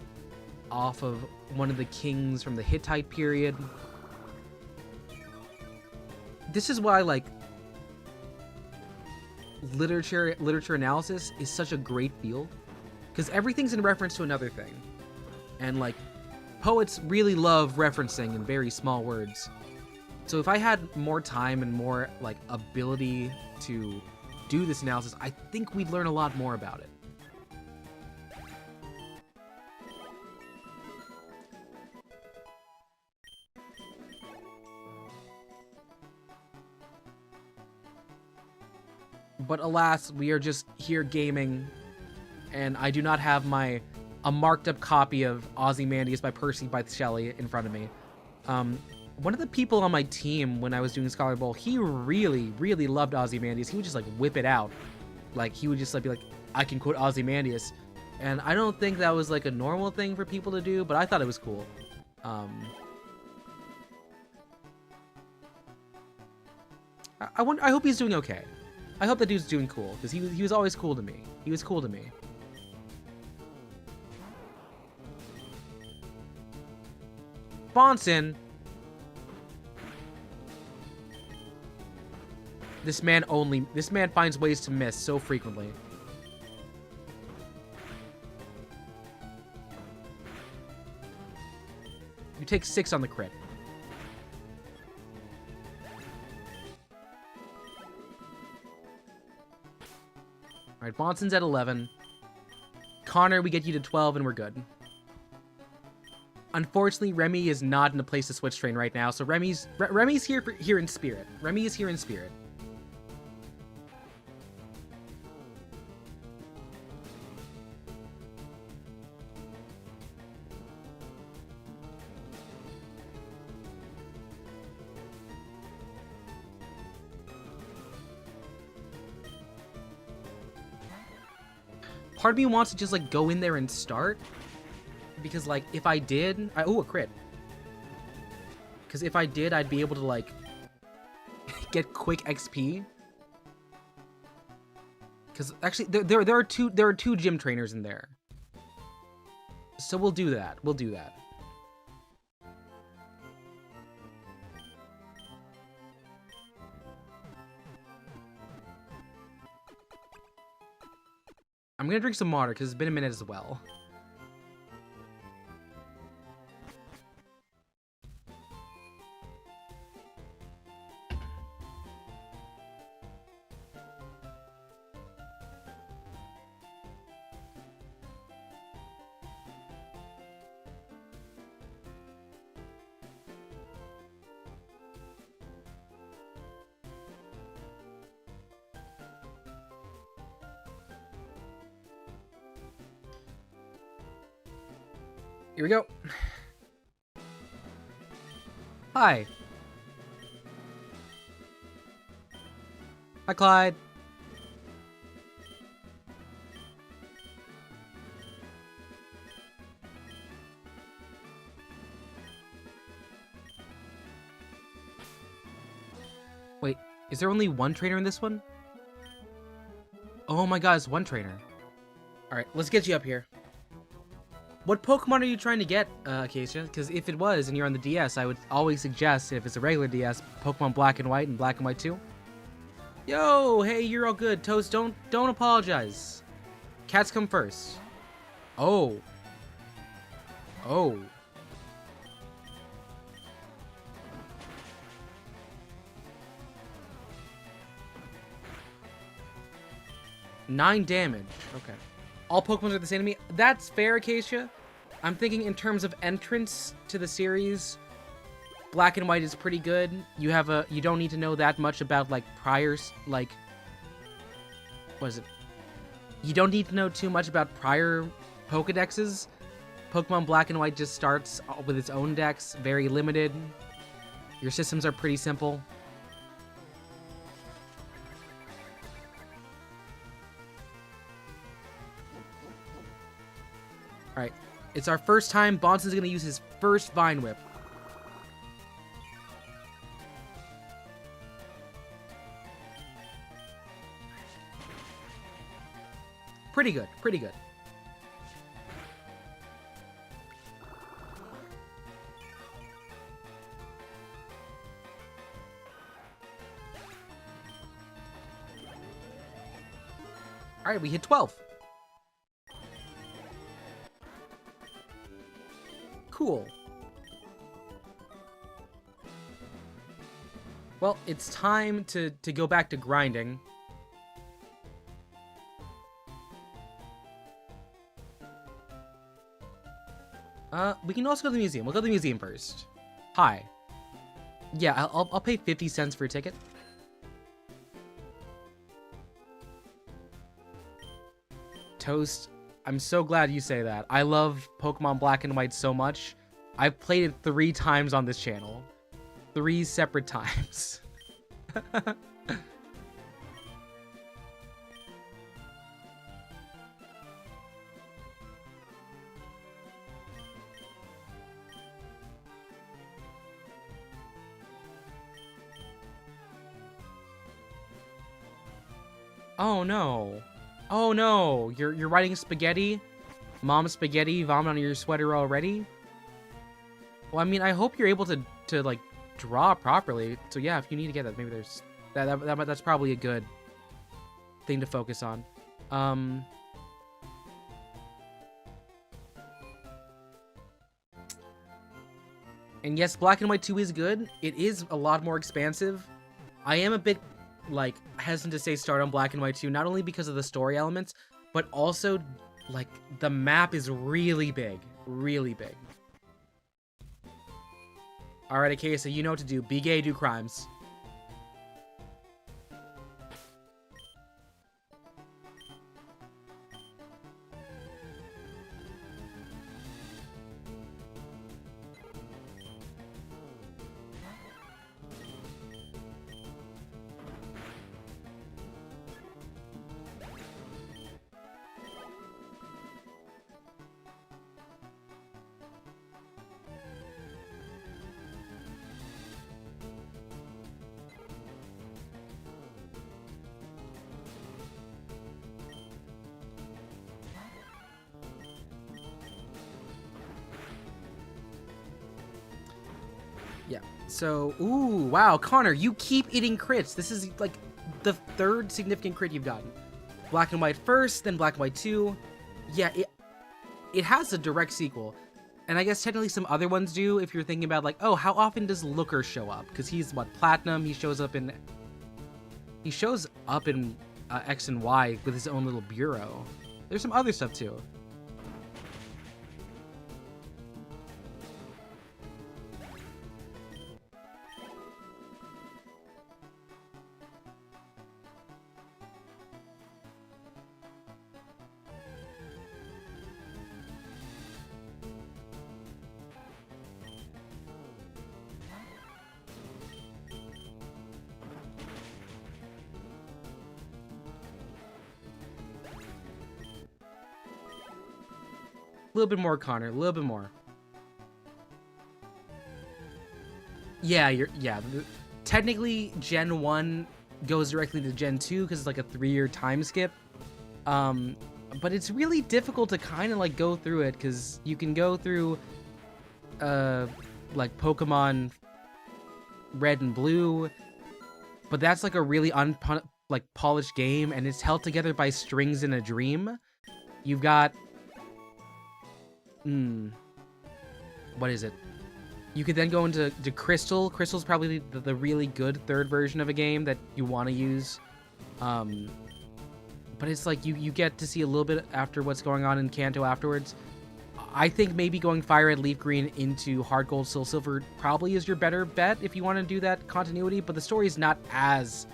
A: off of one of the kings from the Hittite period? This is why, like, literature analysis is such a great field, because everything's in reference to another thing. And, like, poets really love referencing in very small words. So if I had more time and more, like, ability to do this analysis, I think we'd learn a lot more about it. But alas, we are just here gaming, and I do not have a marked up copy of Ozymandias by Percy Bythe Shelley in front of me. One of the people on my team when I was doing Scholar Bowl, he really, really loved Ozymandias. He would just, like, whip it out. Like, he would just, like, be like, I can quote Ozymandias. And I don't think that was, like, a normal thing for people to do, but I thought it was cool. I hope he's doing okay. I hope that dude's doing cool, because he was always cool to me. He was cool to me. Bonson! This man finds ways to miss so frequently. You take 6 on the crit. Alright, Bonson's at 11. Connor, we get you to 12 and we're good. Unfortunately, Remy is not in a place to switch train right now, so Remy's here in spirit. Remy is here in spirit. Part of me wants to just, like, go in there and start. Because, like, if I did... oh, a crit. Because if I did, I'd be able to, like, get quick XP. Because, actually, there are two gym trainers in there. So we'll do that. We'll do that. I'm gonna drink some water, because it's been a minute as well. Here we go. Hi. Hi, Clyde. Wait, is there only one trainer in this one? Oh my god, it's one trainer. Alright, let's get you up here. What Pokemon are you trying to get, Acacia? Because if it was and you're on the DS, I would always suggest, if it's a regular DS, Pokemon Black and White and Black and White 2. Yo, hey, you're all good. Toast, don't apologize. Cats come first. Oh. Oh. Nine damage. Okay. All Pokemon are the same to me. That's fair, Acacia. I'm thinking in terms of entrance to the series, Black and White is pretty good. You don't need to know that much about, like, priors, like, what is it? You don't need to know too much about prior Pokedexes. Pokemon Black and White just starts with its own dex, very limited. Your systems are pretty simple. Alright, it's our first time. Bonson's gonna use his first Vine Whip. Pretty good, pretty good. Alright, we hit 12. Cool. Well, it's time to go back to grinding. We can also go to the museum. We'll go to the museum first. Hi. Yeah, I'll pay 50 cents for a ticket. Toast, I'm so glad you say that. I love Pokemon Black and White so much. I've played it 3 times on this channel. 3 separate times. Oh no. Oh no. You're writing spaghetti? Mom spaghetti vomit on your sweater already? Well, I mean, I hope you're able to like draw properly. So yeah, if you need to get that, maybe there's that's probably a good thing to focus on. And yes, Black and White 2 is good. It is a lot more expansive. I am a bit, like, hesitant to say start on Black and White 2, not only because of the story elements, but also, like, the map is really big. Really big. Alright, okay, so you know what to do. Be gay, do crimes. Yeah. So, ooh, wow, Connor, you keep eating crits. This is like the third significant crit you've gotten. Black and White first, then Black and White 2. Yeah, it has a direct sequel. And I guess technically some other ones do if you're thinking about like, oh, how often does Looker show up? Because he's what, Platinum, he shows up in X and Y with his own little bureau. There's some other stuff too. A little bit more, Connor. A little bit more. Yeah, technically, Gen 1 goes directly to Gen 2 because it's like a 3-year time skip. But it's really difficult to kind of like go through it because you can go through like Pokemon Red and Blue, but that's like a really polished game, and it's held together by strings in a dream. You've got what is it? You could then go into Crystal. Crystal's probably the really good third version of a game that you want to use. But it's like you get to see a little bit after what's going on in Kanto afterwards. I think maybe going FireRed, Leaf Green into Hard Gold, Soul Silver probably is your better bet if you want to do that continuity, but the story is not as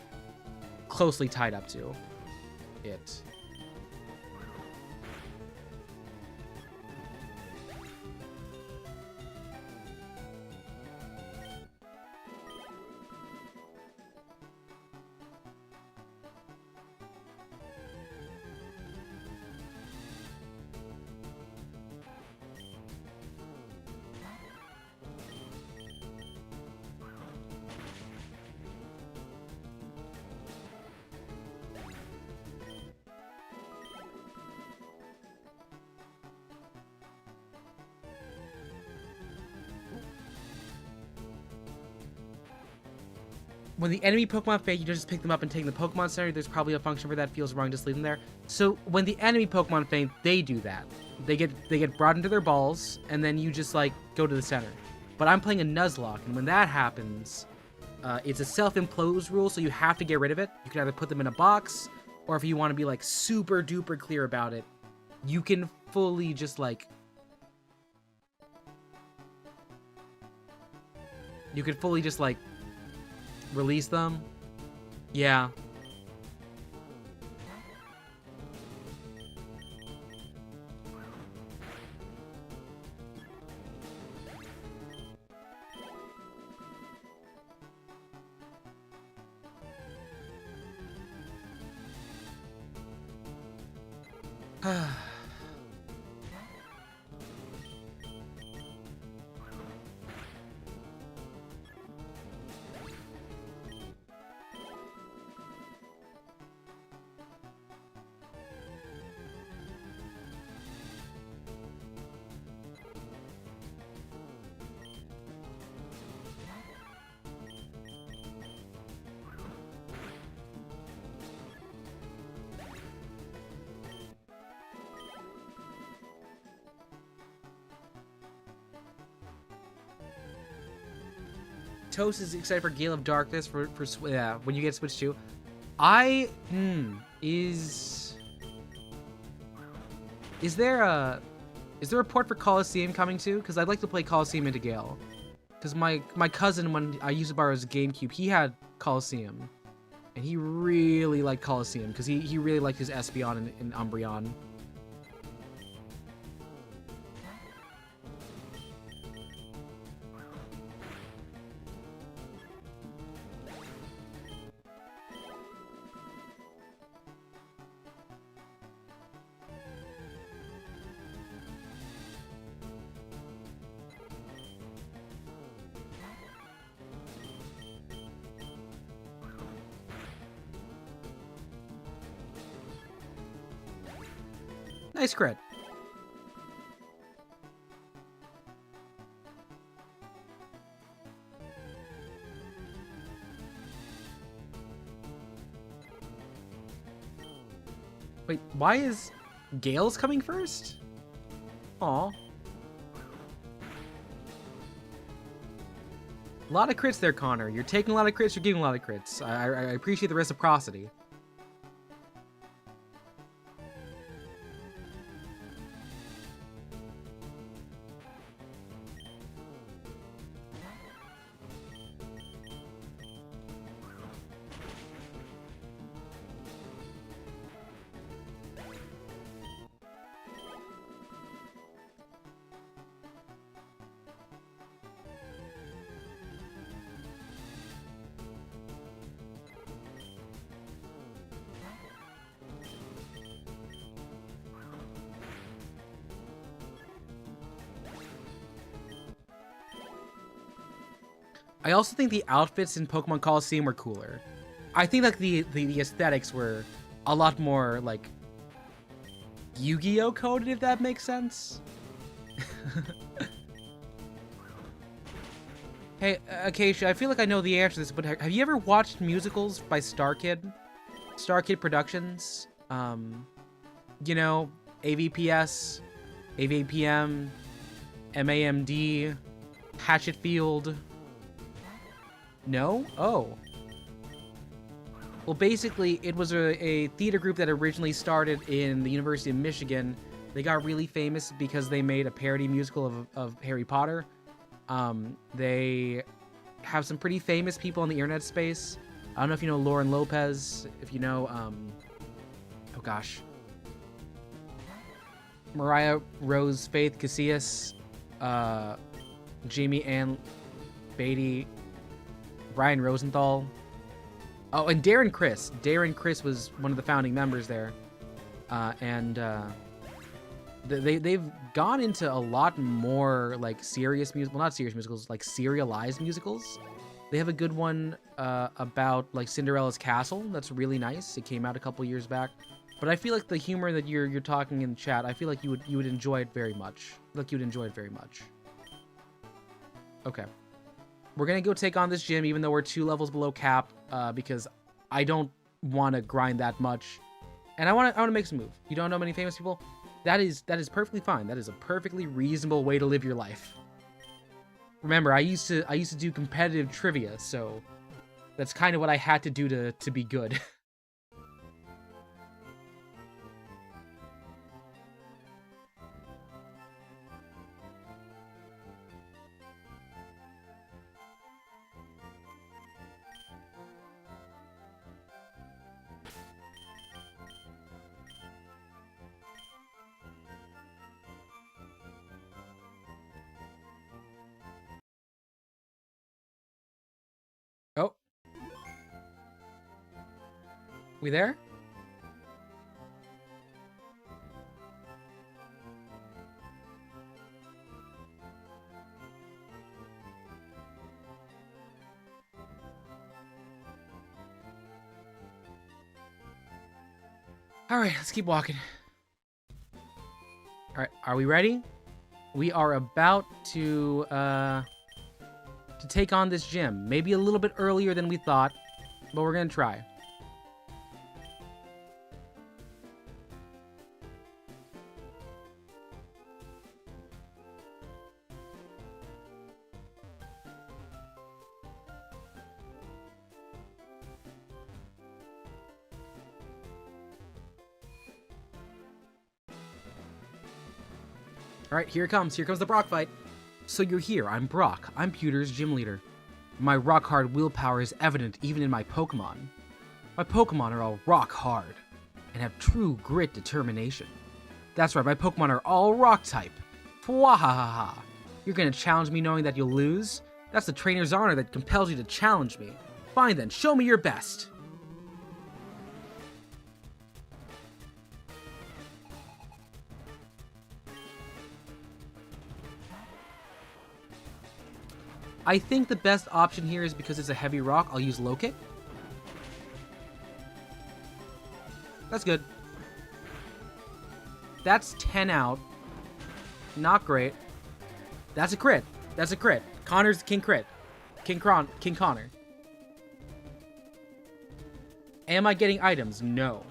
A: closely tied up to it. When the enemy Pokemon faint, you just pick them up and take the Pokemon Center. There's probably a function for that. Feels wrong, just leave them there. So when the enemy Pokemon faint, they do that. They get brought into their balls, and then you just like go to the center. But I'm playing a Nuzlocke, and when that happens, it's a self-implode rule, so you have to get rid of it. You can either put them in a box, or if you want to be like super duper clear about it, you can fully just like release them. Yeah. Toast is excited for Gale of Darkness for when you get Switch 2. Is there a port for Coliseum coming too? Because I'd like to play Coliseum into Gale. Because my cousin, when I used to borrow his GameCube, he had Coliseum. And he really liked Coliseum, because he really liked his Espeon and Umbreon. Nice crit. Wait, why is Gale's coming first? Aw. A lot of crits there, Connor. You're taking a lot of crits, you're giving a lot of crits. I appreciate the reciprocity. I also think the outfits in Pokemon Coliseum were cooler. I think like the aesthetics were a lot more like Yu-Gi-Oh coded, if that makes sense. Hey, Acacia, I feel like I know the answer to this, but have you ever watched musicals by StarKid? StarKid Productions? You know, AVPS, AVPM, MAMD, Hatchetfield. No? Oh. Well, basically, it was a theater group that originally started in the University of Michigan. They got really famous because they made a parody musical of Harry Potter. They have some pretty famous people in the internet space. I don't know if you know Lauren Lopez, if you know, oh gosh. Mariah Rose Faith Casillas, Jamie Ann Beatty, Brian Rosenthal. Oh, and Darren Criss. Darren Criss was one of the founding members there. They've gone into a lot more, like, serious music. Well, not serious musicals, like, serialized musicals. They have a good one about, like, Cinderella's Castle. That's really nice. It came out a couple years back. But I feel like the humor that you're talking in chat, I feel like you would enjoy it very much. Like, you would enjoy it very much. Okay. We're gonna go take on this gym, even though we're 2 levels below cap, because I don't want to grind that much, and I want to make some move. You don't know many famous people? That is perfectly fine. That is a perfectly reasonable way to live your life. Remember, I used to do competitive trivia, so that's kind of what I had to do to be good. Oh. We there? Alright, let's keep walking. Alright, are we ready? We are about to take on this gym. Maybe a little bit earlier than we thought, but we're gonna try. Alright, here it comes. Here comes the Brock fight. So you're here. I'm Brock. I'm Pewter's gym leader. My rock-hard willpower is evident even in my Pokemon. My Pokemon are all rock-hard and have true grit determination. That's right, my Pokemon are all rock-type. Fwahahaha. You're gonna challenge me knowing that you'll lose? That's the trainer's honor that compels you to challenge me. Fine then, show me your best. I think the best option here is because it's a heavy rock, I'll use low kick. That's good. That's 10 out. Not great. That's a crit. That's a crit. Connor's King Crit. King Connor. Am I getting items? No.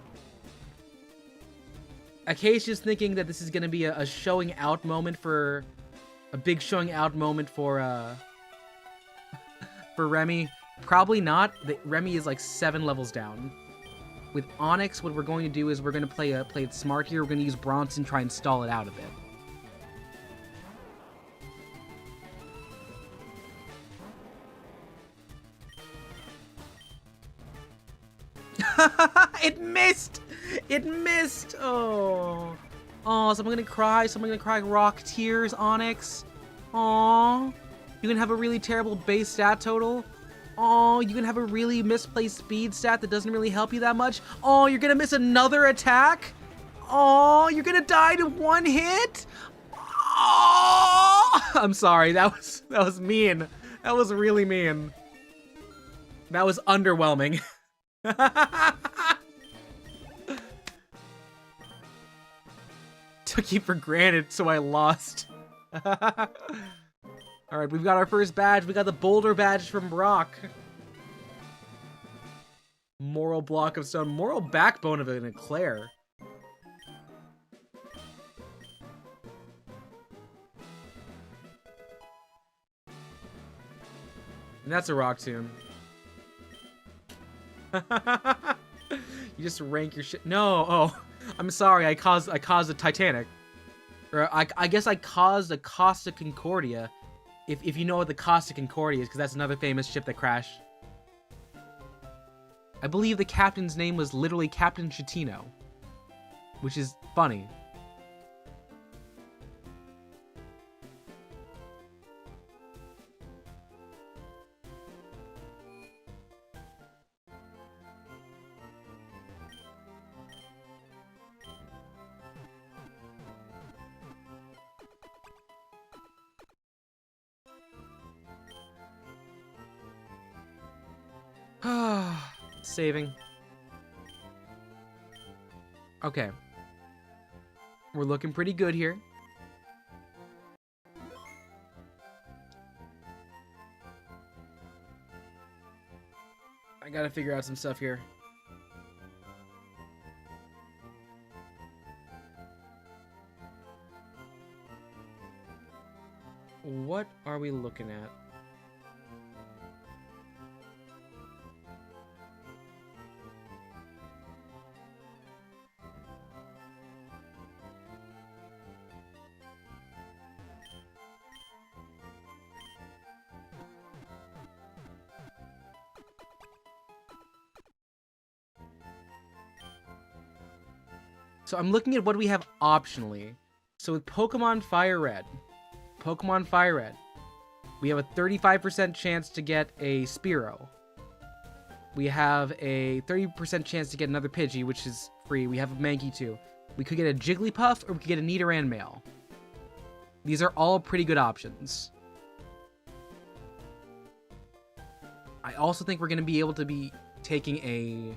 A: Acacia's thinking that this is going to be a showing out moment for... A big showing out moment for Remy. Probably not. Remy is like 7 levels down. With Onyx, what we're going to do is we're going to play it smart here. We're going to use Bronson, try and stall it out a bit. It missed! It missed! Oh. Oh, someone gonna cry. Someone gonna cry rock tears, Onyx. Aww. You can have a really terrible base stat total. Oh, you can have a really misplaced speed stat that doesn't really help you that much. Oh, you're gonna miss another attack? Oh, you're gonna die to 1 hit? Oh! I'm sorry, that was mean. That was really mean. That was underwhelming. Took you for granted, so I lost. Alright, we've got our first badge. We got the Boulder badge from Brock. Moral block of stone. Moral backbone of an eclair. And that's a rock tomb. You just rank your shit. No, oh, I'm sorry. I caused a Titanic, or I guess I caused a Costa Concordia. If you know what the Costa Concordia is, because that's another famous ship that crashed. I believe the captain's name was literally Captain Chitino, which is funny. Saving. Okay. We're looking pretty good here. I gotta figure out some stuff here. What are we looking at? So I'm looking at what we have optionally. So with Pokemon FireRed, we have a 35% chance to get a Spearow. We have a 30% chance to get another Pidgey, which is free. We have a Mankey too. We could get a Jigglypuff, or we could get a Nidoran male. These are all pretty good options. I also think we're going to be able to be taking a...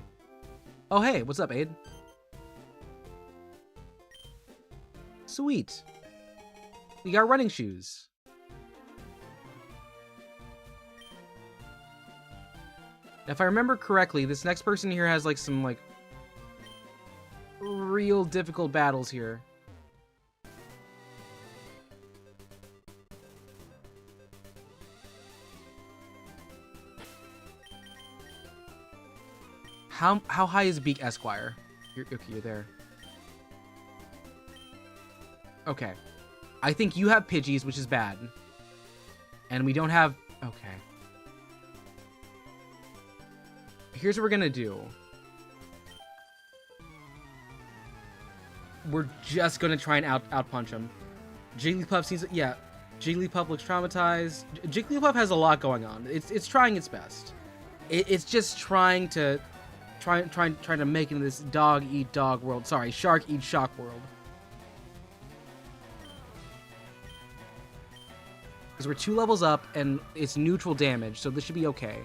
A: Oh, hey, what's up, Aid? Sweet. We got running shoes. If I remember correctly, this next person here has like some like real difficult battles here. How high is Beak Esquire? You're there. Okay. I think you have Pidgeys, which is bad. And we don't have... Okay. Here's what we're gonna do. We're just gonna try and outpunch him. Jigglypuff seems... Yeah. Jigglypuff looks traumatized. Jigglypuff has a lot going on. It's trying its best. It's just trying to... Trying to make it in this dog-eat-dog world. Sorry, shark-eat-shark world. Because we're 2 levels up, and it's neutral damage, so this should be okay.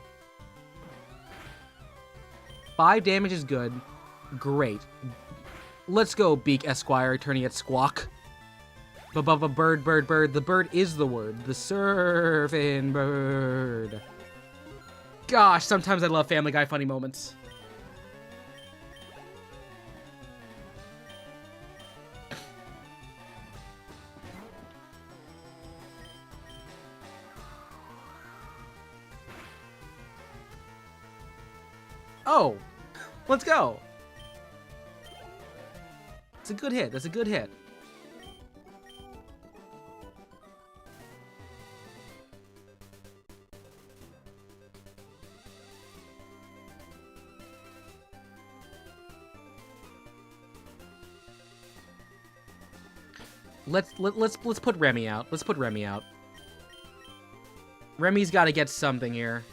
A: 5 damage is good. Great. Let's go, Beak Esquire, turning at Squawk. Bird, bird, bird. The bird is the word. The surfing bird. Gosh, sometimes I love Family Guy funny moments. Oh, let's go. It's a good hit. That's a good hit. Let's put Remy out. Let's put Remy out. Remy's got to get something here.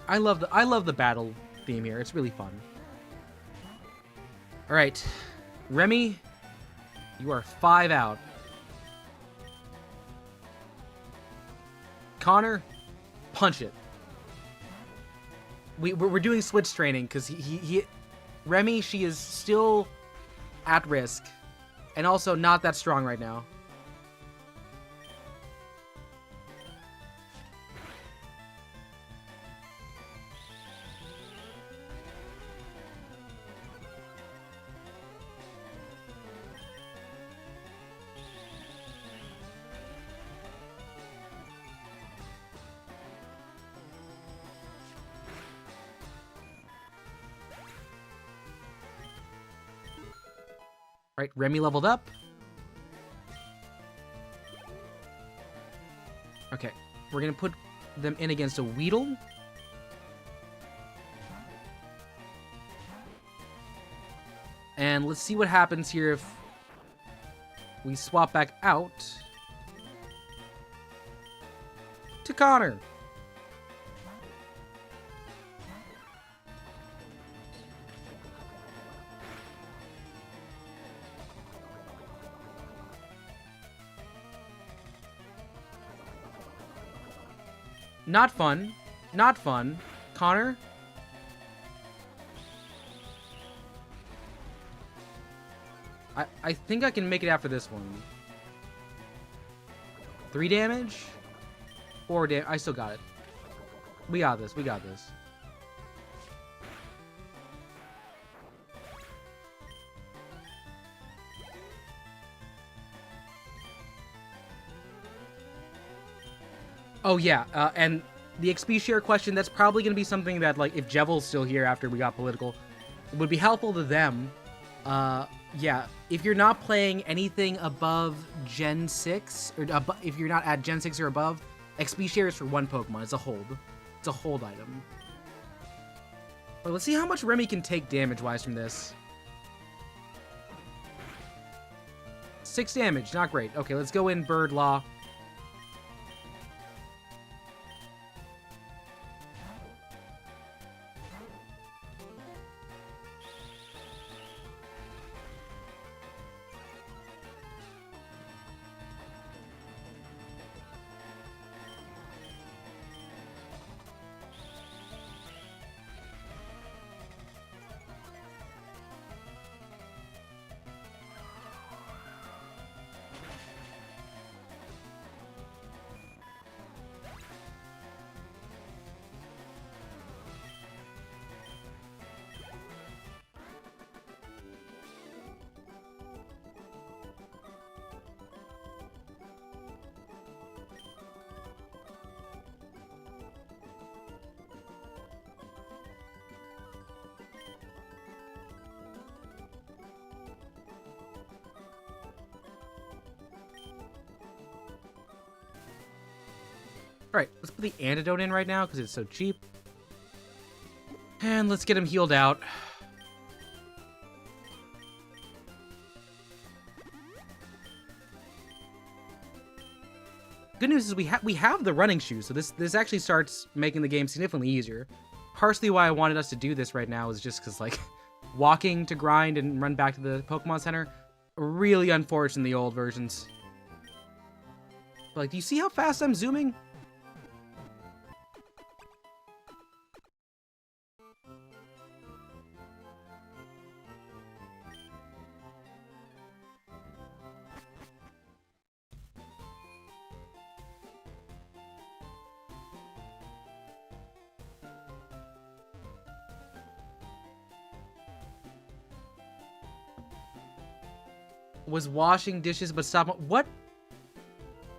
A: I love the battle theme here. It's really fun. All right, Remy, you are 5 out. Connor, punch it. We're doing switch training because Remy, she is still at risk, and also not that strong right now. Right, Remy leveled up. Okay, we're gonna put them in against a Weedle. And let's see what happens here if we swap back out to Connor. Not fun. Not fun. Connor? I think I can make it after this one. 3 damage? 4 damage. I still got it. We got this. We got this. Oh, yeah, and the XP share question, that's probably going to be something that, like, if Jevel's still here after we got political, would be helpful to them. Yeah, if you're not playing anything above Gen 6, or if you're not at Gen 6 or above, XP share is for 1 Pokemon. It's a hold. It's a hold item. But let's see how much Remy can take damage-wise from this. 6 damage, not great. Okay, let's go in Bird Law. Alright, let's put the antidote in right now because it's so cheap. And let's get him healed out. Good news is we have the running shoes, so this actually starts making the game significantly easier. Partially why I wanted us to do this right now is just because, like, walking to grind and run back to the Pokemon Center, really unfortunate in the old versions. But, like, do you see how fast I'm zooming? Was washing dishes but stop. What?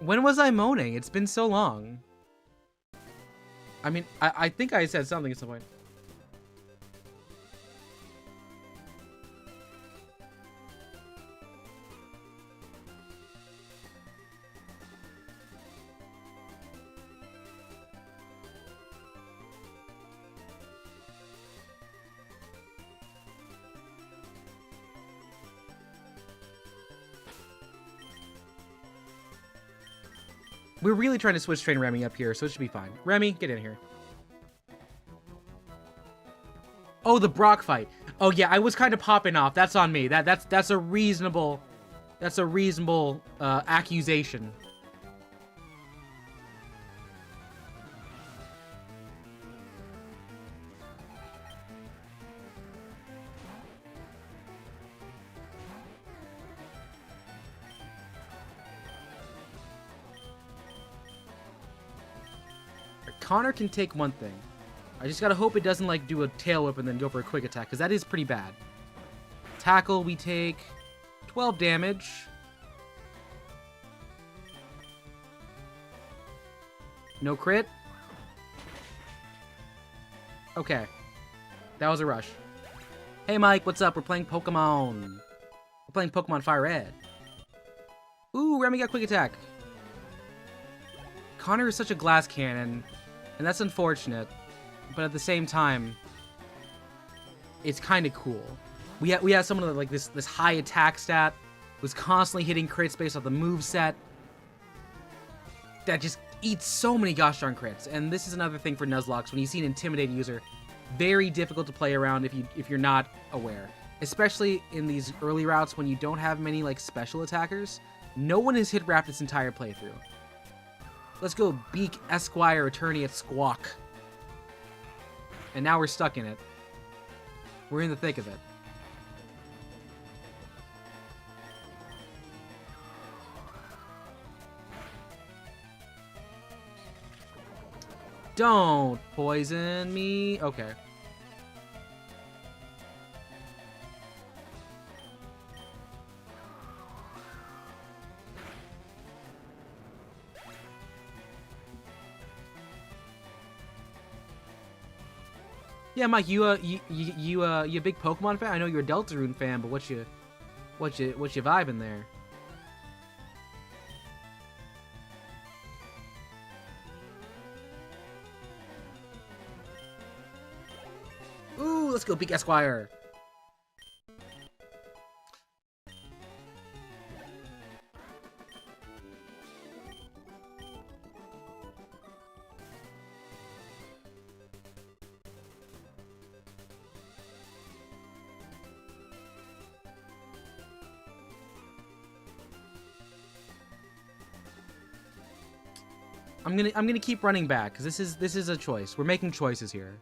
A: When was I moaning? It's been so long. I mean, I think I said something at some point. We're really trying to switch train Remy up here, so it should be fine. Remy, get in here. Oh, the Brock fight. Oh yeah, I was kind of popping off. That's on me. That's a reasonable accusation. Connor can take one thing. I just gotta hope it doesn't, like, do a tail whip and then go for a quick attack, because that is pretty bad. Tackle, we take 12 damage. No crit. Okay. That was a rush. Hey, Mike, what's up? We're playing Pokemon. We're playing Pokemon FireRed. Ooh, Remy got quick attack. Connor is such a glass cannon. And that's unfortunate, but at the same time, it's kind of cool. We have someone that, like, this high attack stat, who's constantly hitting crits based off the move set, that just eats so many gosh darn crits. And this is another thing for Nuzlocke. When you see an intimidated user, very difficult to play around if you're not aware, especially in these early routes when you don't have many, like, special attackers. No one has hit Wrap this entire playthrough. Let's go Beak Esquire Attorney at Squawk. And now we're stuck in it. We're in the thick of it. Don't poison me. Okay. Yeah, Mike, you a big Pokemon fan? I know you're a Deltarune fan, but what you vibing there? Ooh, let's go, Beak Esquire. I'm gonna keep running back because this is a choice. We're making choices here.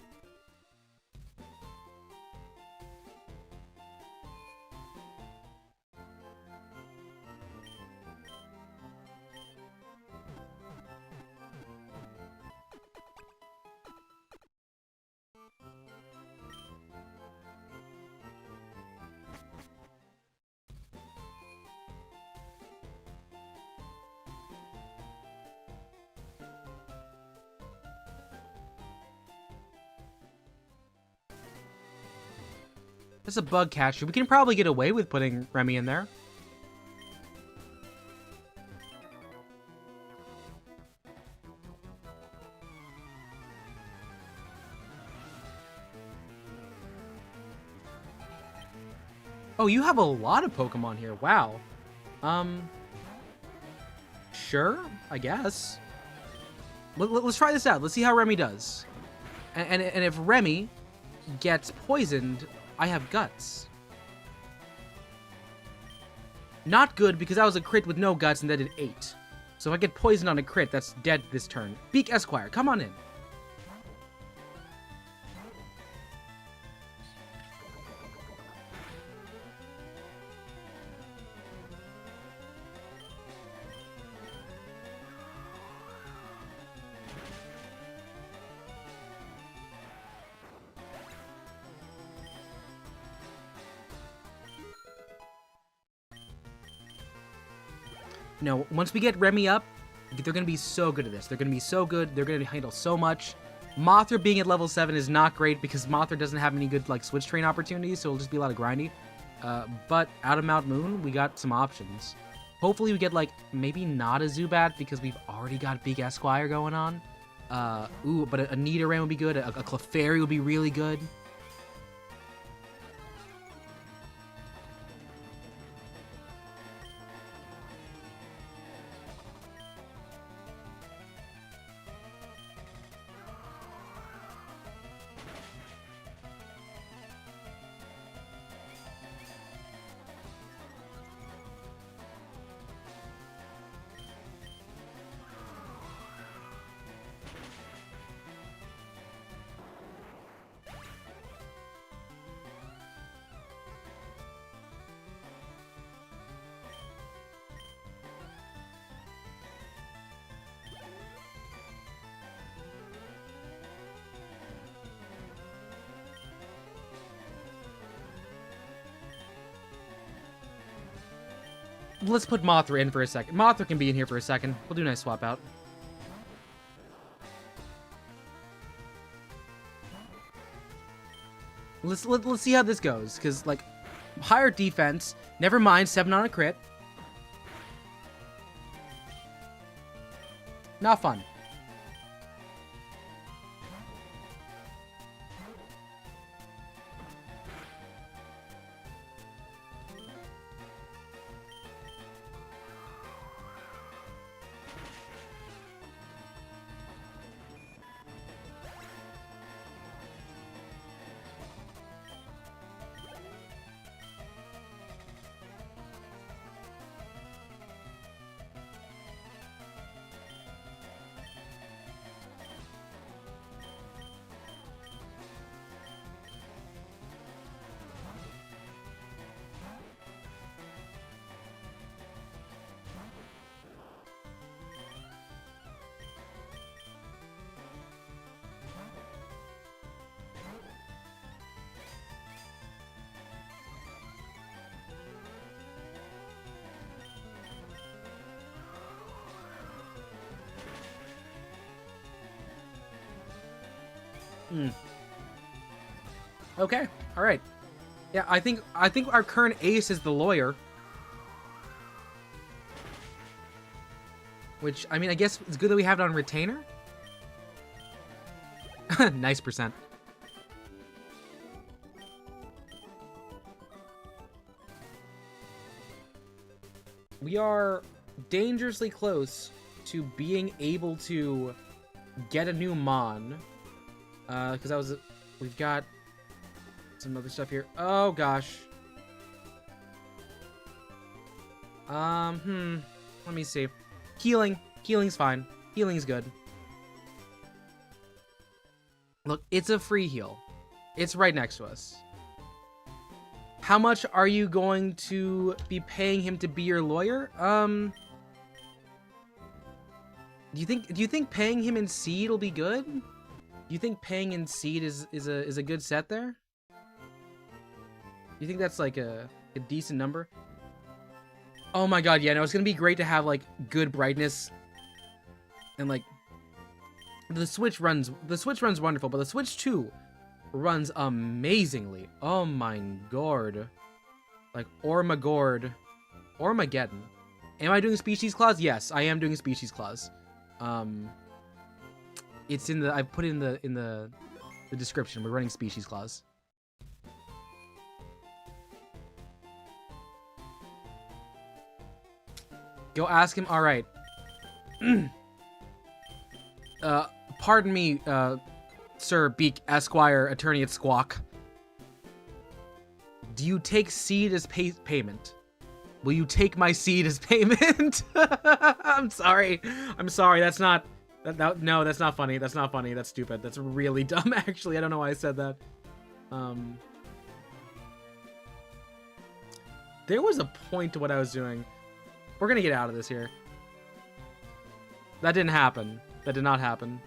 A: That's a bug catcher. We can probably get away with putting Remy in there. Oh, you have a lot of Pokemon here. Wow. Sure, I guess. Let's try this out. Let's see how Remy does. And if Remy gets poisoned, I have guts. Not good, because that was a crit with no guts and that did 8. So if I get poisoned on a crit, that's dead this turn. Beak Esquire, come on in. No, once we get Remy up, they're going to be so good at this. They're going to be so good. They're going to handle so much. Mothra being at level 7 is not great because Mothra doesn't have any good like switch train opportunities, so it'll just be a lot of grindy. But out of Mount Moon, we got some options. Hopefully we get like maybe not a Zubat because we've already got Big Esquire going on. Ooh, but a Nidoran would be good. A Clefairy would be really good. Let's put Mothra in for a second. Mothra can be in here for a second. We'll do a nice swap out. Let's see how this goes, because like higher defense. Never mind, 7 on a crit. Not fun. Okay, all right. Yeah, I think our current ace is the lawyer. Which, I mean, I guess it's good that we have it on retainer. Nice percent. We are dangerously close to being able to get a new Mon. Because that was... We've got some other stuff here. Oh, gosh. Let me see. Healing. Healing's fine. Healing's good. Look, it's a free heal. It's right next to us. How much are you going to be paying him to be your lawyer? Do you think paying him in seed will be good? Do you think paying in seed is a good set there? You think that's like a decent number? Oh my god, yeah, no, it's gonna be great to have like good brightness. And like the Switch runs wonderful, but the Switch 2 runs amazingly. Oh my god. Like Ormageddon. Am I doing Species Clause? Yes, I am doing Species Clause. It's in the... I put it in the description. We're running Species Clause. Go ask him. All right. Pardon me, Sir Beak Esquire, attorney at Squawk. Do you take seed as payment? Will you take my seed as payment? I'm sorry. I'm sorry. That's not... no, that's not funny. That's not funny. That's stupid. That's really dumb, actually. I don't know why I said that. There was a point to what I was doing. We're gonna get out of this here. That didn't happen. That did not happen.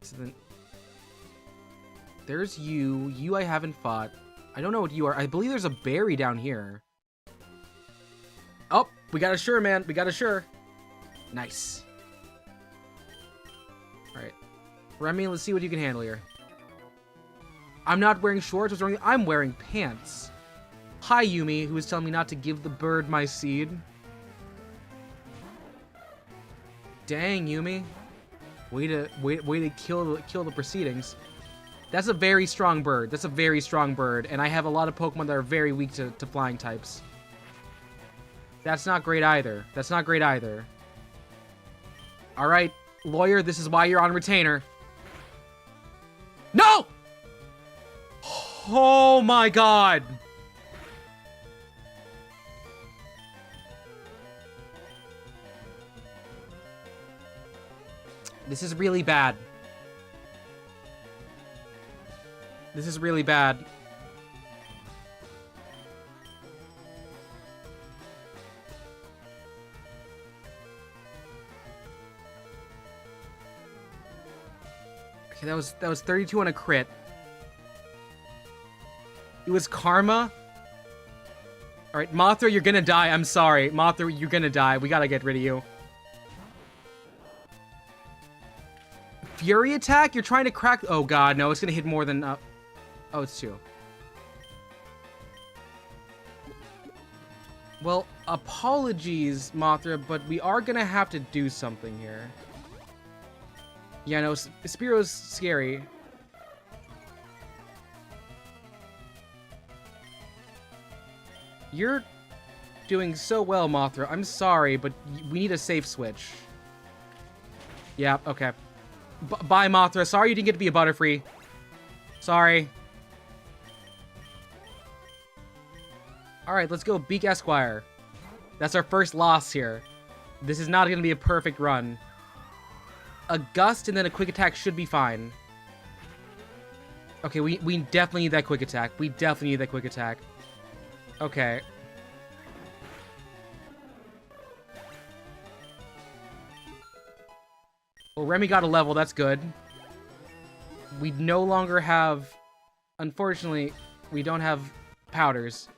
A: So then... There's you. You I haven't fought. I don't know what you are. I believe there's a berry down here. Oh, we got a sure, man. We got a sure. Nice. Alright. Remy, let's see what you can handle here. I'm not wearing shorts. I'm wearing pants. Hi, Yumi, who is telling me not to give the bird my seed. Dang, Yumi. Way to kill the proceedings. That's a very strong bird. That's a very strong bird. And I have a lot of Pokemon that are very weak to flying types. That's not great either. That's not great either. Alright, lawyer, this is why you're on retainer. No! Oh my god! This is really bad. This is really bad. Okay, that was 32 on a crit. It was karma. All right, Mothra, you're gonna die. I'm sorry, Mothra, you're gonna die. We gotta get rid of you. Fury attack? You're trying to crack... Oh god, no, it's gonna hit more than... Oh, it's 2. Well, apologies, Mothra, but we are gonna have to do something here. Yeah, no, Spearo's scary. You're doing so well, Mothra. I'm sorry, but we need a safe switch. Yeah, okay. Bye, Mothra. Sorry you didn't get to be a Butterfree. Sorry. Alright, let's go Beak Esquire. That's our first loss here. This is not going to be a perfect run. A Gust and then a Quick Attack should be fine. Okay, we definitely need that Quick Attack. We definitely need that Quick Attack. Okay. Well, Remy got a level. That's good. We no longer have... Unfortunately, we don't have powders.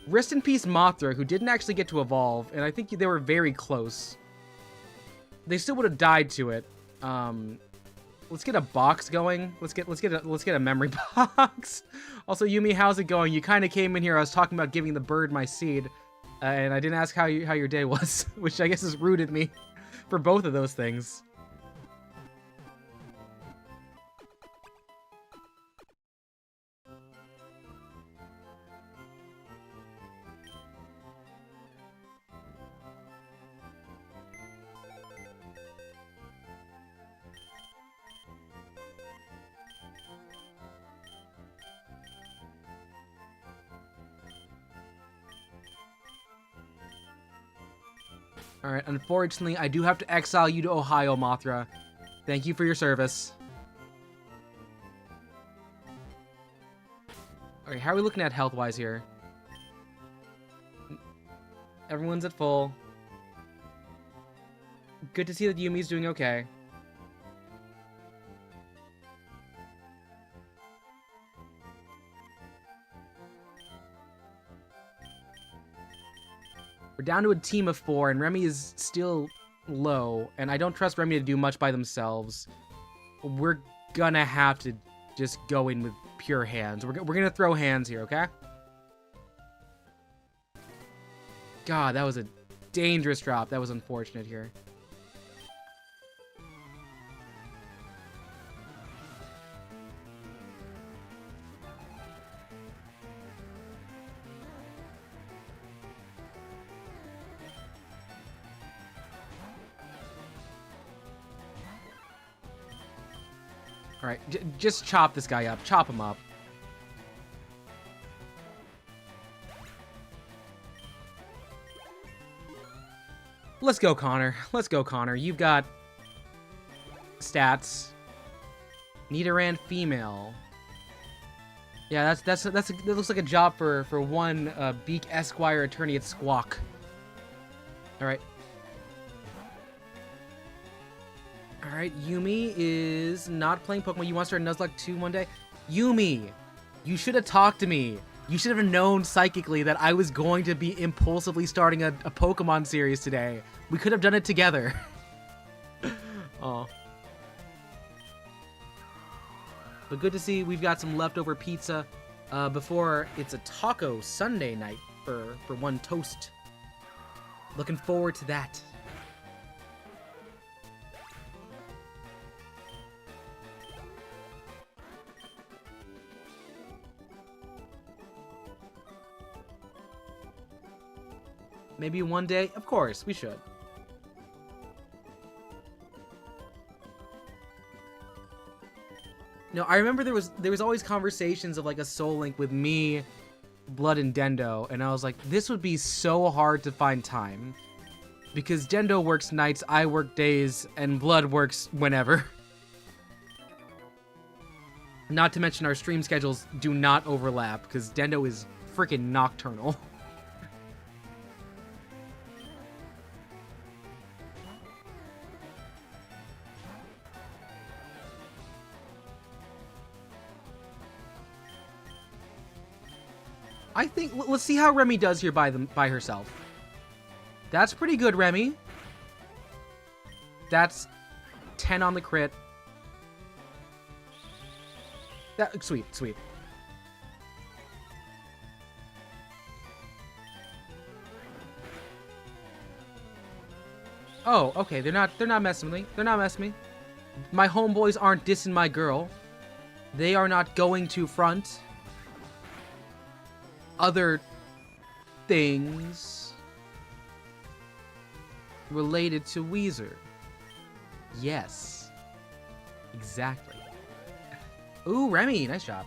A: Rest in peace, Mothra, who didn't actually get to evolve, and I think they were very close. They still would have died to it. Let's get a box going. Let's get a memory box. Also, Yumi, how's it going? You kind of came in here. I was talking about giving the bird my seed, and I didn't ask how your day was, which I guess is rude of me for both of those things. Alright, unfortunately, I do have to exile you to Ohio, Mothra. Thank you for your service. Alright, how are we looking at health-wise here? Everyone's at full. Good to see that Yumi's doing okay. We're down to a team of 4, and Remy is still low, and I don't trust Remy to do much by themselves. We're gonna have to just go in with pure hands. We're gonna throw hands here, okay? God, that was a dangerous drop. That was unfortunate here. Alright, just chop this guy up. Chop him up. Let's go, Connor. Let's go, Connor. You've got stats. Nidoran female. Yeah, that looks like a job for one Beak Esquire attorney at Squawk. All right. All right, Yumi is not playing Pokemon. You want to start Nuzlocke 2 one day? Yumi, you should have talked to me. You should have known psychically that I was going to be impulsively starting a Pokemon series today. We could have done it together. Oh. But good to see we've got some leftover pizza before it's a taco Sunday night for one toast. Looking forward to that. Maybe one day? Of course, we should. No, I remember there was always conversations of like a Soul Link with me, Blood, and Dendo, and I was like, this would be so hard to find time. Because Dendo works nights, I work days, and Blood works whenever. Not to mention our stream schedules do not overlap, because Dendo is freaking nocturnal. I think, let's see how Remy does here by herself. That's pretty good, Remy. That's 10 on the crit. Sweet, sweet. Oh, okay, they're not messing with me. They're not messing with me. My homeboys aren't dissing my girl. They are not going to front other things related to Weezer. Yes. Exactly. Ooh, Remy, nice job.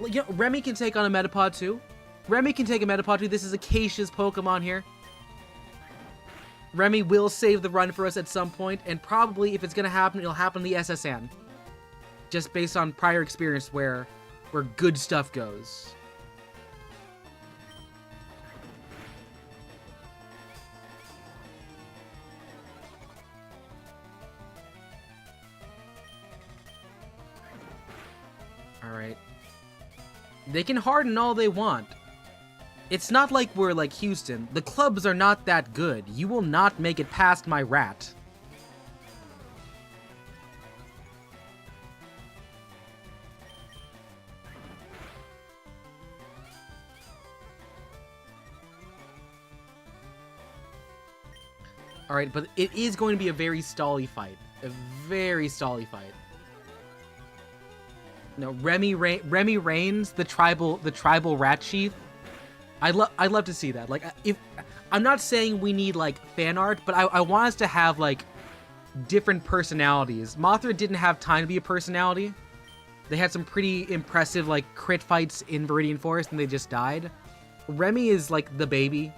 A: You know, Remy can take on a Metapod too. Remy can take a Metapod too. This is Acacia's Pokemon here. Remy will save the run for us at some point, and probably if it's gonna happen, it'll happen in the SSN. Just based on prior experience where good stuff goes. Alright. They can harden all they want. It's not like we're like Houston. The clubs are not that good. You will not make it past my rat. Alright, but it is going to be a very stally fight. A very stally fight. No, Remy reigns the tribal rat chief. I'd love to see that. Like, if I'm not saying we need like fan art, but I want us to have like different personalities. Mothra didn't have time to be a personality. They had some pretty impressive like crit fights in Viridian Forest, and they just died. Remy is like the baby.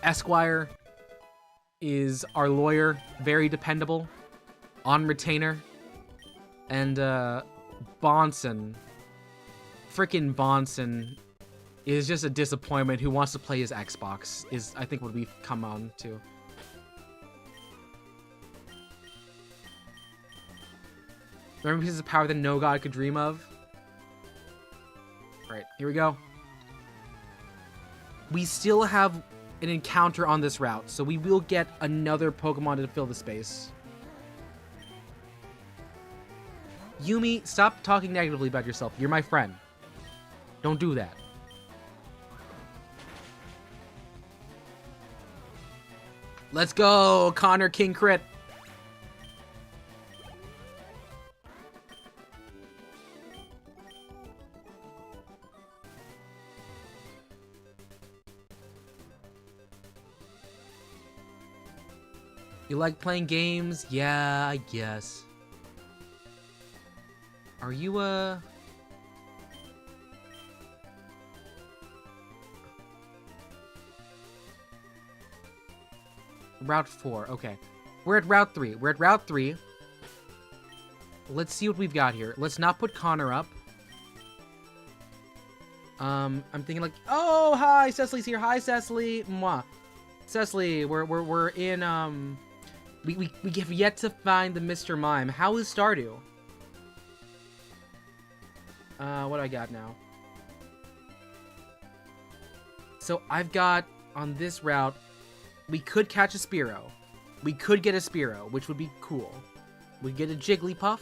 A: Esquire is our lawyer, very dependable. On retainer. And Bonson, frickin' Bonson is just a disappointment who wants to play his Xbox, is I think what we've come on to. Remember pieces of power that no god could dream of? Alright, here we go. We still have an encounter on this route, so we will get another Pokemon to fill the space. Yumi, stop talking negatively about yourself. You're my friend. Don't do that. Let's go, Connor King Crit. You like playing games? Yeah, I guess. Are you, Route 4, okay. We're at Route 3. We're at Route 3. Let's see what we've got here. Let's not put Connor up. I'm thinking like, oh, hi, Cecily's here. Hi, Cecily. Mwah. Cecily, we're in, we have yet to find the Mr. Mime. How is Stardew? What do I got now? So I've got, on this route, we could catch a Spearow. We could get a Spearow, which would be cool. We get a Jigglypuff,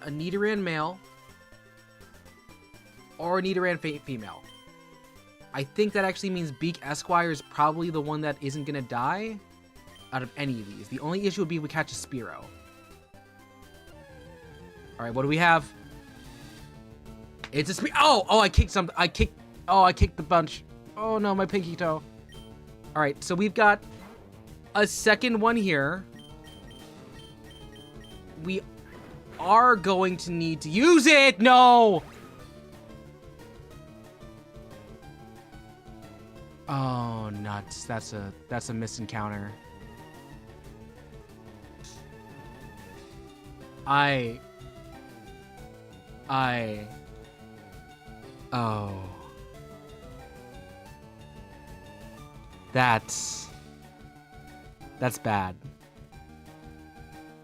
A: a Nidoran male, or a Nidoran female. I think that actually means Beak Esquire is probably the one that isn't gonna die out of any of these. The only issue would be if we catch a Spearow. Alright, what do we have? It's a Oh, I kicked something. I kicked the bunch. Oh no, my pinky toe. Alright, so we've got a second one here. We are going to need to use it! No! Oh, nuts. That's a misencounter. Oh. That's bad.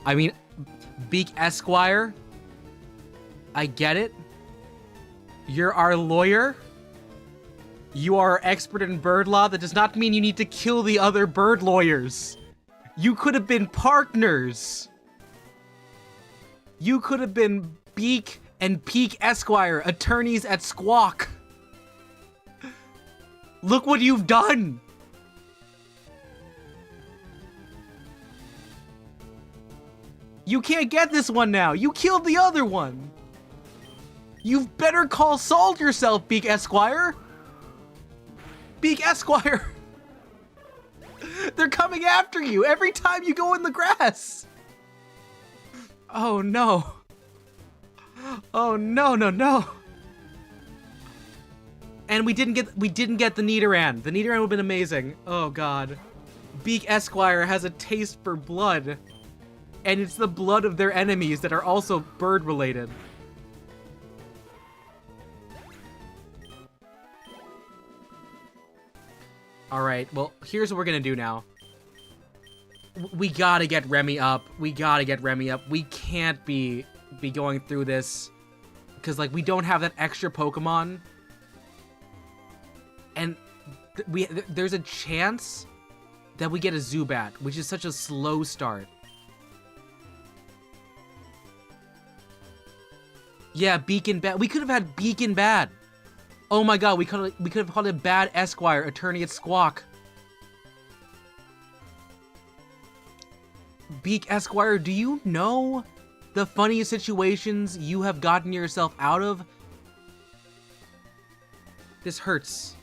A: I mean, Beak Esquire, I get it. You're our lawyer. You are expert in bird law. That does not mean you need to kill the other bird lawyers. You could have been partners. You could have been Beak and Peak Esquire, attorneys at Squawk. Look what you've done. You can't get this one now. You killed the other one. You've better call Salt yourself, Beak Esquire. Beak Esquire. They're coming after you every time you go in the grass. Oh no. Oh no, no, no. And we didn't get the Nidoran. The Nidoran would have been amazing. Oh god. Beak Esquire has a taste for blood. And it's the blood of their enemies that are also bird related. Alright, well, here's what we're gonna do now. We gotta get Remy up. We gotta get Remy up. We can't be going through this. Because, like, we don't have that extra Pokemon. And there's a chance that we get a Zubat, which is such a slow start. Yeah, Beacon Bad. We could have had Beacon Bad. Oh my god, we could have called it Bad Esquire, attorney at Squawk. Beak Esquire, do you know the funniest situations you have gotten yourself out of? This hurts.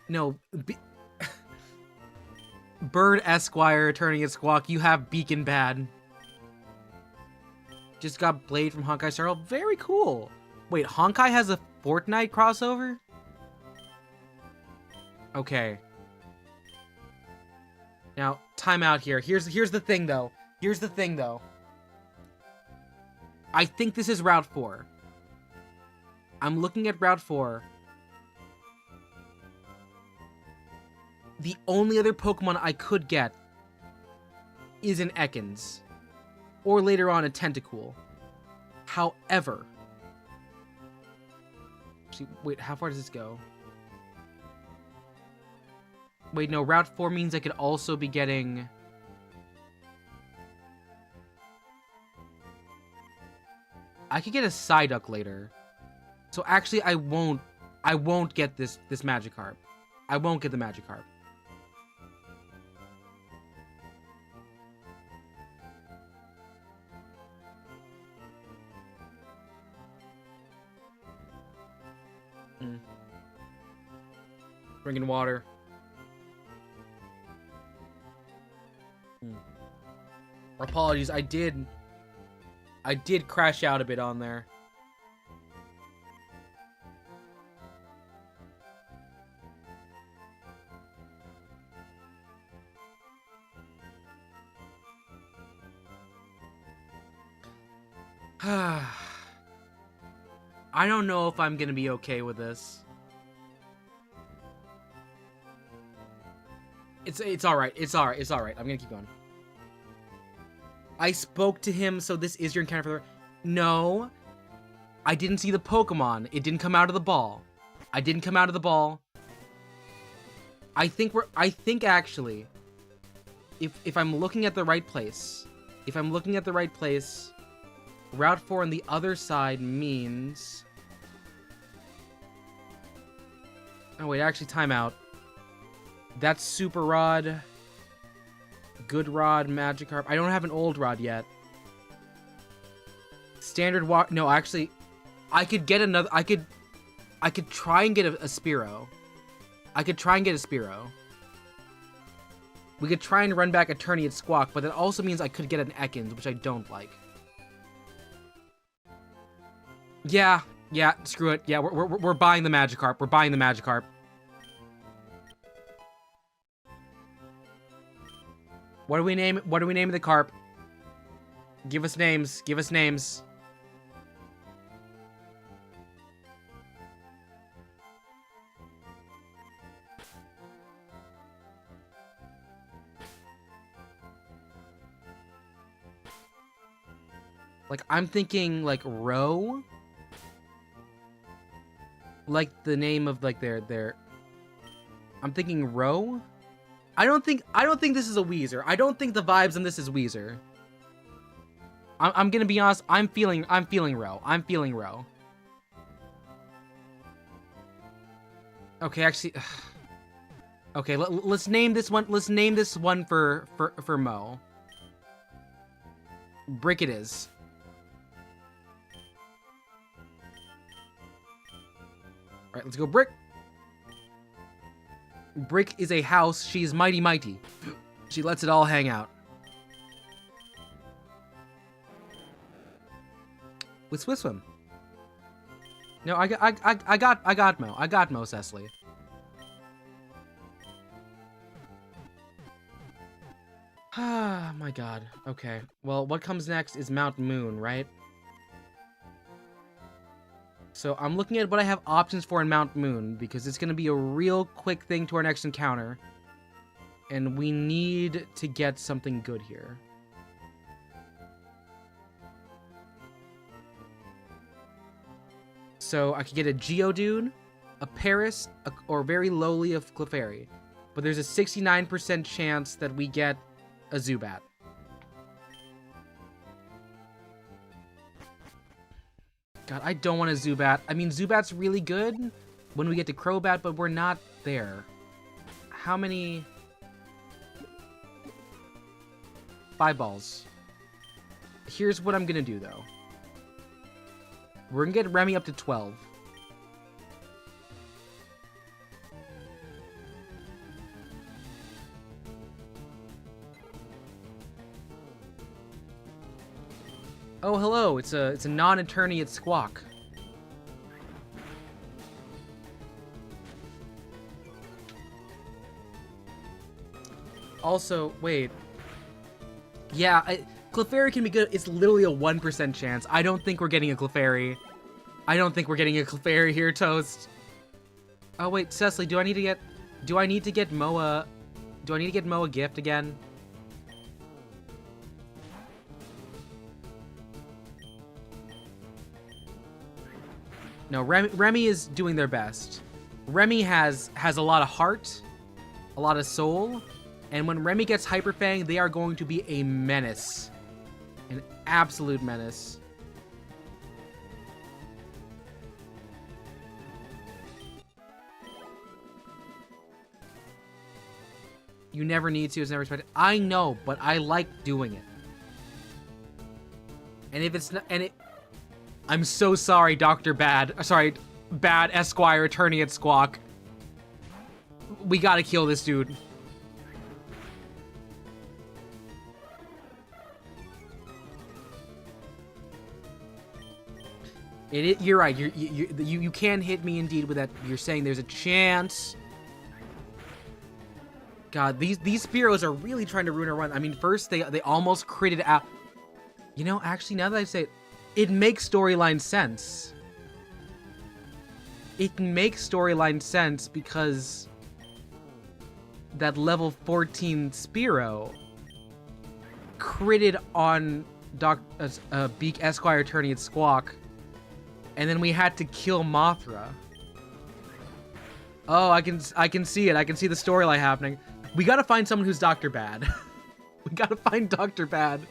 A: No, Bird Esquire, attorney at Squawk, you have Beacon Bad. Just got Blade from Honkai Star Rail. Very cool. Wait, Honkai has a Fortnite crossover? Okay. Now, time out here. Here's the thing, though. Here's the thing, though. I think this is Route 4. I'm looking at Route 4. The only other Pokemon I could get is an Ekans. Or later on, a Tentacool. However... Actually, wait, how far does this go? Wait, no, Route 4 means I could also be getting... I could get a Psyduck later. So actually, I won't get this Magikarp. I won't get the Magikarp. Drinking water. Apologies, I did crash out a bit on there. I don't know if I'm gonna be okay with this. It's alright. It's alright. It's alright. I'm gonna keep going. I spoke to him, so this is your encounter for the... No. I didn't see the Pokemon. It didn't come out of the ball. I didn't come out of the ball. I think actually, if I'm looking at the right place, Route 4 on the other side means... Oh wait, actually, timeout. That's Super Rod, Good Rod, Magikarp. I don't have an Old Rod yet. Standard Walk. No, actually, I could get another. I could try and get a Spearow. We could try and run back Attorney at Squawk, but that also means I could get an Ekans, which I don't like. Yeah, screw it. Yeah, we're buying the Magikarp. We're buying the Magikarp. What do we name the carp? Give us names. Give us names. Like, I'm thinking, like, Row? Like, the name of, like, their... I'm thinking Row? I don't think this is a Weezer. I don't think the vibes in this is Weezer. I'm gonna be honest, I'm feeling Row. I'm feeling Row. Okay, actually... Okay, let's name this one, for Mo. Brick it is. Alright, let's go Brick. Brick is a house. She is mighty mighty. She lets it all hang out. With Swift Swim. No, I got Mo. I got Mo, Cecily. Ah, my god. Okay. Well, what comes next is Mount Moon, right? So I'm looking at what I have options for in Mount Moon, because it's going to be a real quick thing to our next encounter. And we need to get something good here. So I could get a Geodude, a Paris, or very lowly a Clefairy. But there's a 69% chance that we get a Zubat. God, I don't want a Zubat. I mean, Zubat's really good when we get to Crobat, but we're not there. How many? 5 balls. Here's what I'm gonna do, though. We're gonna get Remy up to 12. Oh, hello. It's a non-attorney at Squawk. Also, wait. Yeah, Clefairy can be good. It's literally a 1% chance. I don't think we're getting a Clefairy. I don't think we're getting a Clefairy here, Toast. Oh wait, Cecily, do I need to get Mo a gift again? No, Remy is doing their best. Remy has a lot of heart, a lot of soul, and when Remy gets Hyper Fang, they are going to be a menace. An absolute menace. You never need to, it's never expected. I know, but I like doing it. And if it's not, I'm so sorry, Dr. Bad. Sorry, bad Esquire attorney at Squawk. We gotta kill this dude. You're right. You can hit me indeed with that. You're saying there's a chance. God, these Spearows are really trying to ruin our run. I mean, first they almost critted out. You know, actually, now that I say it, it makes storyline sense. It makes storyline sense because that level 14 Spearow critted on Beak Esquire attorney at Squawk, and then we had to kill Mothra. Oh, I can see it. I can see the storyline happening. We gotta find someone who's Dr. Bad. We gotta find Dr. Bad.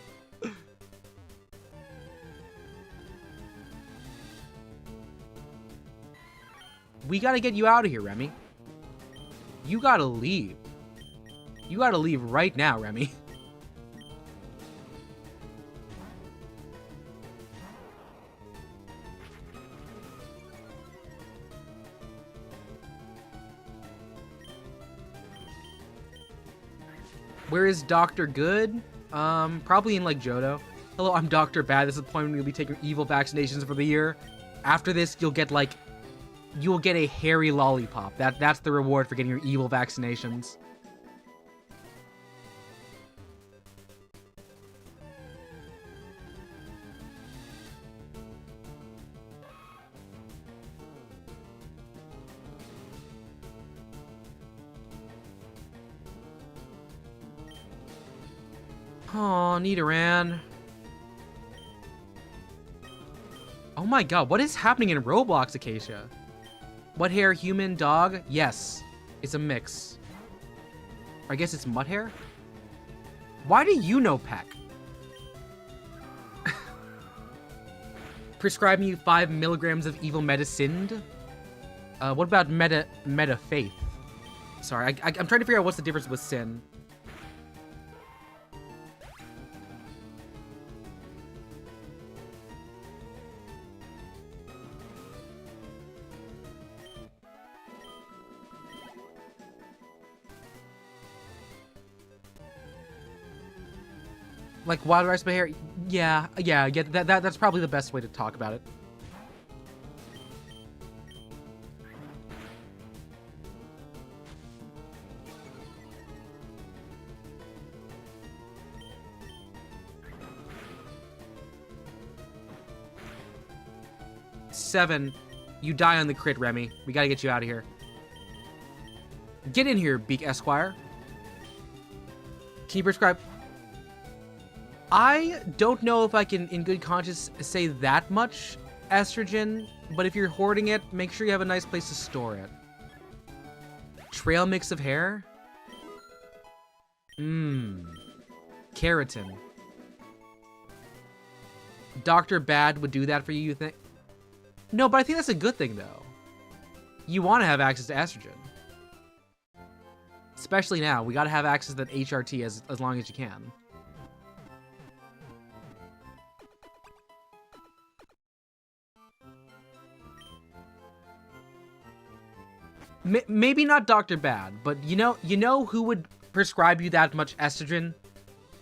A: We gotta get you out of here, Remy. You gotta leave. You gotta leave right now, Remy. Where is Dr. Good? Probably in, like, Johto. Hello, I'm Dr. Bad. This is the point when you'll be taking evil vaccinations for the year. After this, you'll get, like, you'll get a hairy lollipop. That's the reward for getting your evil vaccinations. Aw, Nidoran. Oh my god, what is happening in Roblox, Acacia? What hair, human, dog? Yes, it's a mix. I guess it's mud hair? Why do you know Peck? Prescribing you 5 milligrams of evil medicine? What about meta faith? Sorry, I'm trying to figure out what's the difference with sin. Like wild rice by hair? Yeah, that's probably the best way to talk about it. Seven. You die on the crit, Remy. We gotta get you out of here. Get in here, Beak Esquire. Can you prescribe... I don't know if I can, in good conscience, say that much estrogen, but if you're hoarding it, make sure you have a nice place to store it. Trail mix of hair? Keratin. Dr. Bad would do that for you, you think? No, but I think that's a good thing, though. You want to have access to estrogen. Especially now. We got to have access to that HRT as long as you can. Maybe not Dr. Bad, but you know who would prescribe you that much estrogen?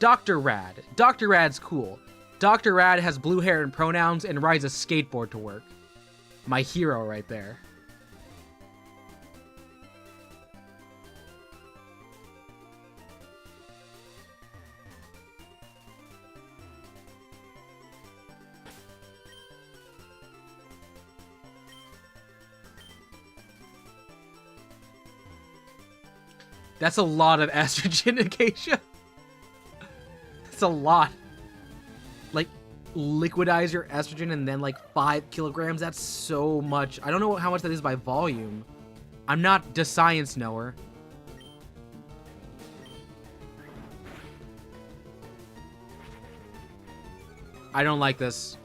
A: Dr. Rad. Dr. Rad's cool. Dr. Rad has blue hair and pronouns and rides a skateboard to work. My hero right there. That's a lot of estrogen, Acacia. It's a lot. Like, liquidize your estrogen and then like 5 kilograms. That's so much. I don't know how much that is by volume. I'm not the science knower. I don't like this.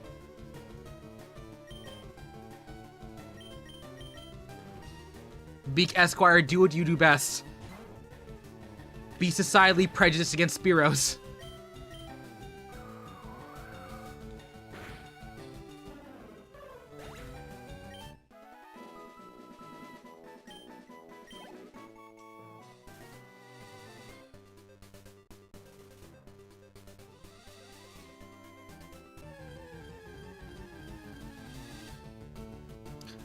A: Beak Esquire, do what you do best. Be societally prejudiced against Spearows.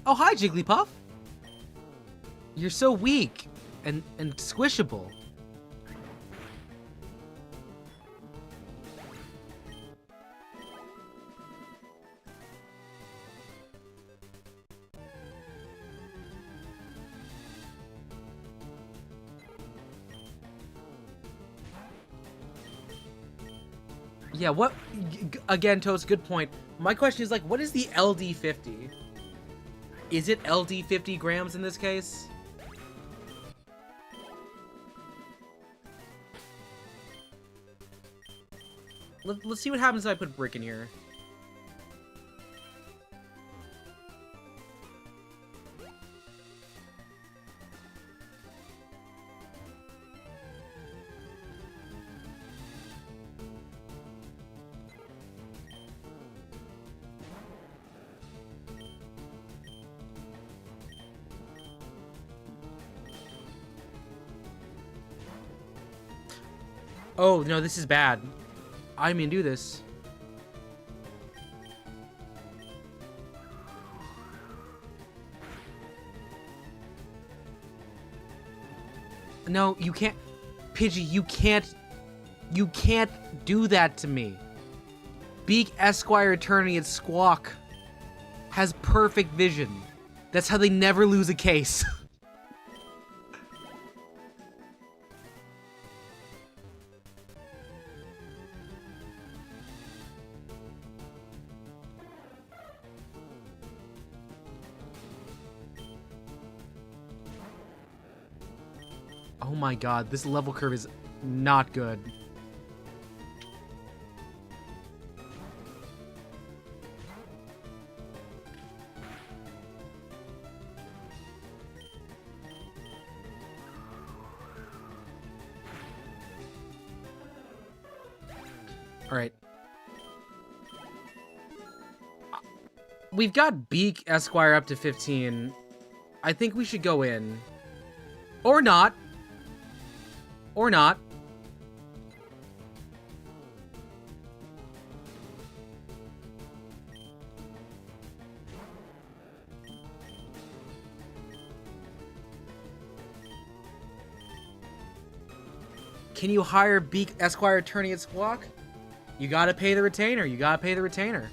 A: Oh, hi, Jigglypuff. You're so weak and squishable. Yeah, what? Again, Toast, good point. My question is, like, what is the LD50? Is it LD 50 grams in this case? Let's see what happens if I put Brick in here. Oh, no, this is bad. I didn't mean to do this. No, you can't. Pidgey, you can't do that to me. Beak, Esquire, Attorney, and Squawk has perfect vision. That's how they never lose a case. Oh my god, this level curve is not good. Alright. We've got Beak, Esquire up to 15. I think we should go in. Or not. Or not. Can you hire Beak, Esquire, Attorney, and Squawk? You gotta pay the retainer. You gotta pay the retainer.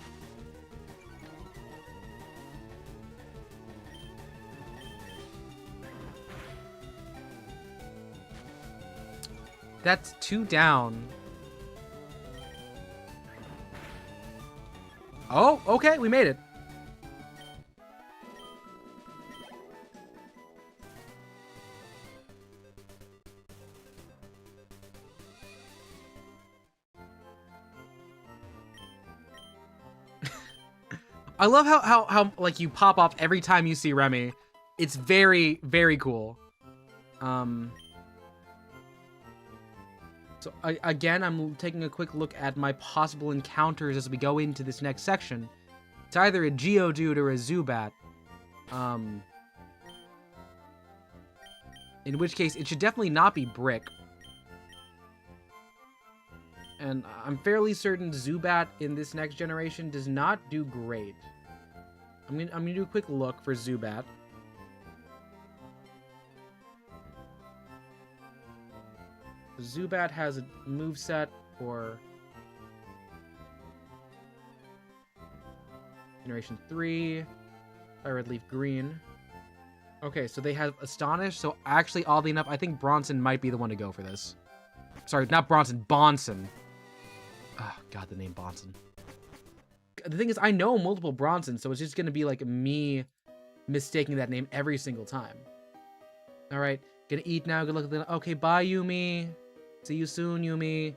A: That's 2 down. Oh, okay, we made it. I love how like you pop off every time you see Remy. It's very, very cool. So again, I'm taking a quick look at my possible encounters as we go into this next section. It's either a Geodude or a Zubat. In which case, it should definitely not be Brick. And I'm fairly certain Zubat in this next generation does not do great. I'm gonna do a quick look for Zubat. Zubat has a moveset for Generation 3. FireRed Leaf Green. Okay, so they have Astonish, so actually, oddly enough, I think Bronson might be the one to go for this. Sorry, not Bronson, Bonson. Oh, God, the name Bonson. The thing is, I know multiple Bronsons, so it's just gonna be like me mistaking that name every single time. Alright, gonna eat now, good luck with the... Okay, bye, Yumi. See you soon, Yumi.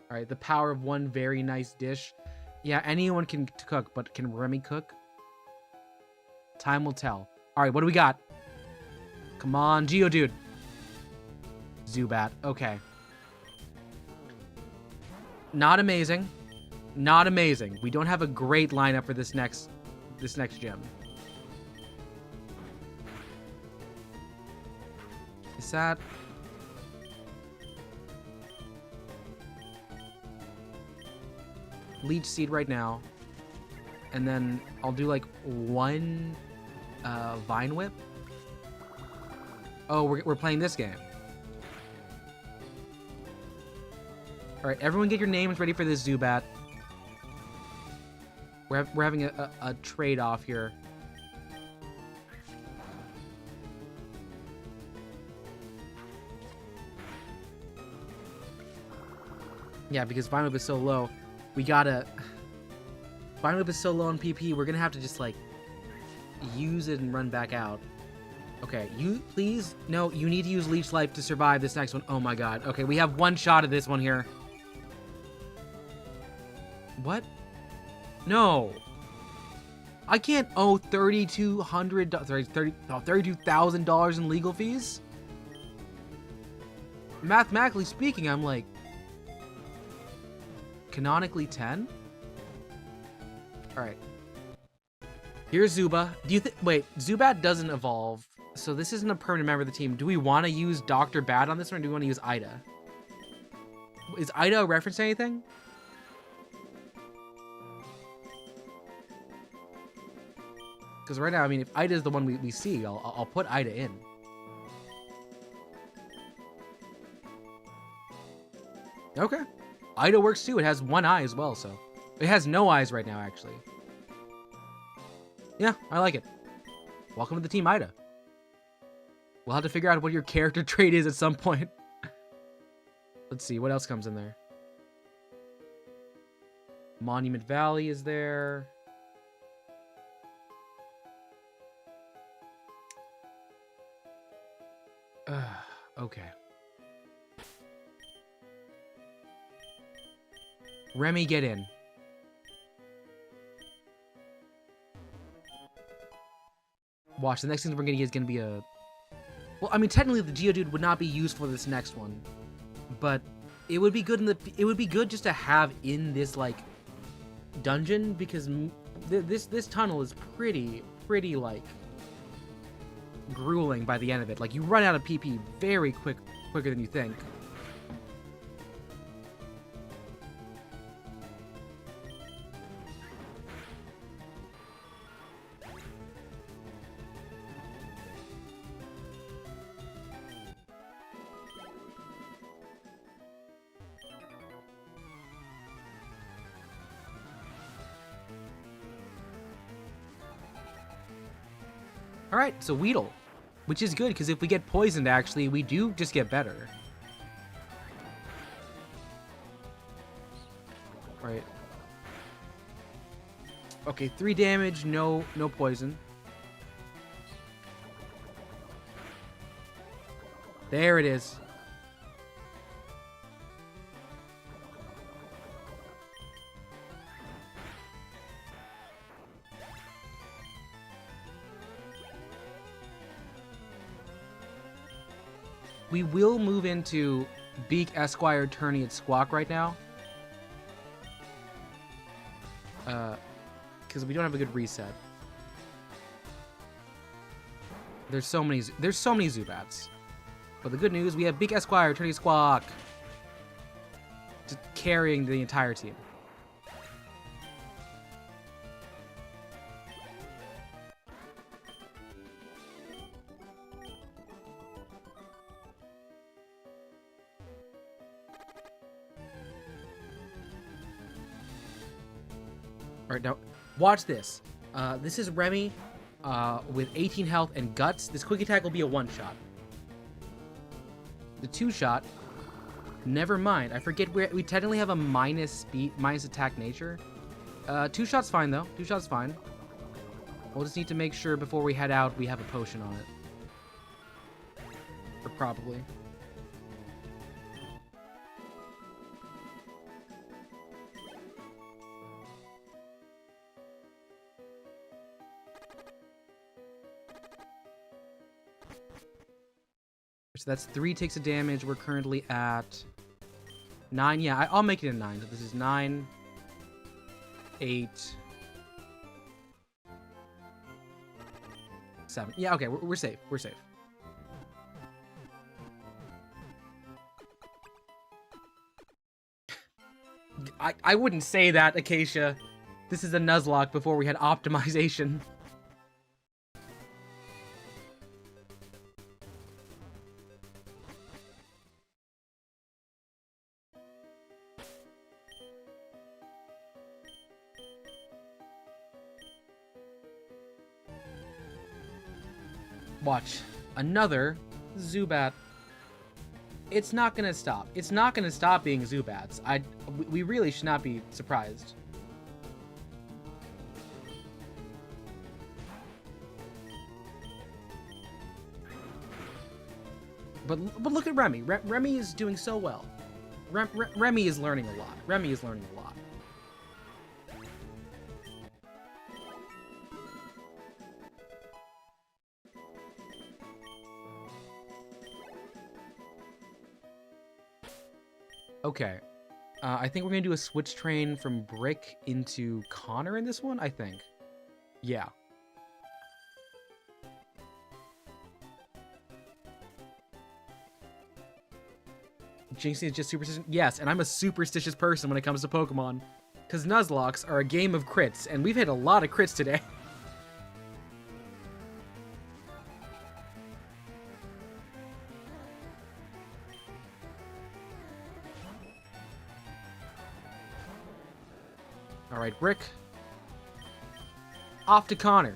A: Alright, the power of one very nice dish. Yeah, anyone can cook, but can Remy cook? Time will tell. Alright, what do we got? Come on, Geodude. Zubat, okay. Not amazing. Not amazing. We don't have a great lineup for this next gym. Is that... Leech Seed right now. And then I'll do like one Vine Whip. Oh, we're playing this game. All right, everyone get your names ready for this Zubat. We're having a trade-off here. Yeah, because Vine Whip is so low, we gotta... Vine Whip is so low on PP, we're gonna have to just, like, use it and run back out. Okay, please, no, you need to use Leech Life to survive this next one. Oh my god. Okay, we have one shot at this one here. What? No. I can't owe $32,000 in legal fees? Mathematically speaking, I'm like... Canonically 10? Alright. Here's Zuba. Do you think... Wait, Zubat doesn't evolve. So this isn't a permanent member of the team. Do we want to use Dr. Bad on this one, or do we want to use Ida? Is Ida a reference to anything? Because right now, I mean, if Ida is the one we see, I'll put Ida in. Okay. Ida works too. It has one eye as well, so... It has no eyes right now, actually. Yeah, I like it. Welcome to the team, Ida. We'll have to figure out what your character trait is at some point. Let's see, what else comes in there? Monument Valley is there. Okay. Remy, get in. Watch, the next thing we're gonna get is gonna be a... Well, I mean, technically the Geodude would not be used for this next one, but it would be good in the... It would be good just to have in this, like, dungeon, because this tunnel is pretty, like, grueling by the end of it. Like, you run out of PP very quicker than you think. Alright, so Weedle. Which is good, because if we get poisoned, actually, we do just get better. Right. Okay, 3 damage, no poison. There it is. We will move into Beak, Esquire, Tourney, and Squawk right now. Because we don't have a good reset. There's so many Zubats. But the good news, we have Beak, Esquire, Tourney, Squawk. Just carrying the entire team. Alright, now, watch this. This is Remy with 18 health and Guts. This quick attack will be a one-shot. The two-shot, never mind. I forget we technically have a minus attack nature. Two-shot's fine, though. Two-shot's fine. We'll just need to make sure before we head out we have a potion on it. Or probably. So that's 3 ticks of damage. We're currently at 9. Yeah, I'll make it a 9. So this is 9, 8, 7. Yeah, okay, we're safe. We're safe. I wouldn't say that, Acacia. This is a Nuzlocke before we had optimization. Watch. Another Zubat. It's not gonna stop. It's not gonna stop being Zubats. We really should not be surprised. But look at Remy. Remy is doing so well. Remy is learning a lot. Remy is learning a lot. Okay. I think we're gonna do a switch train from Brick into Connor in this one, I think. Yeah. Jinxie is just superstitious? Yes, and I'm a superstitious person when it comes to Pokemon. Because Nuzlocks are a game of crits, and we've hit a lot of crits today. Alright, Brick. Off to Connor.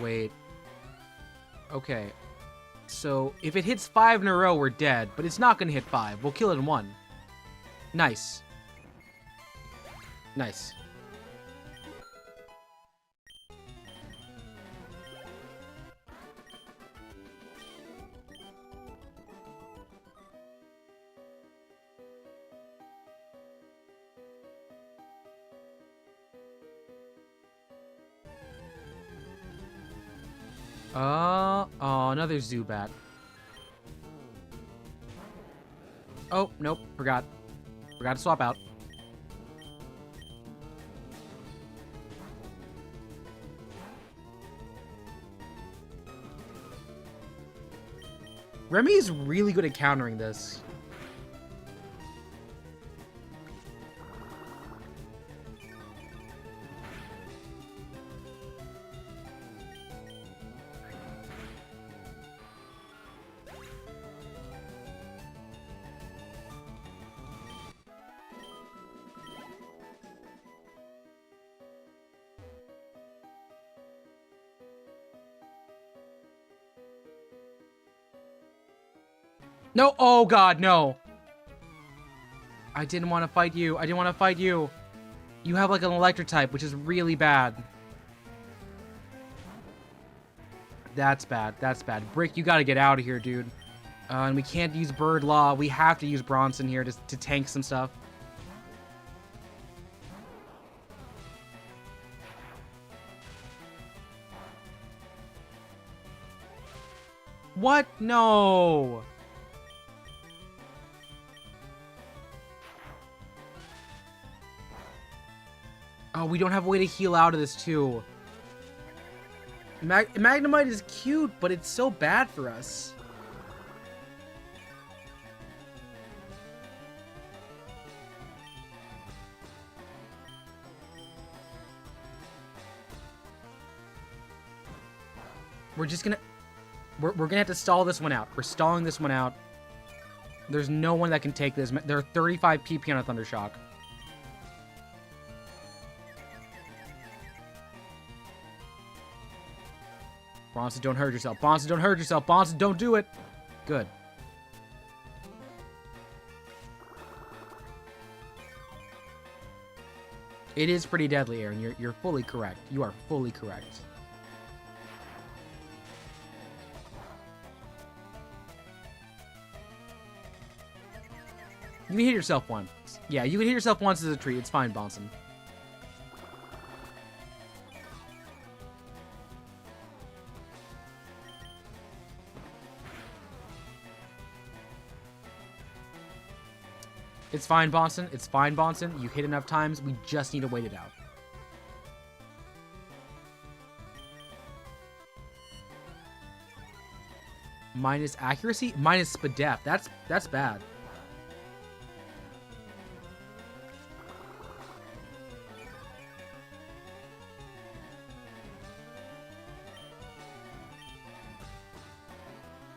A: Wait. Okay. So, if it hits 5 in a row, we're dead. But it's not gonna hit 5. We'll kill it in 1. Nice. Nice. Oh, another Zubat. Oh, nope, forgot. Forgot to swap out. Remy is really good at countering this. No, oh god, no. I didn't want to fight you. I didn't want to fight you. You have like an electric type, which is really bad. That's bad. That's bad. Brick, you gotta get out of here, dude. And we can't use Bird Law. We have to use Bronson here to tank some stuff. What? No. Oh, we don't have a way to heal out of this, too. Magnemite is cute, but it's so bad for us. We're just gonna... We're gonna have to stall this one out. We're stalling this one out. There's no one that can take this. There are 35 PP on a Thundershock. Bronson, don't hurt yourself. Bronson, don't hurt yourself. Bronson, don't do it. Good. It is pretty deadly, Aaron. You're fully correct. You are fully correct. You can hit yourself once. Yeah, you can hit yourself once as a treat. It's fine, Bronson. It's fine, Bonson. It's fine, Bonson. You hit enough times. We just need to wait it out. Minus accuracy? Minus Spadef. That's bad.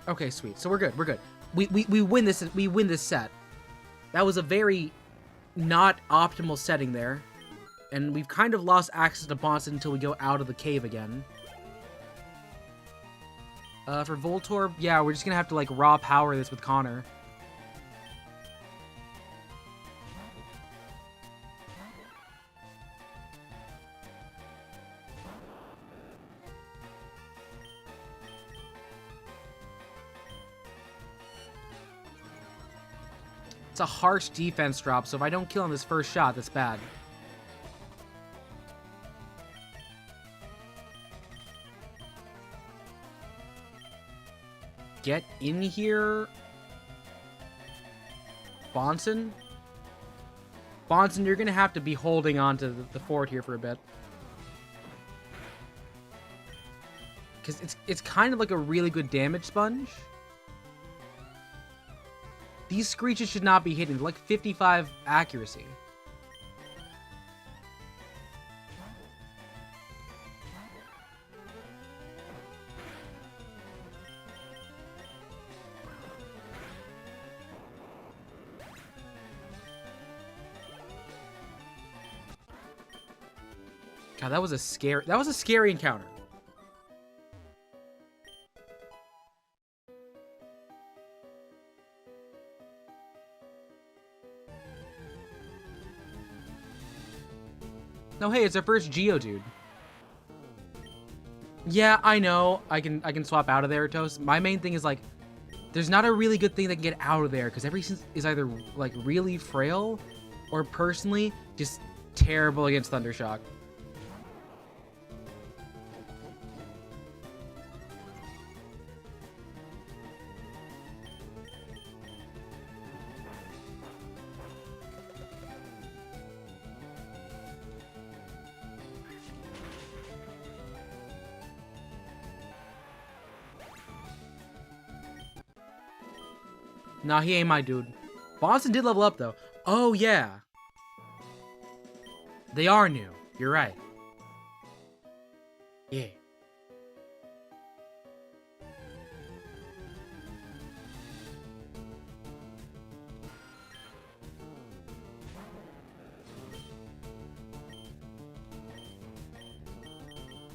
A: Okay, sweet. So we're good. We're good. We win this. We win this set. That was a very not optimal setting there. And we've kind of lost access to Bonson until we go out of the cave again. For Voltorb, yeah, we're just gonna have to, like, raw power this with Connor. It's a harsh defense drop, so if I don't kill him this first shot, that's bad. Get in here. Bonson? Bonson, you're gonna have to be holding on to the fort here for a bit. Because it's kind of like a really good damage sponge. These screeches should not be hitting. They're like 55 accuracy. God, that was a scary encounter. No, hey, it's our first Geodude. Yeah, I know. I can swap out of there, Toast. My main thing is, like, there's not a really good thing that can get out of there, because everything is either, like, really frail or, personally, just terrible against Thundershock. Nah, he ain't my dude. Bonson did level up, though. Oh, yeah. They are new. You're right. Yeah.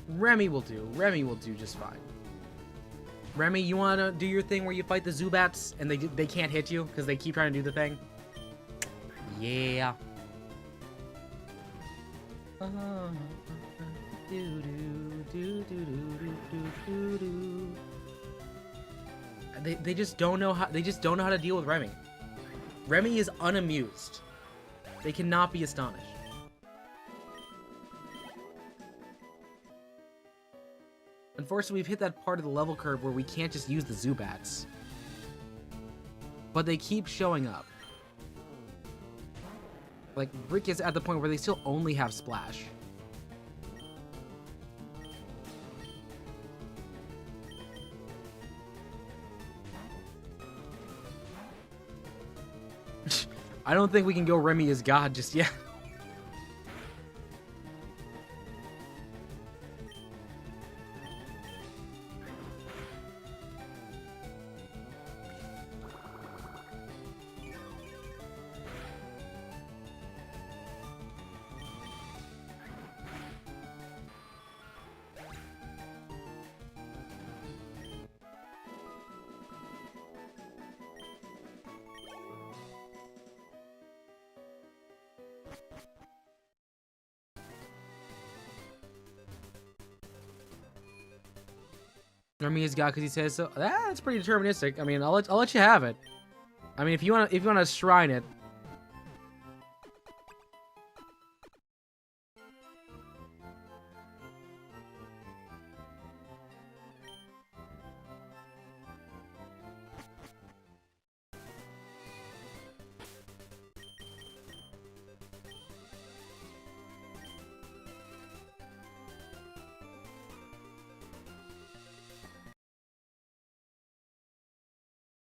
A: Remy will do. Remy will do just fine. Remy, you want to do your thing where you fight the Zubats and they can't hit you because they keep trying to do the thing? Yeah. They just don't know how to deal with Remy. Remy is unamused. They cannot be astonished. Unfortunately, we've hit that part of the level curve where we can't just use the Zubats. But they keep showing up. Like, Brick is at the point where they still only have Splash. I don't think we can go Remy as God just yet. Remy is God because he says so. That's pretty deterministic. I mean, I'll let you have it. I mean, if you wanna shrine it.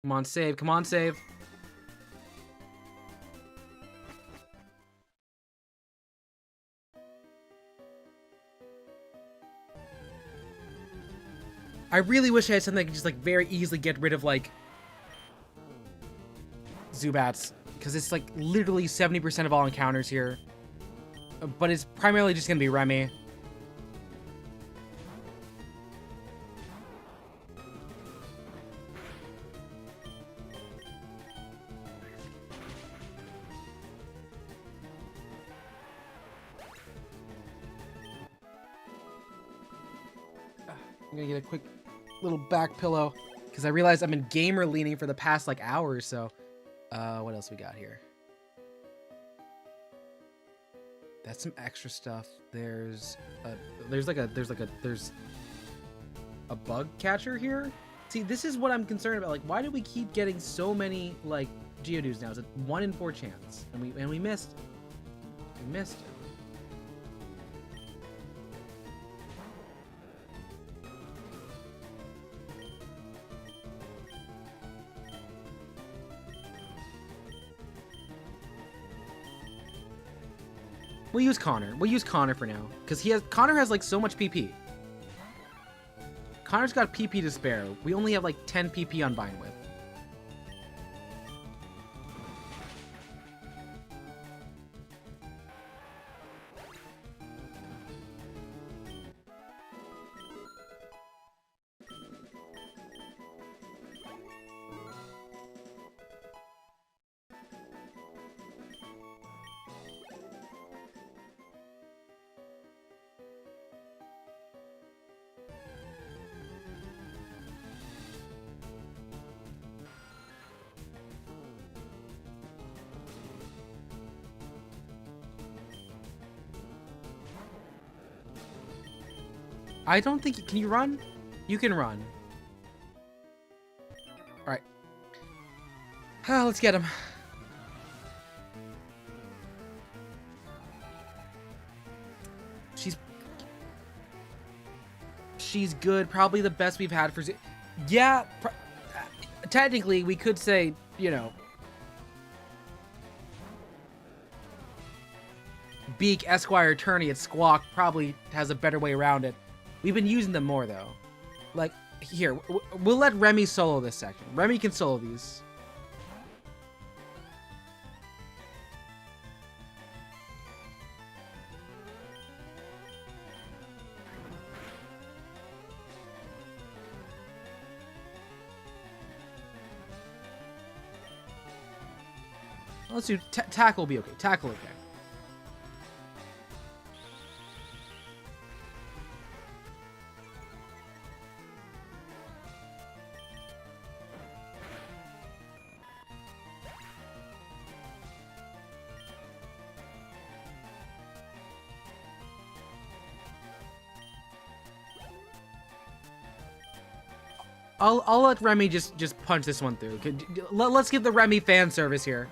A: Come on, save. Come on, save. I really wish I had something that could just, like, very easily get rid of, like, Zubats. Because it's, like, literally 70% of all encounters here. but it's primarily just gonna be Remy. I'm gonna get a quick little back pillow because I realized I've been gamer leaning for the past like hour or so. What else we got here? That's some extra stuff. There's a bug catcher here. See, this is what I'm concerned about. Like, why do we keep getting so many like Geodudes now? It's a 1 in 4 chance, and we missed. We missed it. We'll use Connor. We'll use Connor for now, because Connor has like so much PP. Connor's got PP to spare. We only have like 10 PP on Bind Whip. I don't think... Can you run? You can run. Alright. Let's get him. She's good. Probably the best we've had for... Yeah, technically, we could say, you know... Beak, Esquire, Tourney, and Squawk probably has a better way around it. We've been using them more, though. Like, here, we'll let Remy solo this section. Remy can solo these. Let's do... Tackle will be okay. Tackle okay. I'll let Remy just punch this one through. Let's give the Remy fan service here.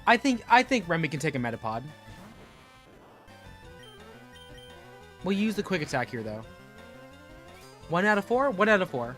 A: I think Remy can take a Metapod. We'll use the quick attack here, though. 1 out of 4? 1 out of 4.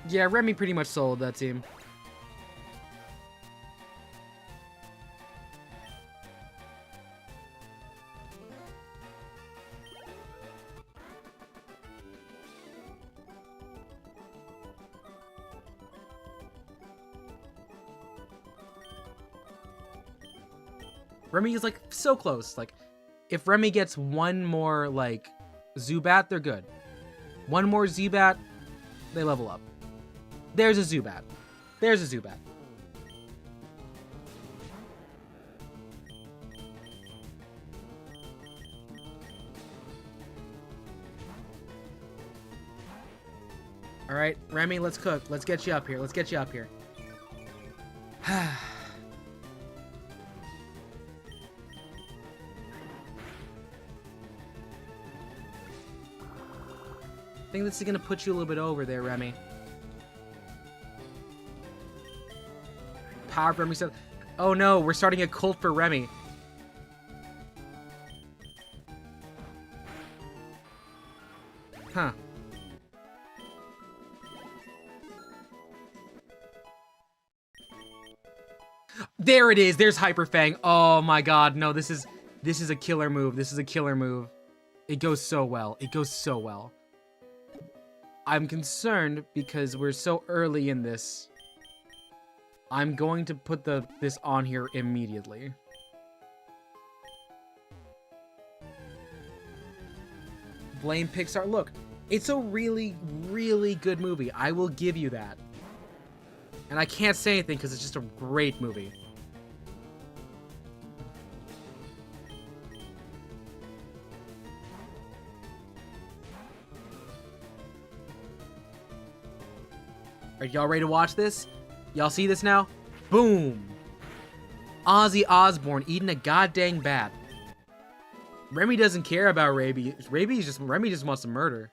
A: Yeah, Remy pretty much sold that team. Remy is like so close. Like, if Remy gets one more like Zubat, they're good. One more Zubat, they level up. There's a Zubat. There's a Zubat. All right, Remy, let's cook. Let's get you up here. Let's get you up here. I think this is gonna put you a little bit over there, Remy. Power Remy said, "Oh no, we're starting a cult for Remy." Huh. There it is. There's Hyper Fang. Oh my god, no, this is a killer move. This is a killer move. It goes so well. It goes so well. I'm concerned because we're so early in this. I'm going to put this on here immediately. Blame Pixar. Look, it's a really, really good movie. I will give you that. And I can't say anything because it's just a great movie. Are y'all ready to watch this? Y'all see this now? Boom! Ozzy Osbourne eating a goddamn bat. Remy doesn't care about Remy. Remy just wants to murder.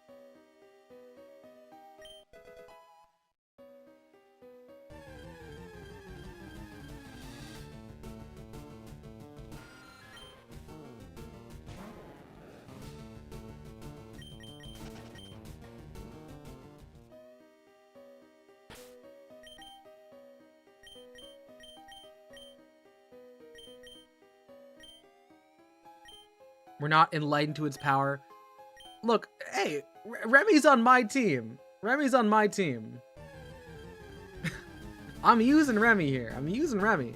A: We're not enlightened to its power. Look, hey, Remy's on my team. Remy's on my team. I'm using Remy here. I'm using Remy.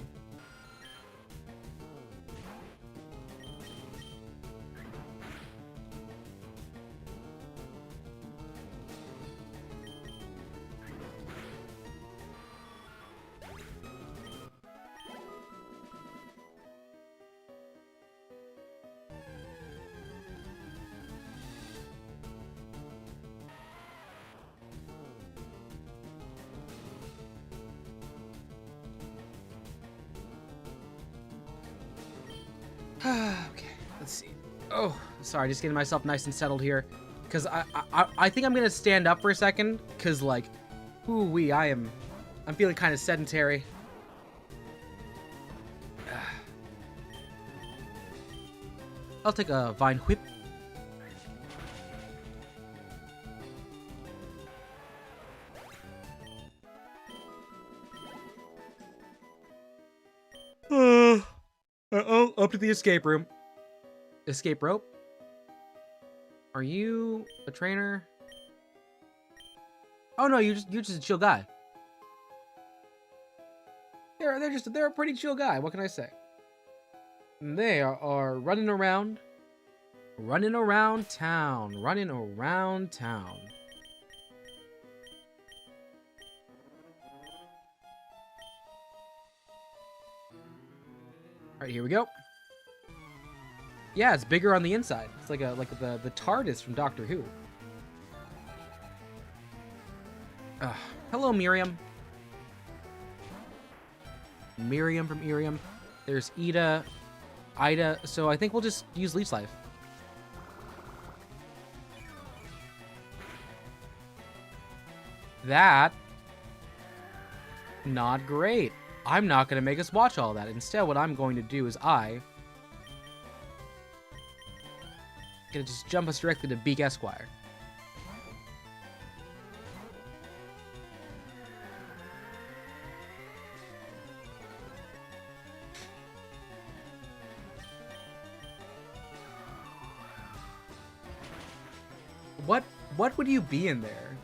A: Okay, let's see. Oh, sorry, just getting myself nice and settled here. Because I think I'm going to stand up for a second. Because, like, ooh-wee, I'm feeling kind of sedentary. I'll take a Vine Whip. Oh, up to the escape room. Escape rope? Are you a trainer? Oh no, you're just a chill guy. They're a pretty chill guy. What can I say? They are running around town. All right, here we go. Yeah, it's bigger on the inside. It's like the TARDIS from Doctor Who. Hello, Miriam. Miriam from Irium. There's Ida. So I think we'll just use Leech Life. That. Not great. I'm not going to make us watch all that. Instead, what I'm going to do is I'm going to just jump us directly to Beak Esquire. What would you be in there?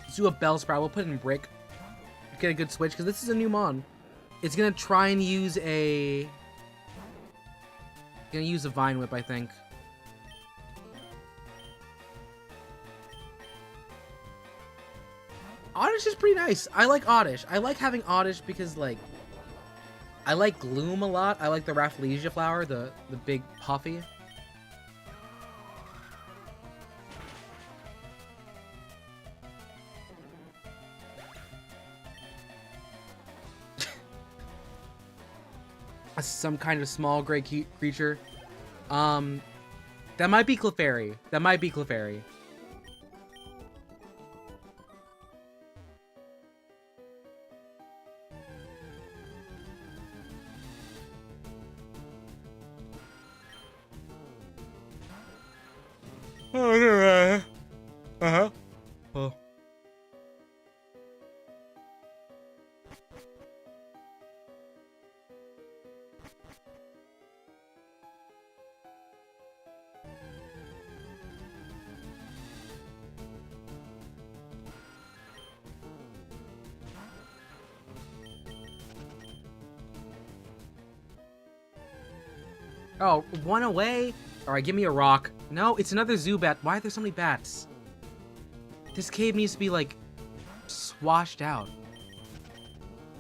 A: Let's do a Bellsprout. We'll put it in Brick. Get a good switch, because this is a new Mon. It's going to try and use a... Going to use a Vine Whip, I think. Oddish is pretty nice. I like Oddish. I like having Oddish because, like, I like Gloom a lot. I like the Rafflesia flower, the big puffy. Some kind of small gray creature. That might be Clefairy. That might be Clefairy. Uh-huh. Oh. Oh, one away? Alright, give me a rock. No, it's another Zubat. Why are there so many bats? This cave needs to be, like, swashed out.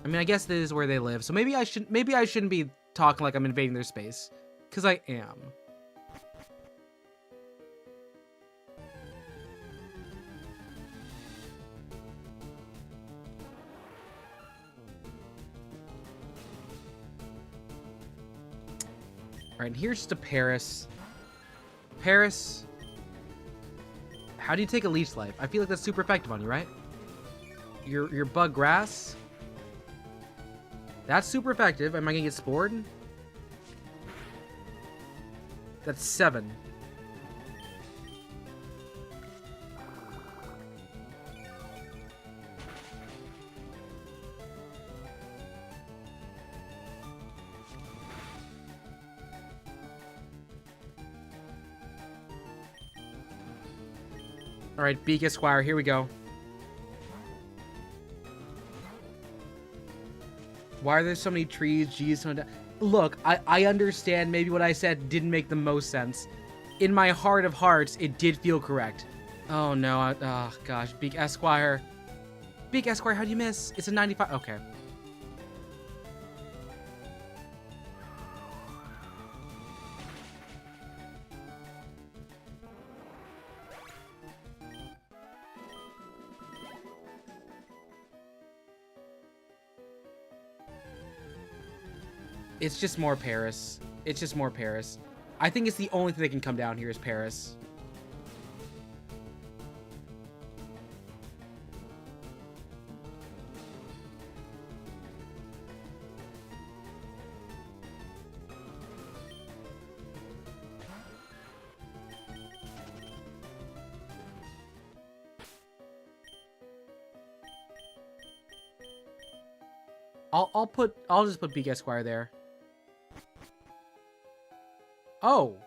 A: I mean, I guess this is where they live, so maybe I shouldn't be talking like I'm invading their space. Because I am. Alright, here's just a Paris. Paris. How do you take a leech life? I feel like that's super effective on you, right? Your bug grass. That's super effective. Am I gonna get spored? That's 7. Alright, Beak Esquire, here we go. Why are there so many trees? Geez, look, I understand maybe what I said didn't make the most sense. In my heart of hearts, it did feel correct. Oh no, oh gosh, Beak Esquire. Beak Esquire, how'd you miss? It's a 95, okay. It's just more Paris. It's just more Paris. I think it's the only thing that can come down here is Paris. I'll just put Beak Esquire there. Oh.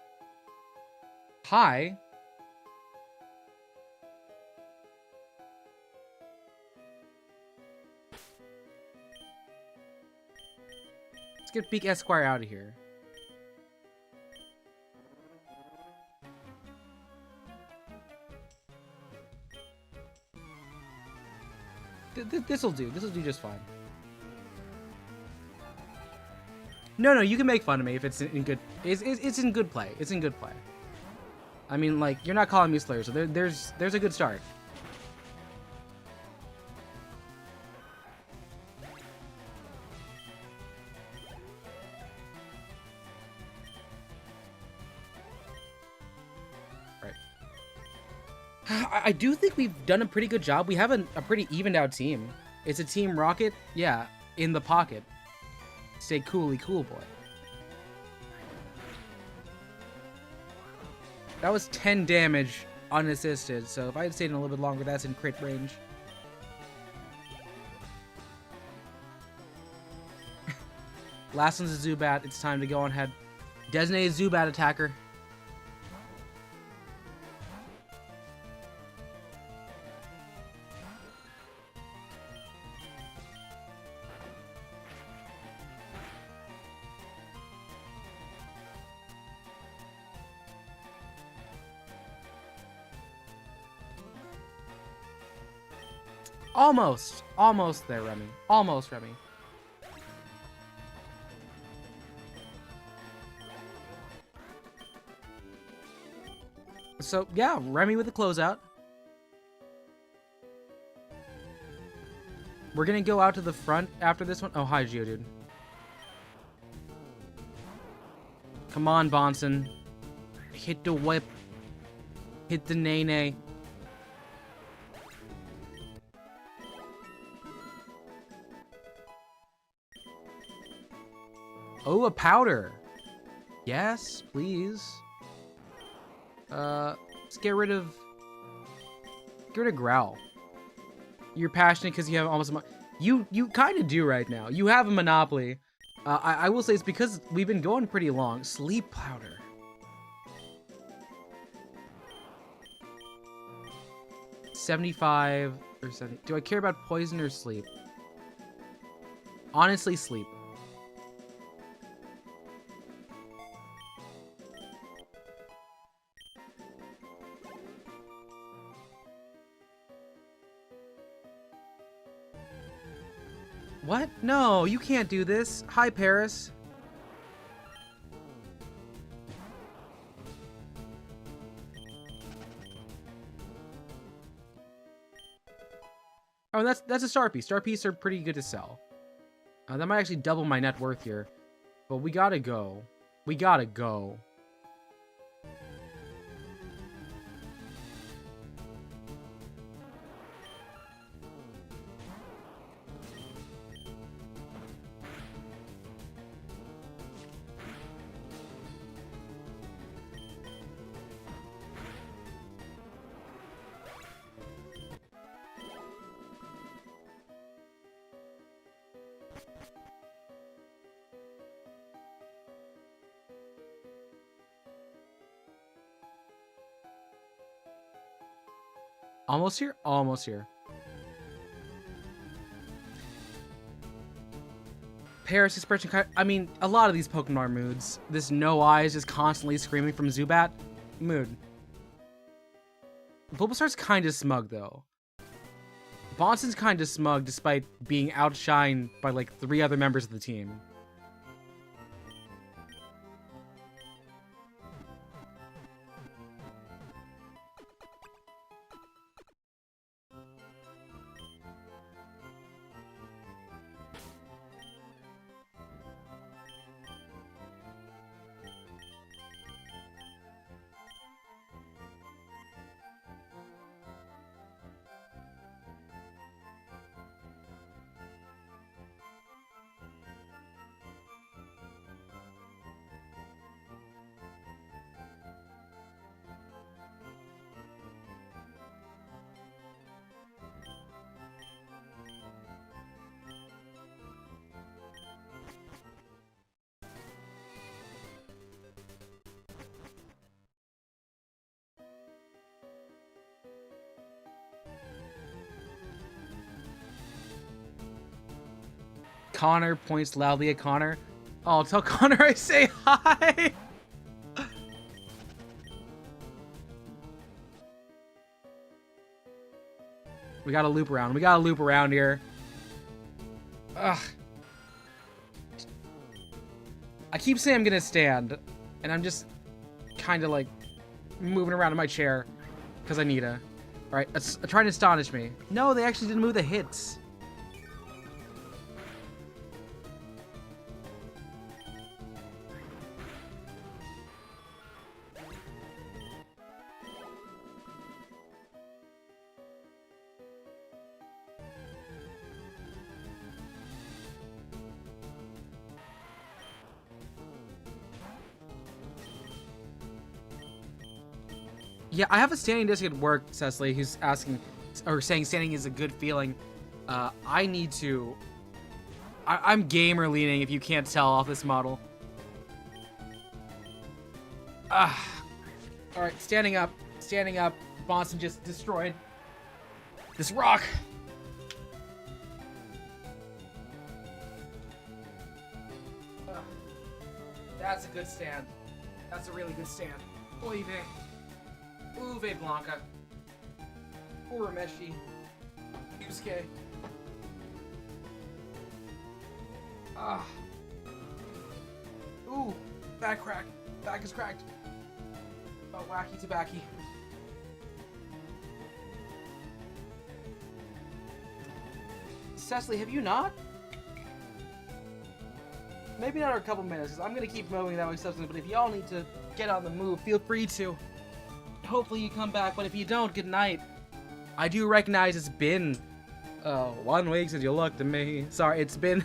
A: Hi. Let's get Beak Esquire out of here. This'll do. This'll do just fine. No, you can make fun of me if it's in good. It's in good play. It's in good play. I mean, like, you're not calling me Slayer, so there's a good start. Right. I do think we've done a pretty good job. We have a pretty evened out team. It's a Team Rocket, yeah, in the pocket. Stay cool, boy. That was 10 damage unassisted, so if I had stayed in a little bit longer, that's in crit range. Last one's a Zubat. It's time to go on ahead. Designated Zubat attacker. Almost there, Remy. Almost, Remy. So yeah, Remy with the closeout. We're gonna go out to the front after this one. Oh, hi, Geodude. Come on, Bonson. Hit the whip. Hit the nay-nay. Oh, a powder. Yes, please. Let's get rid of Growl. You're passionate because you have almost you kind of do right now. You have a monopoly. I will say it's because we've been going pretty long. Sleep powder. $75 or 70. Do I care about poison or sleep? Honestly, sleep. What? No, you can't do this. Hi, Paris. Oh, that's a star piece. Star pieces are pretty good to sell. That might actually double my net worth here. But we gotta go. We gotta go. Almost here? Almost here. Paris expression, I mean, a lot of these Pokemon moods. This no eyes just constantly screaming from Zubat. Mood. Bulbasaur's kind of smug, though. Bonson's kind of smug despite being outshined by like 3 other members of the team. Connor points loudly at Connor. Oh, tell Connor I say hi! We gotta loop around. We gotta loop around here. Ugh. I keep saying I'm gonna stand, and I'm just kind of like moving around in my chair because I need to. Alright, trying to astonish me. No, they actually didn't move the hits. Yeah, I have a standing desk at work, Cecily, who's asking, or saying standing is a good feeling. I need to... I'm gamer leaning, if you can't tell off this model. Alright, standing up. Standing up. Bonson just destroyed this rock. That's a good stand. That's a really good stand. Oy vey. Uve Blanca. Urameshi. Yusuke. Ooh, back crack. Back is cracked. Oh, wacky tobacco. Cecily, have you not? Maybe not a couple minutes, because I'm going to keep mowing that way substance, but if y'all need to get on the move, feel free to. Hopefully you come back, but if you don't, good night. I do recognize it's been 1 week since you looked at me. Sorry, it's been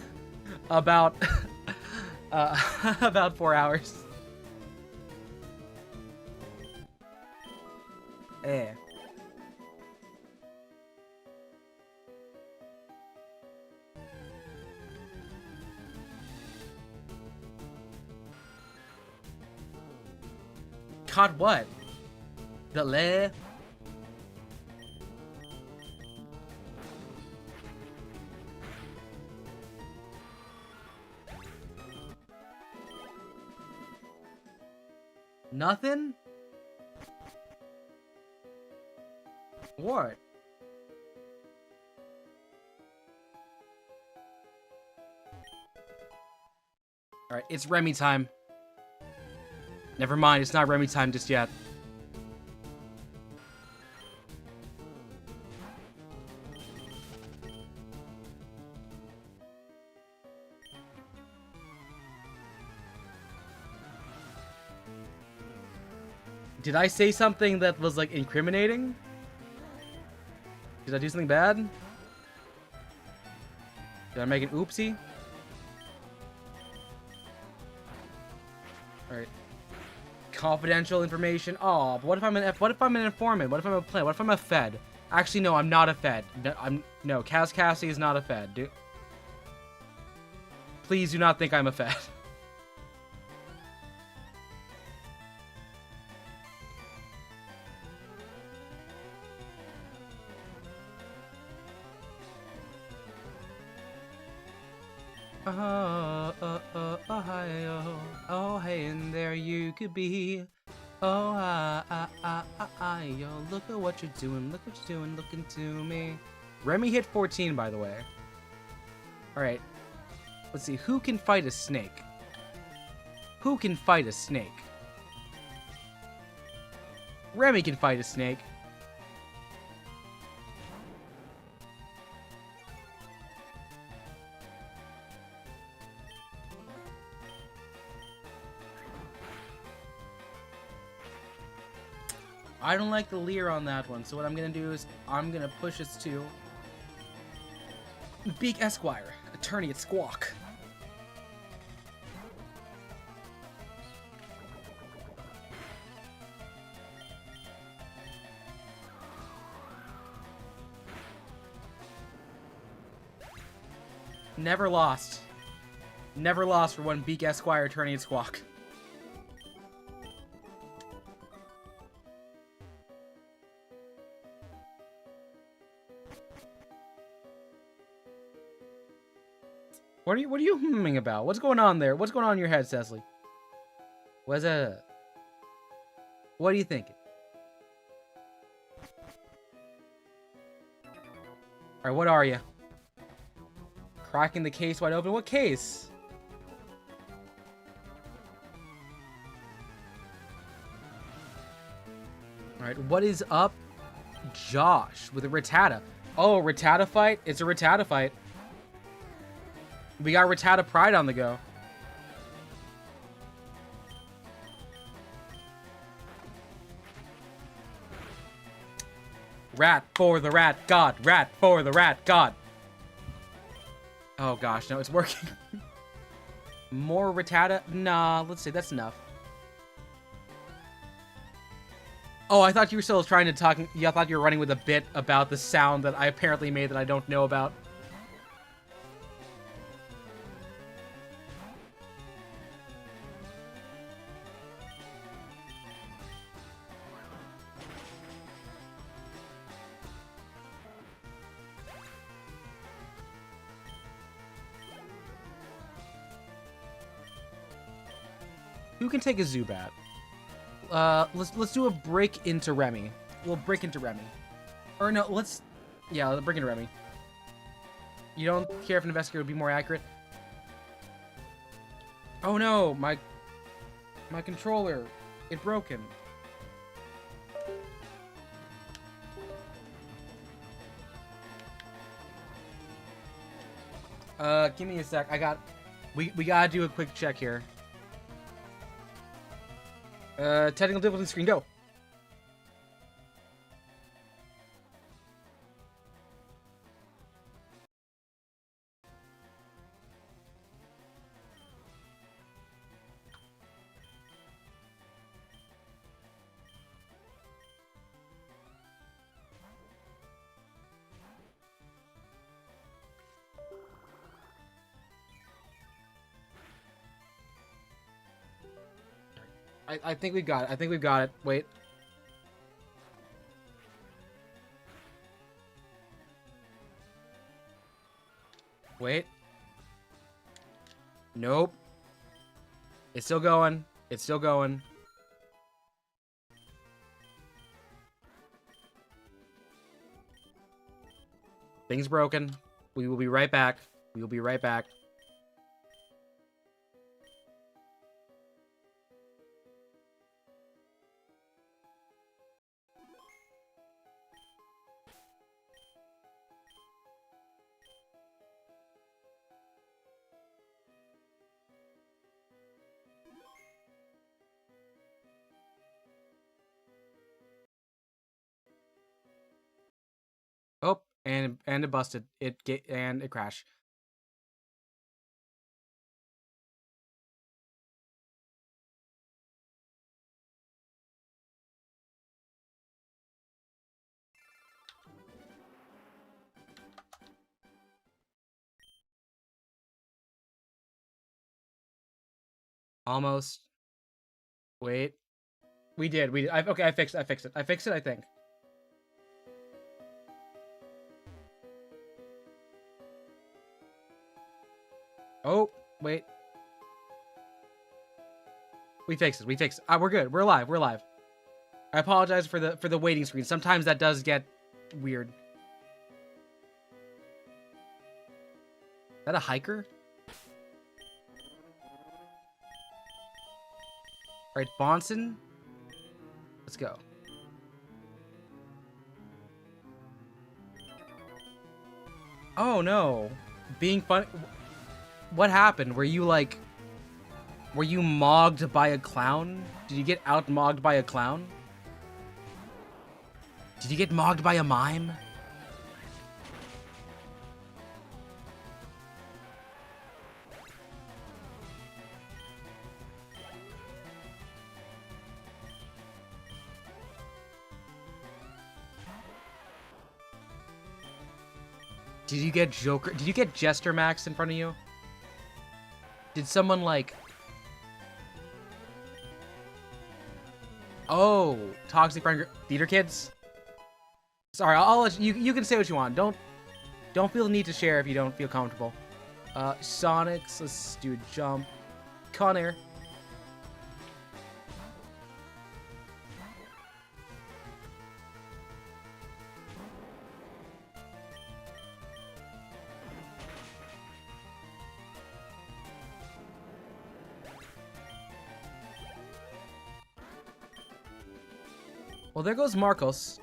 A: about about 4 hours. Eh. Caught what? The le? Nothing? What? Alright, it's Remy time. Never mind, it's not Remy time just yet. Did I say something that was, like, incriminating? Did I do something bad? Did I make an oopsie? Alright. Confidential information. Oh, but what if I'm an informant? What if I'm a plant? What if I'm a Fed? Actually, no, I'm not a Fed. No, Cassie is not a Fed. Please do not think I'm a Fed. Oh, hey, and there you could be. Oh, yo, look at what you're doing, looking to me. Remy hit 14, by the way. Alright, let's see, who can fight a snake? Who can fight a snake? Remy can fight a snake. I don't like the leer on that one, so what I'm gonna do is I'm gonna push us to Beak Esquire, attorney at Squawk. Never lost. Never lost for one Beak Esquire, attorney at Squawk. What are you humming about? What's going on there? What's going on in your head, Cecily? What are you thinking? Alright, what are you? Cracking the case wide open? What case? Alright, what is up? Josh with a Rattata. Oh, Rattata fight? It's a Rattata fight. We got Rattata Pride on the go. Rat for the rat god. Rat for the rat god. Oh gosh, no, it's working. More Rattata? Nah, let's see, that's enough. Oh, I thought you were still trying to talk. Yeah, I thought you were running with a bit about the sound that I apparently made that I don't know about. Who can take a Zubat? Let's do a break into Remy. We'll break into Remy. Or no, let's break into Remy. You don't care if an investigator would be more accurate? Oh no, my controller, it broken. Give me a sec. We gotta do a quick check here. Technical difficulty screen, go. I think we got it. I think we've got it. Wait. Wait. Nope. It's still going. It's still going. Thing's broken. We will be right back. We will be right back. Oh, and it busted. It crashed. Almost. Wait. We did. Okay, I fixed it. I fixed it. I fixed it, I think. Oh, wait. We fixed it. We fixed it. We're good. We're alive. We're alive. I apologize for the waiting screen. Sometimes that does get weird. Is that a hiker? Alright, Bonson. Let's go. Oh no. Being fun. What happened? Were you mogged by a clown? Did you get out-mogged by a clown? Did you get mogged by a mime? Did you get Joker? Did you get Jester Max in front of you? Did someone Oh, toxic friend theater kids? Sorry, I'll let you can say what you want. Don't feel the need to share if you don't feel comfortable. Sonics, let's do a jump. Conair. Well, there goes Marcos.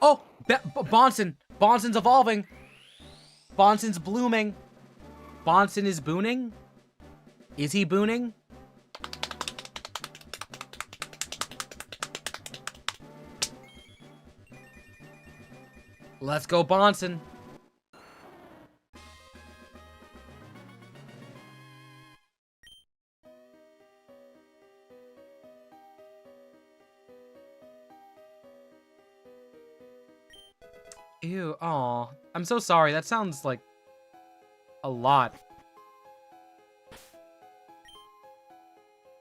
A: Oh, Bonson. Bonson's evolving. Bonson's blooming. Bonson is booning? Is he booning? Let's go, Bonson. Ew, aw. I'm so sorry. That sounds like a lot.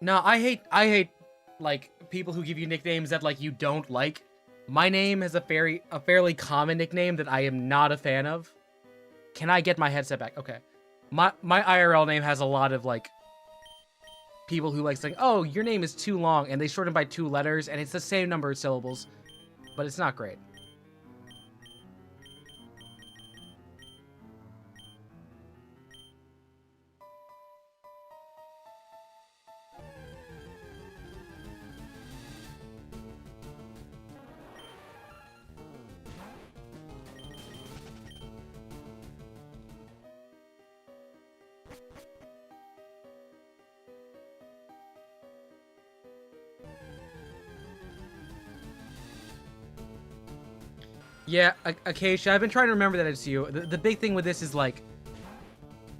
A: No, I hate like people who give you nicknames that you don't like. My name has a fairly common nickname that I am not a fan of. Can I get my headset back? Okay. My IRL name has a lot of people who saying, "Oh, your name is too long," and they shorten by 2 letters, and it's the same number of syllables, but it's not great. Yeah, Acacia, I've been trying to remember that it's you. The big thing with this is, like,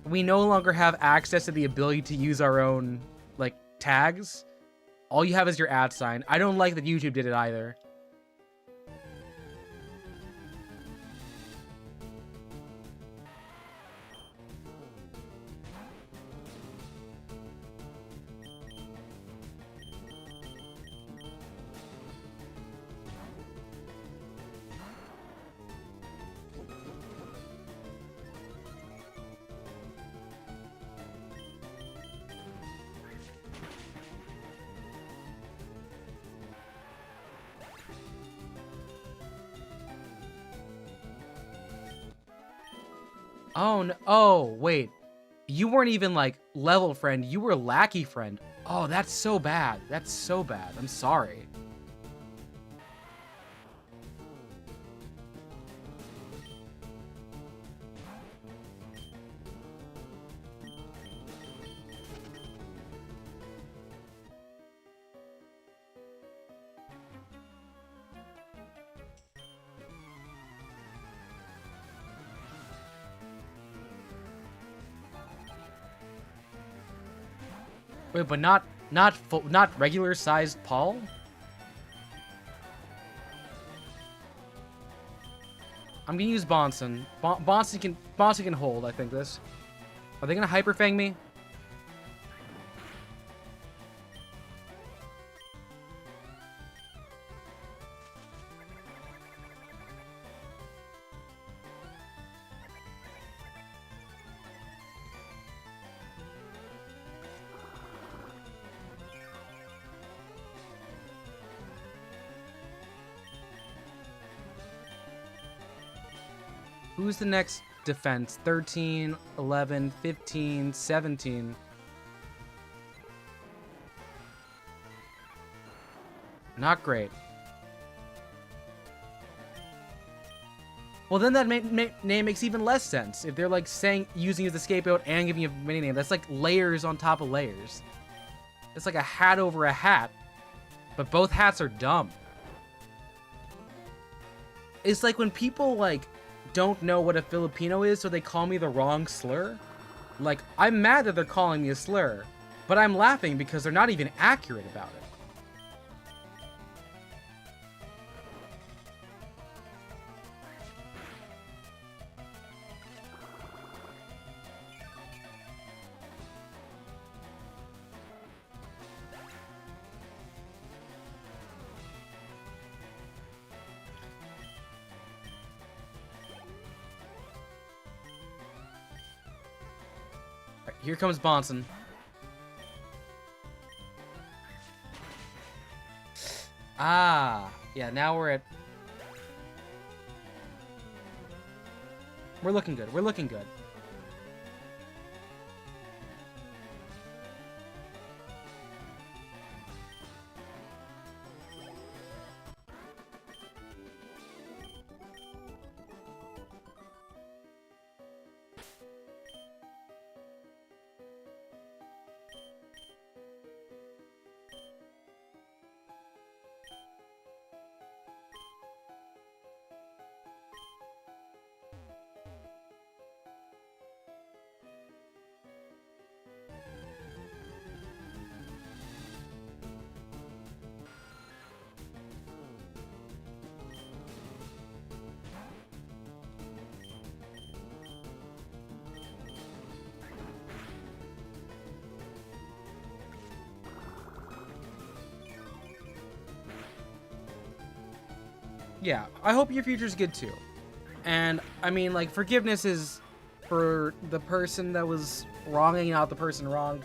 A: we no longer have access to the ability to use our own, like, tags. All you have is your @ sign. I don't like that YouTube did it either. Oh, no. Oh, wait. You weren't even, like, level friend. You were lackey friend. Oh, that's so bad. That's so bad. I'm sorry. Wait, but not regular sized Paul? I'm gonna use Bonson. Bonson can hold, I think, this. Are they gonna Hyper Fang me? Who's the next defense? 13, 11, 15, 17. Not great. Well, then that name makes even less sense. If they're, like, using you as the scapegoat and giving you a mini name, that's like layers on top of layers. It's like a hat over a hat, but both hats are dumb. It's like when people, like, don't know what a Filipino is, so they call me the wrong slur. Like, I'm mad that they're calling me a slur, but I'm laughing because they're not even accurate about it. Here comes Bonson. Ah, yeah, now we're looking good. We're looking good. Yeah, I hope your future's good too. And, I mean, like, forgiveness is for the person that was wronging out the person wronged.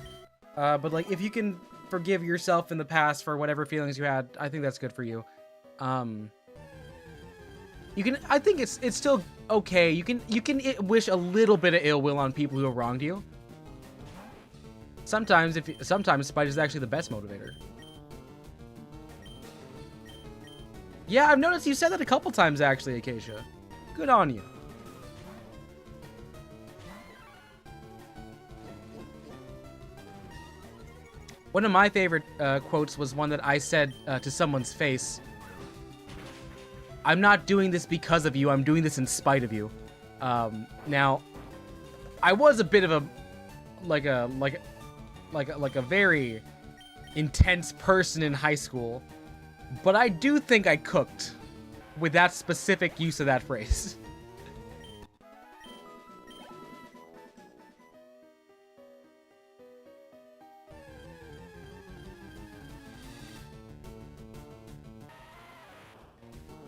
A: But, like, if you can forgive yourself in the past for whatever feelings you had, I think that's good for you. You can, I think it's still okay. You can wish a little bit of ill will on people who have wronged you. Sometimes spite is actually the best motivator. Yeah, I've noticed you said that a couple times, actually, Acacia. Good on you. One of my favorite quotes was one that I said to someone's face. I'm not doing this because of you. I'm doing this in spite of you. Now, I was a bit of a like a very intense person in high school, but I do think I cooked with that specific use of that phrase.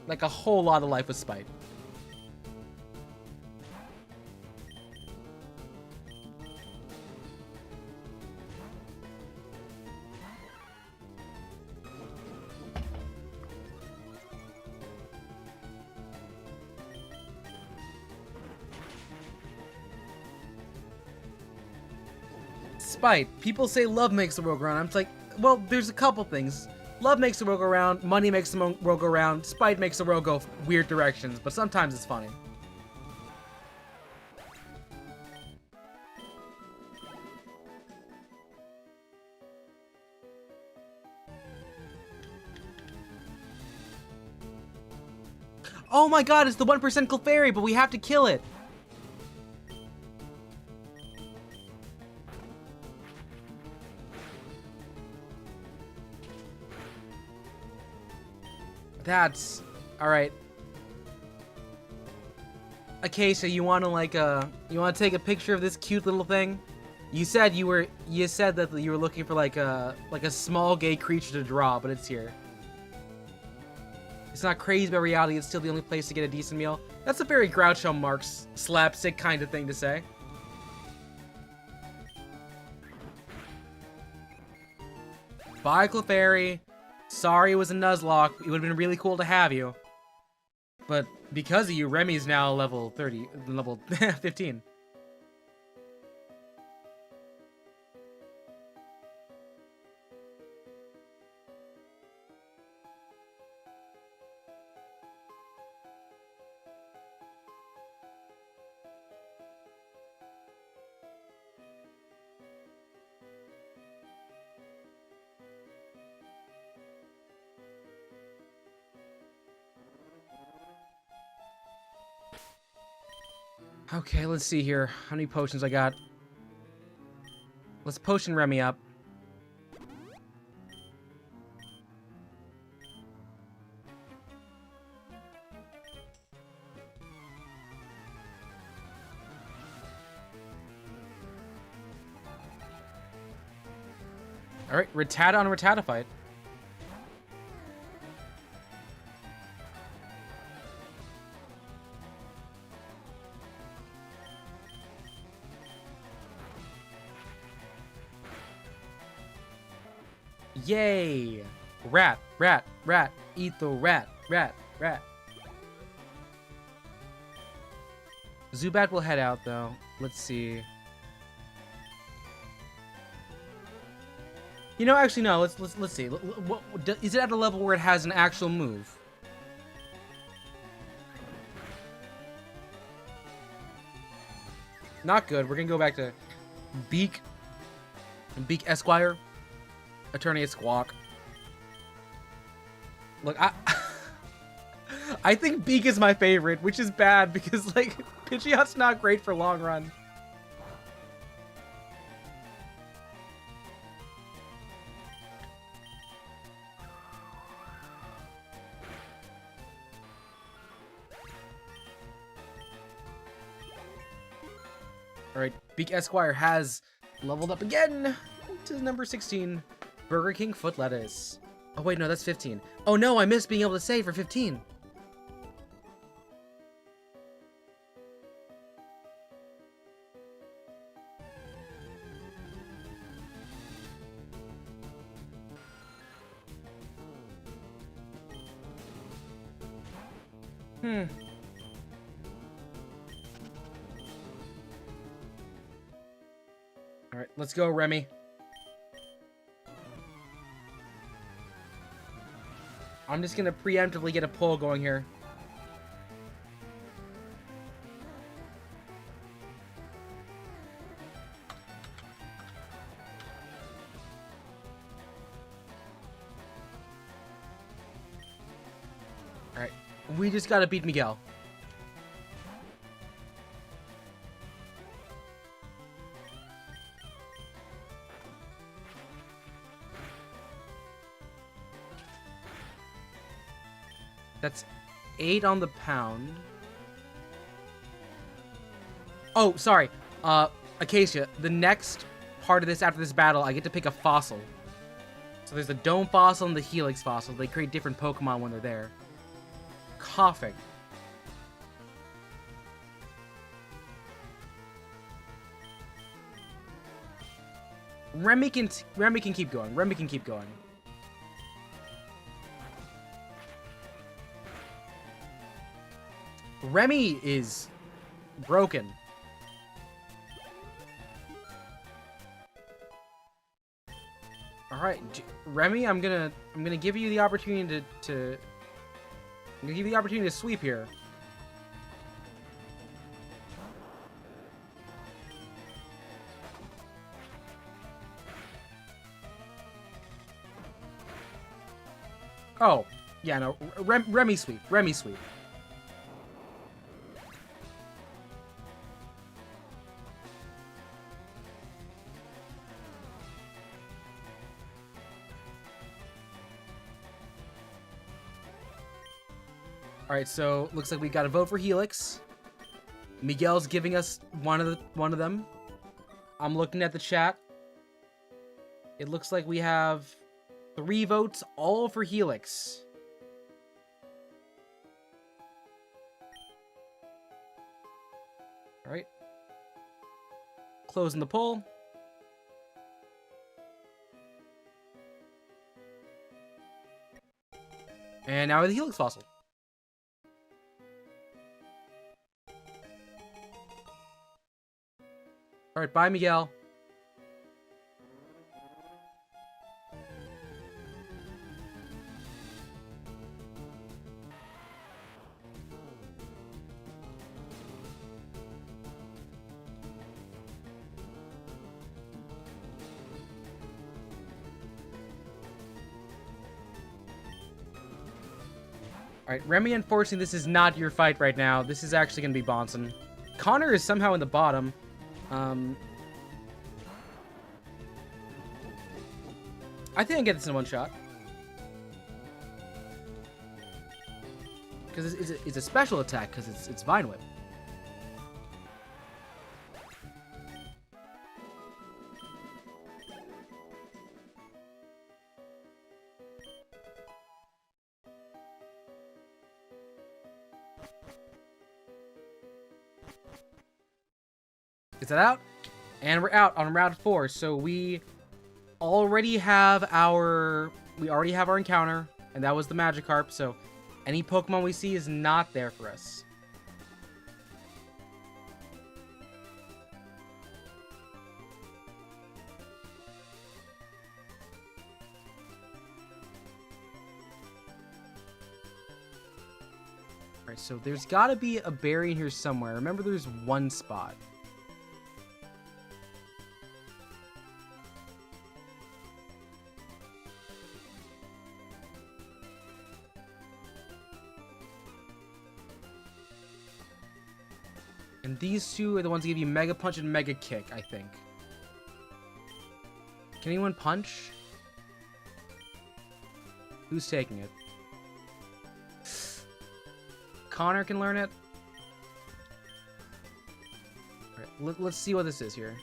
A: Like a whole lot of life with spite. Spite. People say love makes the world go round. I'm like, well, there's a couple things. Love makes the world go round, money makes the world go round, spite makes the world go weird directions, but sometimes it's funny. Oh my god, it's the 1% Clefairy, but we have to kill it! That's... Alright. Okay, so you wanna like, you wanna take a picture of this cute little thing? You said that you were looking for like a small gay creature to draw, but it's here. It's not crazy about reality, it's still the only place to get a decent meal. That's a very Groucho Marx slapstick kind of thing to say. Bye, Clefairy. Sorry it was a Nuzlocke. It would have been really cool to have you. But because of you, Remy's now level 15. Okay, let's see here. How many potions I got? Let's potion Remy up. Alright, Rattata on Rattata fight. Yay! Rat, rat, rat, eat the rat, rat, rat. Zubat will head out though. Let's see. You know, actually no. Let's see. What, is it at a level where it has an actual move? Not good. We're gonna go back to Beak. Beak Esquire. Attorney at Squawk. Look, I think Beak is my favorite, which is bad because, like, Pidgeot's not great for long run. Alright, Beak Esquire has leveled up again to number 16. Burger King foot lettuce. Oh wait, no, that's 15. Oh no, I missed being able to save for 15. Alright, let's go, Remy. I'm just gonna preemptively get a pull going here. Alright. We just gotta beat Miguel. That's 8 on the pound. Oh, sorry. Acacia, the next part of this after this battle, I get to pick a fossil. So there's the Dome Fossil and the Helix Fossil. They create different Pokemon when they're there. Coughing. Remy can keep going. Remy can keep going. Remy is broken. All right, Remy, I'm gonna give you the opportunity to sweep here. Oh, yeah, no, Remy sweep. Remy sweep. All right, so looks like we got to vote for Helix. Miguel's giving us one of them. I'm looking at the chat. It looks like we have 3 votes, all for Helix. All right. Closing the poll. And now with the Helix Fossil. All right, bye, Miguel. All right, Remy, unfortunately, this is not your fight right now. This is actually going to be Bonson. Connor is somehow in the bottom. I think I can get this in one shot. Because it's a special attack, because it's Vine Whip. Is that out? And we're out on round 4, so we already have our encounter, and that was the Magikarp, so any Pokemon we see is not there for us. Alright, so there's gotta be a berry in here somewhere. Remember, there's one spot. And these two are the ones that give you Mega Punch and Mega Kick, I think. Can anyone punch? Who's taking it? Connor can learn it. Alright, let's see what this is here.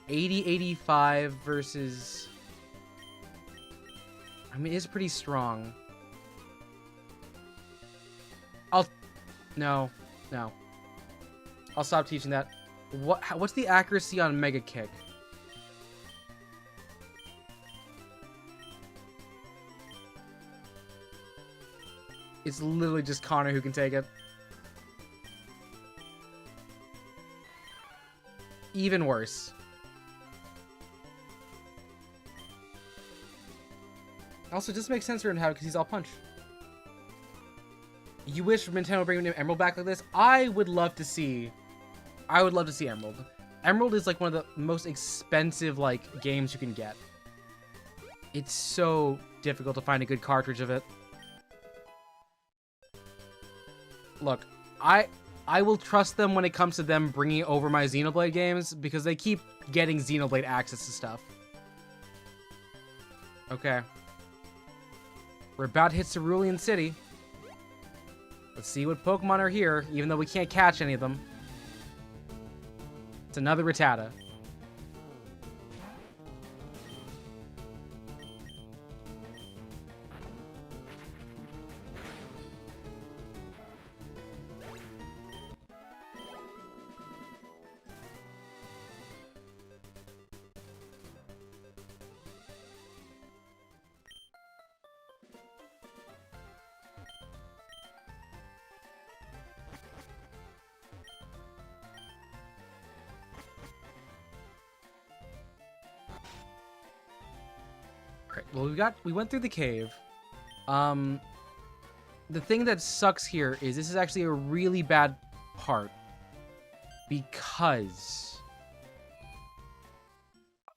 A: 80-85 versus... I mean, it's pretty strong. No. I'll stop teaching that. What's the accuracy on Mega Kick? It's literally just Connor who can take it. Even worse. Also, it just makes sense for him to have it because he's all punch. You wish Nintendo would bring Emerald back like this? I would love to see Emerald. Emerald is like one of the most expensive like games you can get. It's so difficult to find a good cartridge of it. Look, I will trust them when it comes to them bringing over my Xenoblade games, because they keep getting Xenoblade access to stuff. Okay. We're about to hit Cerulean City. Let's see what Pokemon are here, even though we can't catch any of them. It's another Rattata. Well, we went through the cave. The thing that sucks here is this is actually a really bad part, because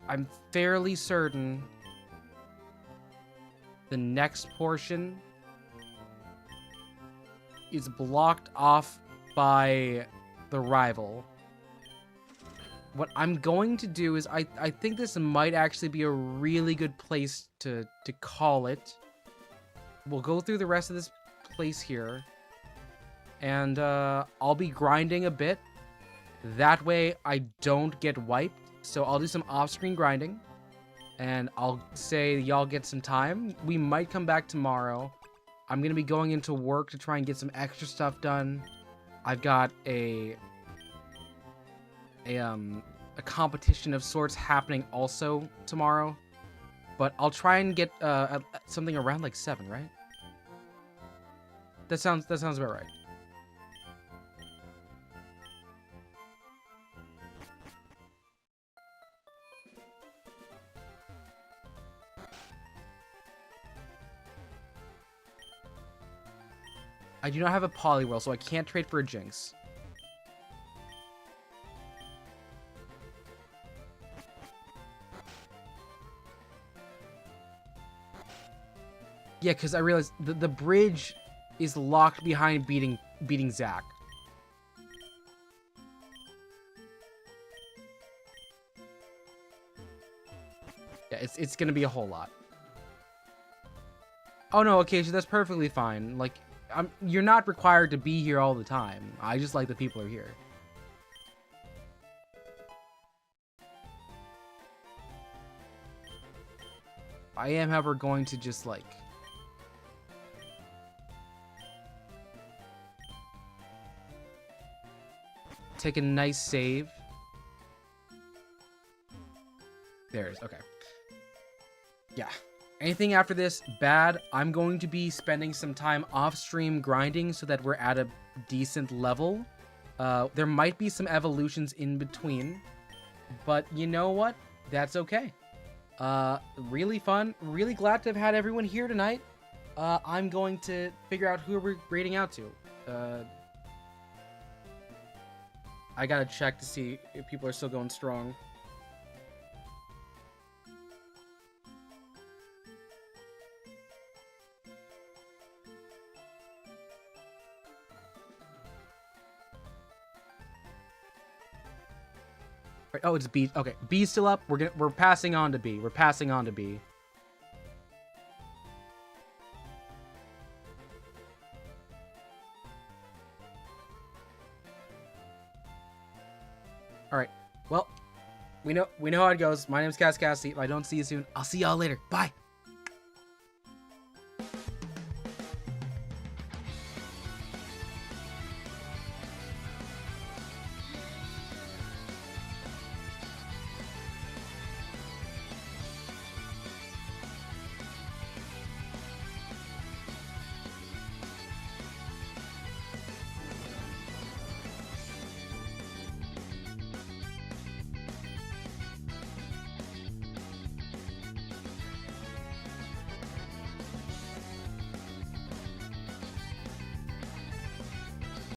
A: I'm fairly certain the next portion is blocked off by the rival. What I'm going to do is I think this might actually be a really good place to call it. We'll go through the rest of this place here, and I'll be grinding a bit. That way I don't get wiped. So I'll do some off-screen grinding, and I'll say y'all get some time. We might come back tomorrow. I'm gonna be going into work to try and get some extra stuff done. I've got a competition of sorts happening also tomorrow, but I'll try and get something around like 7, right? That sounds about right. I do not have a Poliwhirl, so I can't trade for a Jinx. Yeah, because I realized the bridge is locked behind beating Zack. Yeah, it's gonna be a whole lot. Oh no, okay, so that's perfectly fine. Like, you're not required to be here all the time. I just like that people are here. I am, however, going to just like take a nice save. There's okay. Yeah. Anything after this, bad. I'm going to be spending some time off-stream grinding so that we're at a decent level. There might be some evolutions in between, but you know what? That's okay. Really fun. Really glad to have had everyone here tonight. I'm going to figure out who we're raiding out to. I gotta check to see if people are still going strong. Oh, it's B. Okay, B's still up. We're passing on to B. We're passing on to B. All right. Well, we know how it goes. My name's Cassie. If I don't see you soon, I'll see y'all later. Bye.